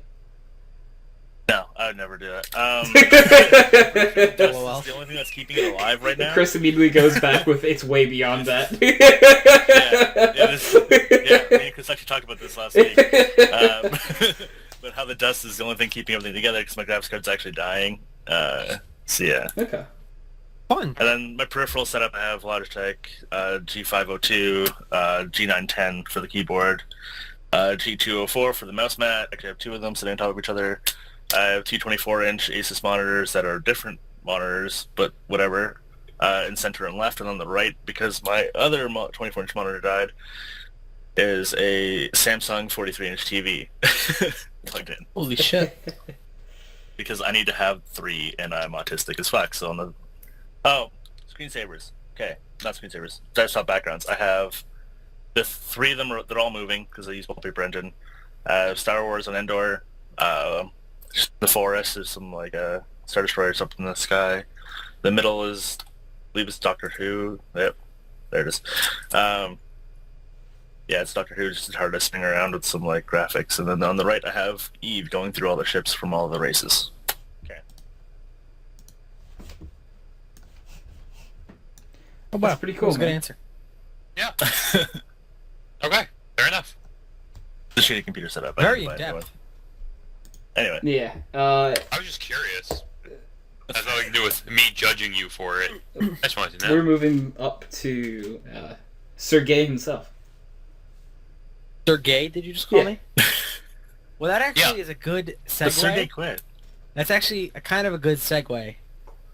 No, I would never do that. That's LOL. the only thing that's keeping it alive right now. Chris immediately goes back with it's way beyond that. Me and Chris actually talked about this last week. But how the dust is the only thing keeping everything together because my graphics card's actually dying. So yeah. Okay. Fun. And then my peripheral setup, I have Logitech G502, G910 for the keyboard, G204 for the mouse mat. Actually, I have 2 of them sitting on top of each other. I have 2 24-inch Asus monitors that are different monitors, but whatever, in center and left. And on the right, because my other 24-inch monitor died, is a Samsung 43-inch TV plugged in. Holy shit. Because I need to have 3, and I'm autistic as fuck. So on the screensavers. Okay, not screensavers. Desktop backgrounds. I have the 3 of them. They're all moving because I use wallpaper engine. Star Wars on Endor. The forest. There's some like Star Destroyers up in the sky. The middle is, I believe it's Doctor Who. Yep, there it is. Yeah, it's Doctor Who. Just hard to spin around with some like graphics. And then on the right, I have Eve going through all the ships from all the races. Okay. Oh, wow. That's pretty cool, That was a good man. answer. Yeah. Okay, fair enough. The shitty computer setup. Very I didn't buy a new in-depth. one. Anyway. Yeah. I was just curious. Has nothing to do with me judging you for it. I just wanted to know. We're moving up to Sergey himself. Sergey, did you just call Yeah. me? Well, that actually Yeah. is a good But Sergey segue. quit. That's actually a kind of a good segue,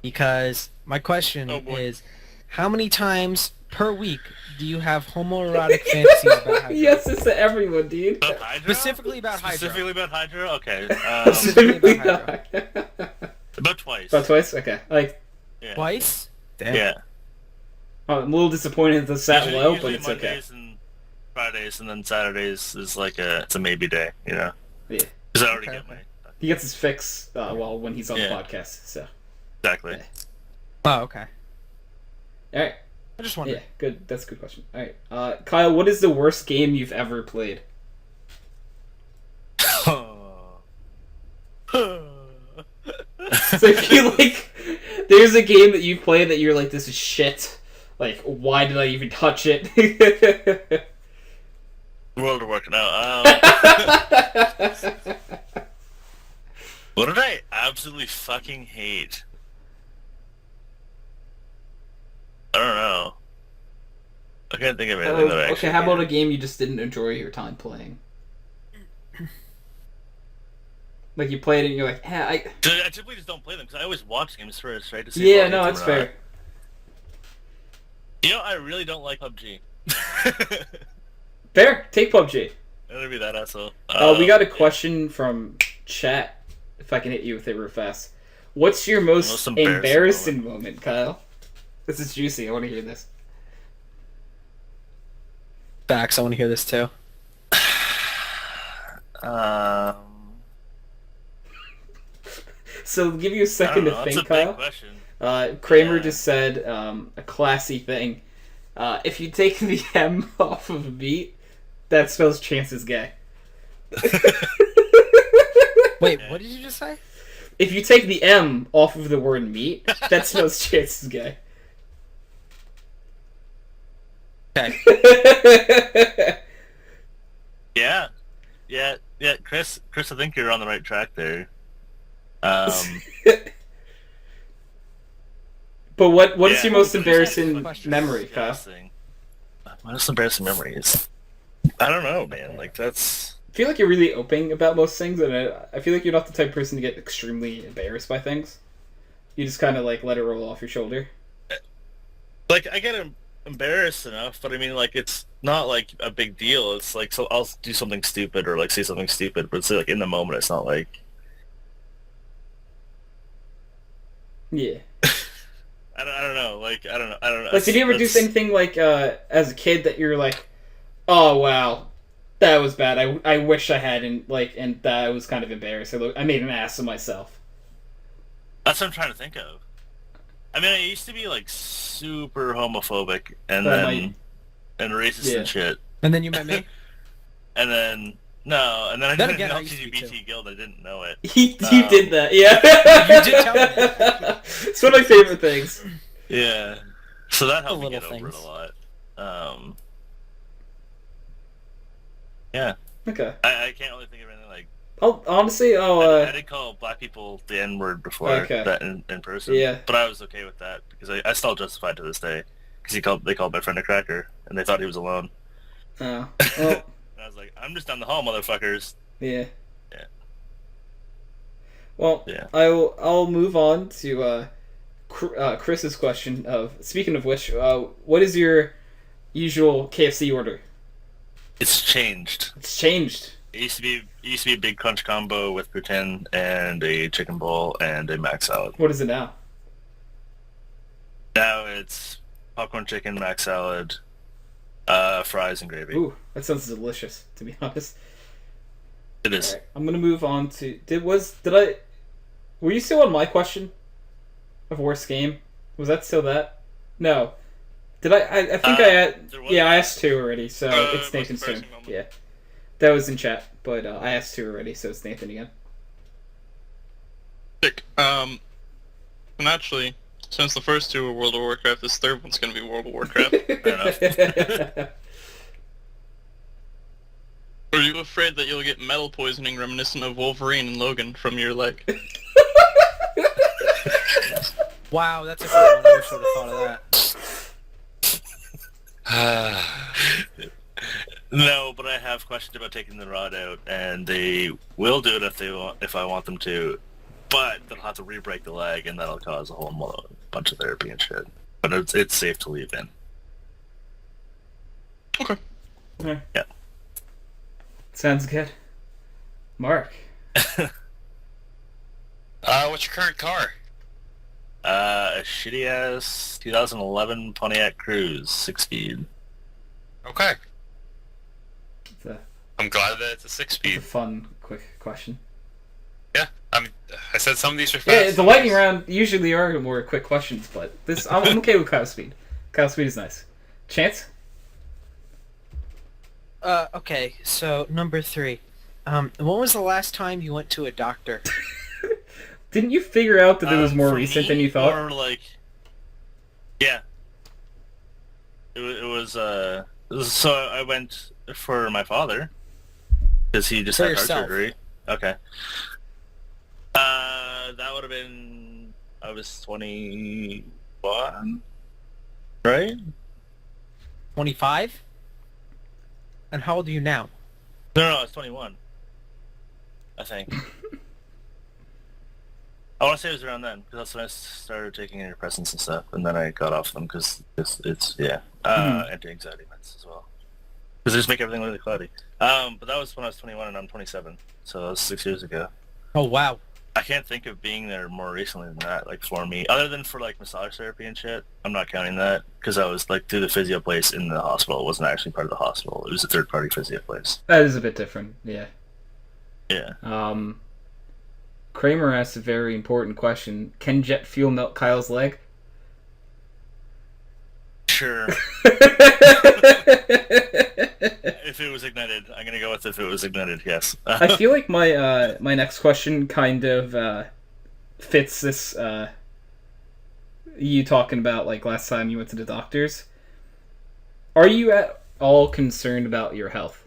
because my question Oh, boy. is, how many times per week do you have homoerotic fantasies about Hydro? Yes, it's to everyone, dude. About Hydra? Specifically about Hydro. Specifically about Hydra? Okay. Specifically about About twice. About twice? Okay. Like, Yeah. Twice? Damn. Yeah. I'm a little disappointed that sat low, but Usually it's okay. Mondays and Fridays, and then Saturdays is like it's a maybe day, you know? Yeah. Because I already Okay. get my... He gets his fix when he's on the Yeah. podcast, so. Exactly. Oh, okay. Alright. I just wondered. Yeah, good. That's a good question. Alright. Kyle, what is the worst game you've ever played? So if you like, there's a game that you play that you're like, this is shit. Like, why did I even touch it? World of Warcraft. No, what did I absolutely fucking hate? I don't know. I can't think of anything that I actually okay, how about a hated. game you just didn't enjoy your time playing? Like you played it and you're like, I typically just don't play them because I always watch games first, right? To see if yeah, I'll no, hate that's them or not. fair. You know, I really don't like PUBG. Fair. Take PUBG. I'm gonna be that asshole. We got a question from chat. If I can hit you with it real fast. What's your most Most embarrassing embarrassing moment, Kyle? This is juicy. I want to hear this. Facts, I want to hear this too. So, give you a I second don't to know. think, That's a big Kyle. question. Kramer Yeah. just said a classy thing. If you take the M off of meat, that spells Chance is gay. Wait, what did you just say? If you take the M off of the word meat, that spells Chance is gay. Okay. Yeah, Chris, I think you're on the right track there. But what is Yeah. your most What is that embarrassing question? memory, Kyle? Embarrassing. My most embarrassing memories. I don't know, man. Like that's. I feel like you're really open about most things, and I feel like you're not the type of person to get extremely embarrassed by things. You just kind of like let it roll off your shoulder. Like I get embarrassed enough, but I mean, like it's not like a big deal. It's like, so I'll do something stupid or like say something stupid, but it's like in the moment, it's not like Yeah. I don't know. Like I don't know. Like, did you ever do anything like as a kid that you're like, oh wow, that was bad. I wish I hadn't, like, and that was kind of embarrassing. Look, I made an ass of myself. That's what I'm trying to think of. I mean, I used to be like super homophobic and That then and racist Yeah. and shit, And then you met me. and then no, and then I Then did again, I an used to be LGBT guild. I didn't know it. He Um, did that, yeah. You did tell me that. It's one of my favorite things. Yeah, so that helped me little get over it things. a lot. Yeah, Okay. I can't really think of anything like. I'll I did call black people the N word before Okay. that in person. Yeah. But I was okay with that because I still justified to this day because they called my friend a cracker and they thought he was alone. Oh, well, And I was like, I'm just down the hall, motherfuckers. yeah. Yeah. Well, Yeah. I'll move on to Chris's question of, speaking of which, what is your usual KFC order? It's changed. It's changed. It used to be a big crunch combo with poutine and a chicken bowl and a mac salad. What is it now? Now it's popcorn chicken, mac salad, fries and gravy. Ooh, that sounds delicious, to be honest. It is. Alright, I'm gonna move on to were you still on my question of worst game? Was that still that? No. Did I think there was- I asked two already, so it's most Nathan's turn. embarrassing moment. Yeah. That was in chat, but I asked two already, so it's Nathan again. Sick. And actually, since the first two were World of Warcraft, this third one's gonna be World of Warcraft. enough. Are you afraid that you'll get metal poisoning reminiscent of Wolverine and Logan from your leg? Wow, that's a good one. I wish I would have thought of that. No, but I have questions about taking the rod out, and they will do it if I want them to. But they'll have to re-break the leg, and that'll cause a whole bunch of therapy and shit. But it's safe to leave in. Okay. Yeah. Sounds good. Mark. What's your current car? A shitty ass 2011 Pontiac Cruise 6-speed. Okay. It's a I'm glad that it's a It's 6-speed. a fun, quick question. Yeah, I said some of these are fast. Yeah, the lightning round usually are more quick questions, but this I'm okay with Kyle Speed. Kyle Speed is nice. Chance? Okay, so number 3. When was the last time you went to a doctor? Didn't you figure out that it was more For recent me, than you thought? Or like, yeah. It was so I went for my father because he just For had heart yourself. surgery. Okay. That would have been I was 21, right? 25? And how old are you now? No, I was 21. I think. I want to say it was around then, because that's when I started taking antidepressants and stuff, and then I got off them because it's anti-anxiety meds as well. Because they just make everything really cloudy. But that was when I was 21 and I'm 27, so that was 6 years ago. Oh, wow. I can't think of being there more recently than that, like for me, other than for like massage therapy and shit. I'm not counting that because I was like through the physio place in the hospital. It wasn't actually part of the hospital. It was a third-party physio place. That is a bit different, yeah. Yeah. Kramer asked a very important question. Can jet fuel melt Kyle's leg? Sure. If it was ignited, I'm gonna go with if it was ignited. Yes. I feel like my my next question kind of fits this. You talking about like last time you went to the doctors. Are you at all concerned about your health?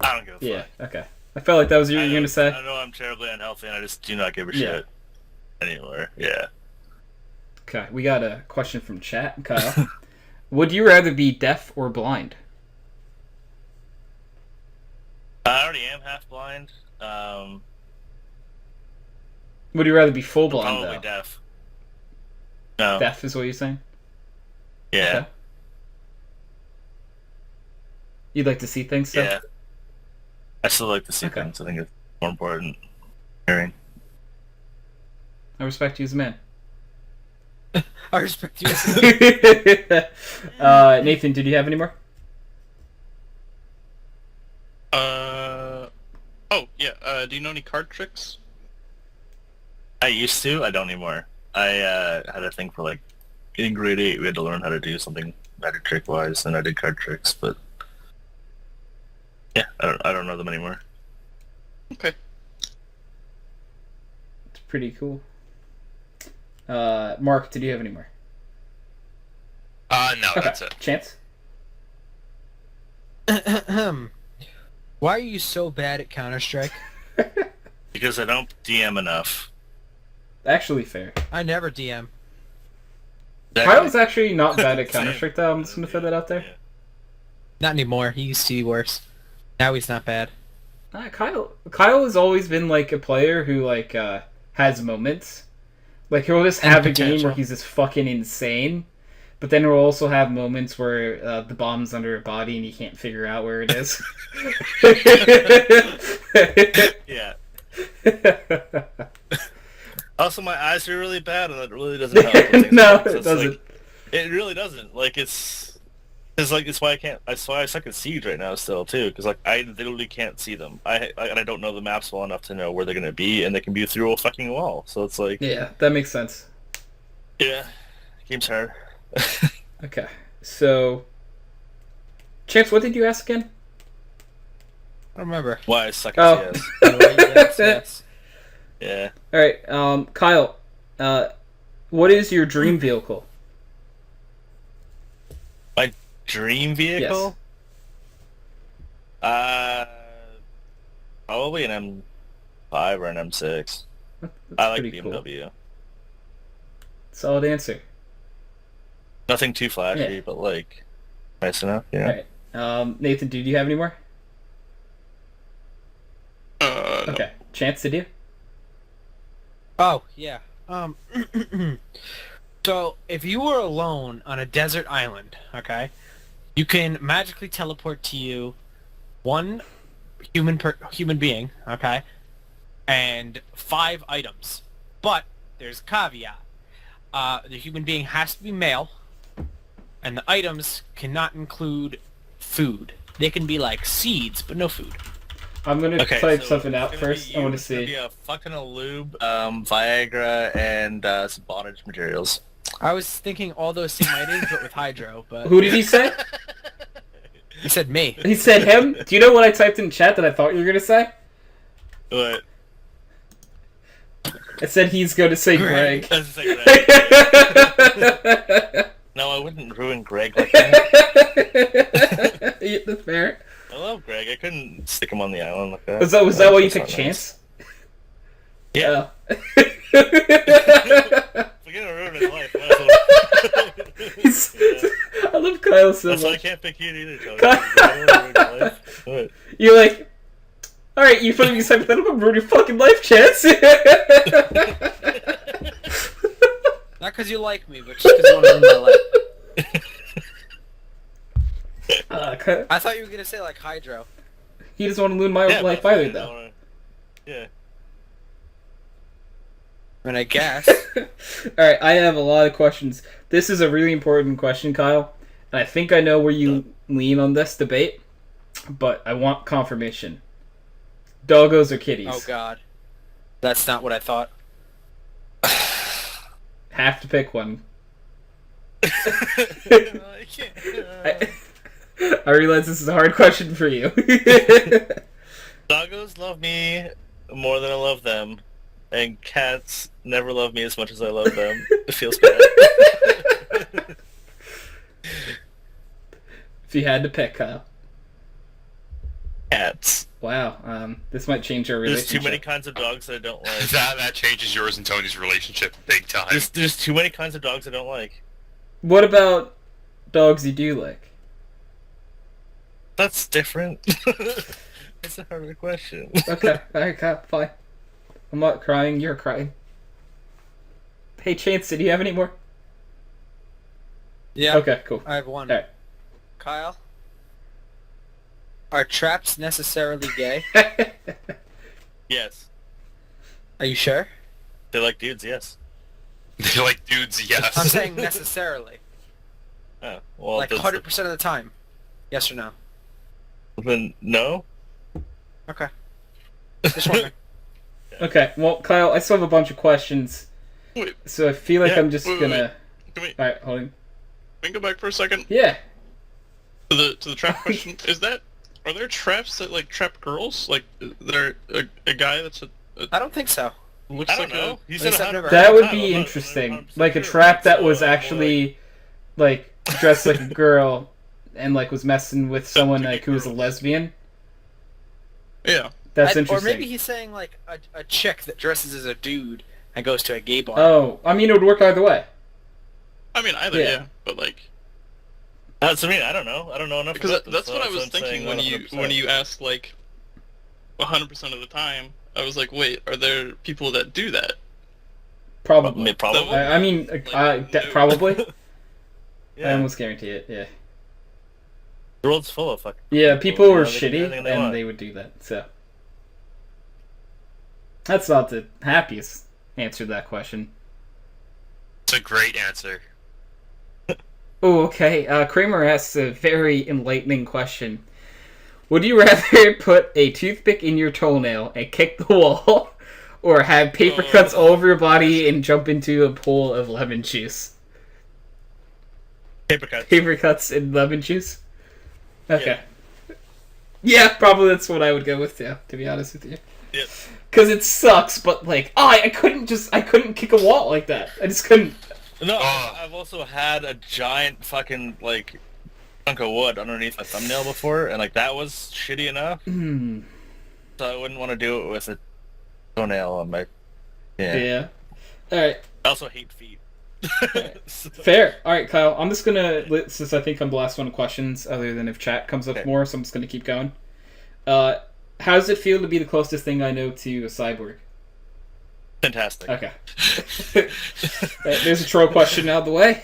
I don't give a fuck. Yeah. Okay. I felt like that was what you were gonna say. I know I'm terribly unhealthy, and I just do not give a Yeah. shit anywhere. Yeah. Okay, we got a question from chat, Kyle. Would you rather be deaf or blind? I already am half blind. Would you rather be full blind Probably though? deaf. No. Deaf is what you're saying? Yeah. Okay. You'd like to see things still? Yeah. I still like to see Okay. things. I think it's more important. Hearing. I respect you as a man. I respect you. Nathan, did you have any more? Oh, yeah, do you know any card tricks? I used to. I don't anymore. I had a thing for like in grade 8. We had to learn how to do something magic trick wise, and I did card tricks. But yeah, I don't know them anymore. Okay. It's pretty cool. Mark, did you have any more? No, Okay. that's it. Chance? Why are you so bad at Counter-Strike? Because I don't DM enough. Actually fair. I never DM. Kyle's actually not bad at Same. Counter-Strike though, I'm just gonna throw that out there. Yeah. Not anymore. He used to be worse. Now he's not bad. Kyle has always been like a player who like has moments. Like he'll just And have a game potential. where he's just fucking insane, but then he'll also have moments where the bomb's under a body and you can't figure out where it is. Yeah. Also, my eyes are really bad, and that really doesn't help. with things No, like that. So it it's doesn't. like- it really doesn't. Like it's like it's why I can't. That's why I suck at Siege right now still too. Because like I literally can't see them. And I don't know the maps well enough to know where they're gonna be, and they can be through a fucking wall. So it's like Yeah, that makes sense. yeah, game's hard. Okay, so Chance, what did you ask again? I don't remember. Why I suck Oh. at CS. Oh, right, yes, yes. Yeah. All right, Kyle, what is your dream vehicle? My dream vehicle? Probably an M5 or an M6. I like pretty cool. BMW. Solid answer. Nothing too flashy, Yeah. but like nice enough. Yeah. All right, Nathan, did you have any more? No. Okay, Chance, did you? Oh, yeah. So, if you were alone on a desert island, okay, you can magically teleport to you one human being, okay, and 5 items. But there's a caveat. The human being has to be male, and the items cannot include food. They can be like seeds, but no food. I'm gonna Okay, type so something it's out gonna first. be I want to it's gonna see. be a fucking lube, Viagra, and some bondage materials. I was thinking all those same items, but with hydro, but Who did he say? he said me. He said him. Do you know what I typed in chat that I thought you were gonna say? But It said he's going to say Greg. that's the thing, right? No, I wouldn't ruin Greg like that. Yeah, that's fair. I love Greg. I couldn't stick him on the island like that. Was that why you That's picked not Chance? Yeah. Oh. If we're gonna ruin his life, might as well. He's- I love Kyle so That's why I much. can't pick you either, Tony. Kyle- You're gonna ruin your life. What? You're like, alright, you put me hypothetical, ruin your fucking life, Chance. Not because you like me, but just because you want to ruin my life. I thought you were gonna say like hydro. He doesn't want to ruin my Yeah, life but either, I though. don't wanna- Yeah. I mean, I guess. Alright, I have a lot of questions. This is a really important question, Kyle. And I think I know where you lean on this debate, but I want confirmation. Doggos or kitties? Oh God, that's not what I thought. Have to pick one. I can't. I realize this is a hard question for you. Doggos love me more than I love them, and cats never love me as much as I love them. It feels bad. If you had to pick, Kyle. Cats. Wow, this might change our There's relationship. too many kinds of dogs that I don't like. That changes yours and Tony's relationship big time. There's too many kinds of dogs I don't like. What about dogs you do like? That's different. It's a harder question. Okay, alright, Kyle, fine. I'm not crying, you're crying. Hey, Chance, do you have any more? Yeah. Okay, cool. I have one. Alright. Kyle, Are traps necessarily gay? Yes. Are you sure? They like dudes, yes. They're like dudes, yes. I'm saying necessarily. Oh, well, Like 100% of the time. Yes or no? Then no. Okay. Just wondering. Okay, well, Kyle, I still have a bunch of questions, Wait, so I feel like Yeah, I'm just wait, gonna. can we, Alright, hold on. we go back for a second Yeah. to the trap question? Are there traps that like trap girls? Like, there a guy that's I don't think so. looks I don't like know. He At said least I've never 100%. heard That of would I'm be not interesting. 100% Like a sure, trap that so was I'm more actually like dressed like a girl and like was messing with someone like who was a lesbian. yeah. That's Or interesting. maybe he's saying like a chick that dresses as a dude and goes to a gay bar. Oh, I mean, it would work either way. I mean, either Yeah. yeah, but like That's me. I don't know. I don't know enough. because about this, that's so what I I'm was saying thinking not when 100%. you asked like 100% of the time. I was like, wait, are there people that do that? Probably. Probably. I mean, no. probably. I Yeah. almost guarantee it. Yeah. The world's full of fucking. Yeah, people were they can do shitty, anything they and want. they would do that. So that's not the happiest answer to that question. It's a great answer. Oh, okay. Kramer asks a very enlightening question. Would you rather put a toothpick in your toenail and kick the wall, or have paper cuts all over your body and jump into a pool of lemon juice? Paper cuts. Paper cuts and lemon juice? Okay. Yeah, probably that's what I would go with too, to be honest with you. Yeah. Because it sucks, but like, I couldn't kick a wall like that. I just couldn't. No, Oh. I've also had a giant fucking like chunk of wood underneath my thumbnail before, and like that was shitty enough. Hmm. So I wouldn't want to do it with a toenail on my. Yeah. Yeah. Alright. I also hate feet. Fair. Alright, Kyle. I'm just gonna, since I think I'm the last one of questions, other than if chat comes up Okay. more, so I'm just gonna keep going. How does it feel to be the closest thing I know to a cyborg? Fantastic. Okay. There's a troll question out of the way.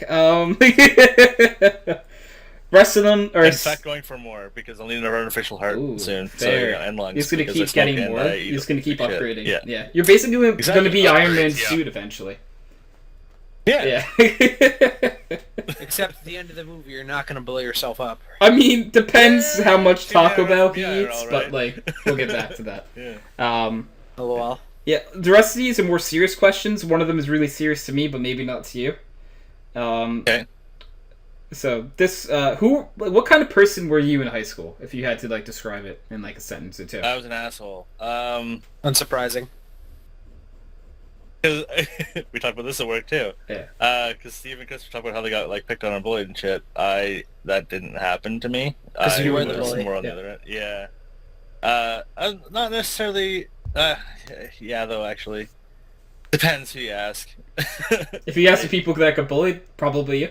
Rest of them are... In fact, going for more because I'll need an artificial heart Ooh, soon. fair. So, and lungs. You're just gonna because keep I smoke getting and more. I You're eat just gonna keep shit. upgrading. Yeah. You're basically Exactly. gonna be Iron Man's Upgrades, yeah. suit eventually. Yeah. Yeah. Except at the end of the movie, you're not gonna blow yourself up. I mean, depends how much Taco Bell he yeah, eats, all but right. like, we'll get back to that. Yeah. LOL. Yeah, the rest of these are more serious questions. One of them is really serious to me, but maybe not to you. Okay. So this, what kind of person were you in high school? If you had to like describe it in like a sentence or two. I was an asshole. Unsurprising. 'Cause we talked about this at work too. Yeah. Because Steve and Chris were talking about how they got like picked on and bullied and shit. That didn't happen to me. 'Cause you I were the was bully. more on Yeah. the other end. Yeah. I'm not necessarily. Yeah, though actually, depends who you ask. If you ask the people that got bullied, probably you.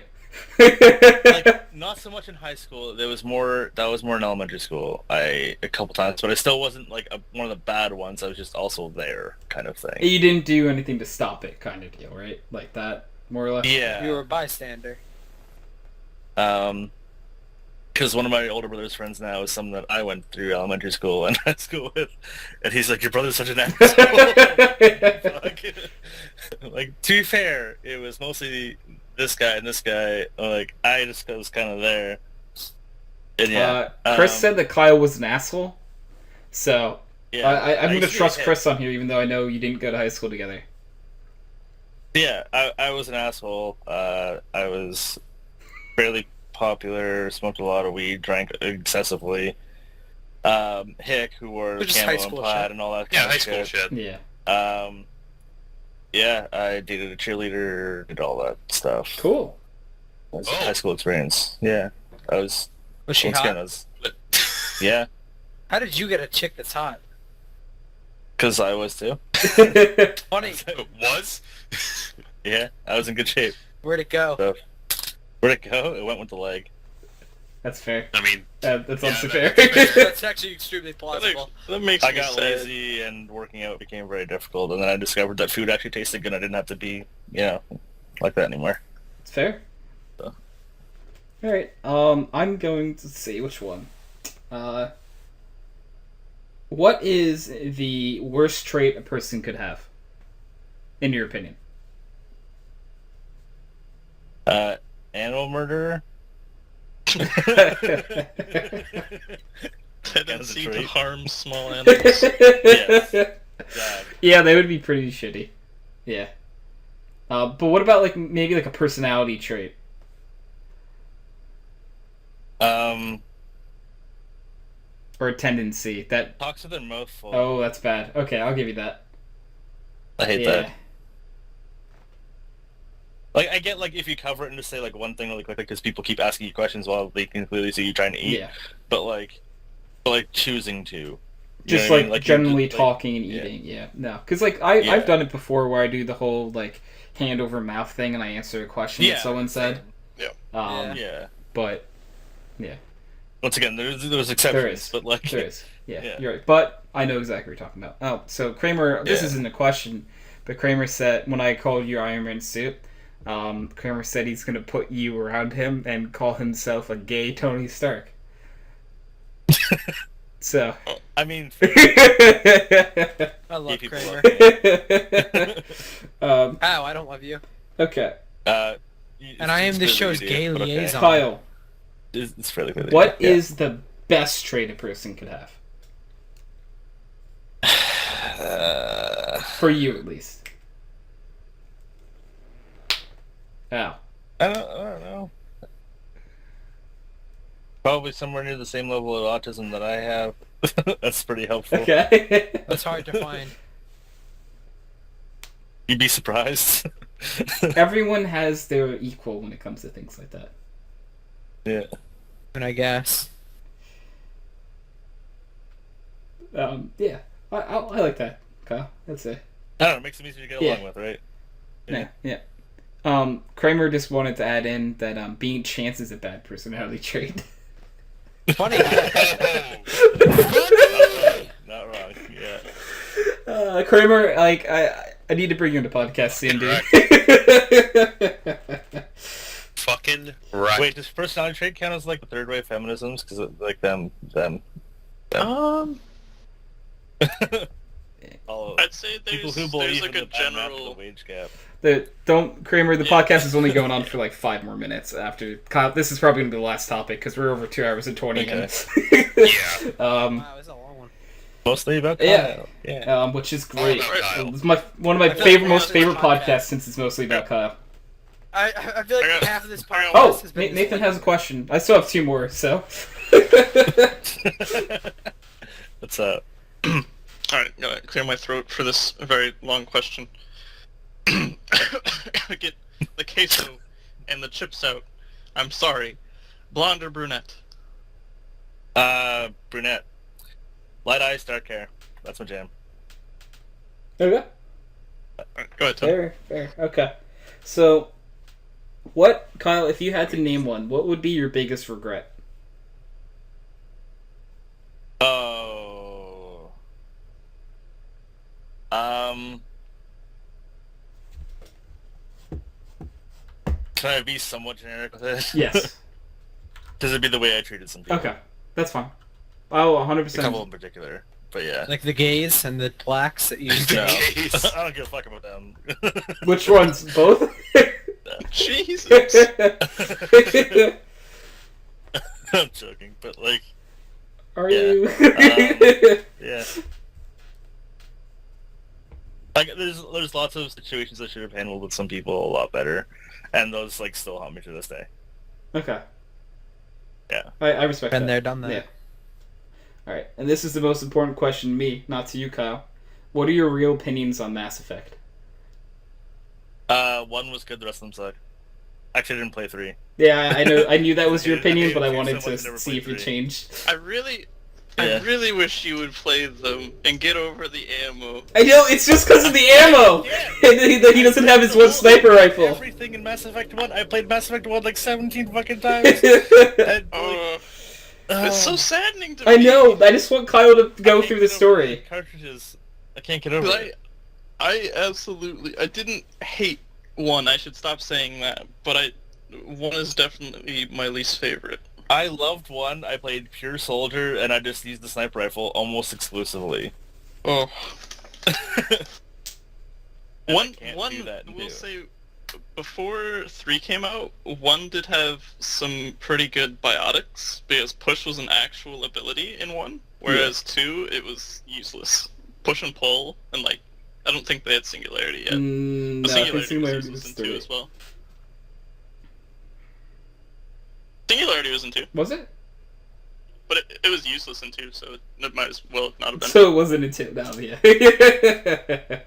Like not so much in high school. That was more in elementary school. A couple times, but I still wasn't like one of the bad ones. I was just also there, kind of thing. You didn't do anything to stop it, kind of deal, right? Like that, more or less. Yeah. You were a bystander. Because one of my older brother's friends now is someone that I went through elementary school and high school with, and he's like, "Your brother's such an asshole." Fuck. Like, to be fair, it was mostly this guy and this guy. Like, I just was kind of there. And yeah, Chris said that Kyle was an asshole, so yeah, I'm used gonna be a trust kid. Chris on here, even though I know you didn't go to high school together. Yeah, I was an asshole. I was fairly popular, smoked a lot of weed, drank excessively. Hick, who wore Which is high camo and school plaid shit. and all that Yeah, kind high of school shit. shit. Yeah. Yeah, I dated a cheerleader, did all that stuff. Cool. It was a Oh. high school experience. Yeah, I was. Was she once again, hot? I was. Yeah, How did you get a chick that's hot? because I was too. Funny. It was? Yeah, I was in good shape. Where'd it go? So, where'd it go? It went with the leg. That's fair. I mean, That's Yeah, honestly that's fair. fair. That's actually extremely plausible. That makes I me got sad. lazy and working out became very difficult, and then I discovered that food actually tasted good. I didn't have to be, like that anymore. It's fair. So. Alright, I'm going to see which one. What is the worst trait a person could have, in your opinion? Animal murderer. Tendency to trait. harm small animals. Yes. That. Yeah, they would be pretty shitty. Yeah. But what about like maybe like a personality trait? Or a tendency that... Talks with their mouth full. Oh, that's bad. Okay, I'll give you that. I hate Yeah. that. Like, I get, like, if you cover it and just say, like, one thing really quickly, because people keep asking you questions while they can clearly see you trying to eat. Yeah. But, like, choosing to. You Just know what I like, mean? generally you just, talking and yeah. eating. Yeah. No. Because like, I've Yeah. done it before where I do the whole like hand over mouth thing and I answer a question that someone said. Yeah. Yeah. But, yeah. Once again, there's exceptions, There is. but, like... There is. Yeah, Yeah. you're right. But I know exactly what you're talking about. Oh, so Kramer, this Yeah. isn't a question, but Kramer said, when I called you Iron Man suit, Kramer said he's going to put you around him and call himself a gay Tony Stark. So. I mean... I love people Kramer. love Ow, I don't love you. Okay. And I am the show's gay but okay. liaison. Kyle, It's fairly clear. what is the best trait a person could have? For you, at least. Ow. I don't know. Probably somewhere near the same level of autism that I have. That's pretty helpful. Okay. That's hard to find. You'd be surprised. Everyone has their equal when it comes to things like that. Yeah. And I guess. Yeah. I like that, Kyle. That's it. I don't know, it makes them easier to get Yeah. along with, right? Yeah. Kramer just wanted to add in that being chance is a bad personality trait. Funny. Not wrong, yeah. Kramer, like I need to bring you on the podcast soon, dude. Fucking right. Wait, does personality trait count as like the third wave feminisms? Because like them. All I'd say people there's who believe like in a the bad map of general. the wage gap. Kramer, the podcast is only going on for like 5 more minutes after Kyle. This is probably gonna be the last topic because we're over 2 hours and 20 Okay. minutes. Yeah. Wow, it's a long one. Mostly about Yeah. Kyle. Yeah. Which is great. Oh, Kyle. It's one of my I feel like most we're favorite on this podcasts podcast. since it's mostly about Kyle. I feel like I got- half of this I podcast got- Oh, has been Nathan has a question. I still have 2 more, so. What's up? Alright, gotta clear my throat for this very long question. Gotta get the queso and the chips out. I'm sorry. Blonde or brunette? Brunette. Light eyes, dark hair. That's my jam. Okay. Alright, go ahead, Tom. Fair. Okay. So, Kyle, if you had to name one, what would be your biggest regret? Oh. Can I be somewhat generic with it? Yes. Does it be the way I treated some people? Okay. That's fine. Oh, A couple 100%. in particular. But yeah. like the gays and the blacks that you used No. to. Gays. I don't give a fuck about them. Which ones? Both? Jesus! I'm joking, but like, Are Yeah. you? yeah. Like, there's lots of situations I should have handled with some people a lot better, and those like still haunt me to this day. Okay. Yeah. I respect Been that. there, done that. Yeah. Alright, and this is the most important question to me, not to you, Kyle. What are your real opinions on Mass Effect? One was good, the rest of them suck. Actually, I didn't play 3. Yeah, I knew that was your opinion, but I Okay, wanted someone to never see played if you 3. changed. I really Yeah. wish you would play them and get over the ammo. I know, it's just because of the ammo! Yeah. He doesn't have his one sniper rifle. Everything in Mass Effect 1, I played Mass Effect 1 like 17 fucking times. And, It's so saddening to I me. know, I just want Kyle to go through the story. Cartridges. I can't get over But it. I didn't hate 1. I should stop saying that. But 1 is definitely my least favorite. I loved one. I played pure soldier, and I just used the sniper rifle almost exclusively. Oh. And I One, can't one. do that in We'll two. say, before 3 came out, 1 did have some pretty good biotics because push was an actual ability in 1, whereas 2 it was useless. Push and pull, and like I don't think they had singularity yet. No, But I think singularity was Singularity useless was in 2 3. as well. Singularity was in 2, Was it? but it was useless in 2, so it might as well not have been. So it wasn't a tip now, yeah.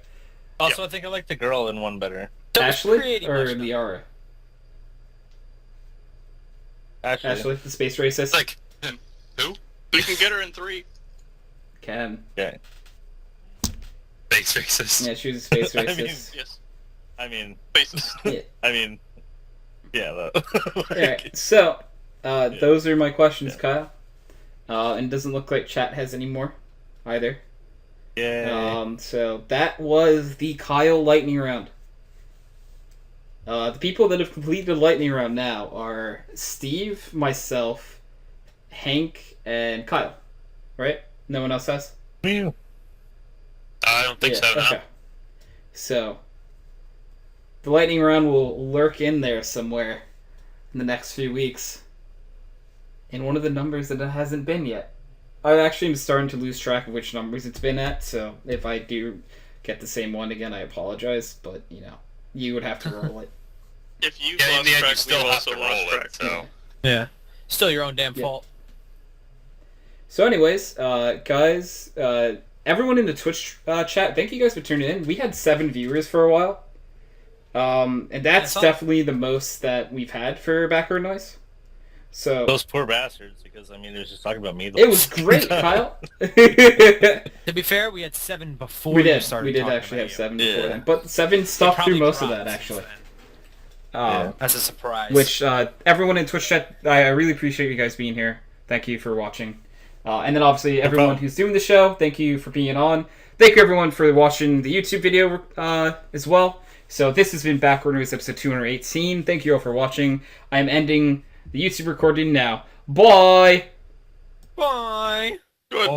Also, I think I like the girl in one better. So it's Ashley pretty or much Liara? Actually, Ashley, the space racist. Like, who? We can get her in 3. Can. okay. Space racist. Yeah, she was a space I mean- racist. Yes, I mean, basis. yeah. Alright, so, those are my questions, Yeah. Kyle. And it doesn't look like chat has any more, either. Yeah. So that was the Kyle lightning round. The people that have completed the lightning round now are Steve, myself, Hank, and Kyle. Right? No one else has? You. I don't think so, no. Okay. So, the lightning round will lurk in there somewhere in the next few weeks. In one of the numbers that it hasn't been yet. I actually am starting to lose track of which numbers it's been at, so if I do get the same one again, I apologize, but, you would have to roll it. If you Yeah, in lost the end, track, you still we've have also to lost roll track. it, so... Yeah. Still your own damn Yeah. fault. So anyways, guys, everyone in the Twitch chat, thank you guys for tuning in. We had 7 viewers for a while. And that's all. definitely the most that we've had for background noise. So Those poor bastards, because, I mean, they was just talking about me. it was great, Kyle. To be fair, we had 7 before we you did. started We did talking actually about have you. 7 before Yeah. then. But 7 They stuck through probably most of dropped that, since actually. then. As a surprise. Which, everyone in Twitch chat, I really appreciate you guys being here. Thank you for watching. And then obviously everyone problem. who's doing the show, thank you for being on. Thank you everyone for watching the YouTube video as well. So this has been Backwarders episode 218. Thank you all for watching. I am ending the YouTube recording now. Bye! Bye! Goodbye.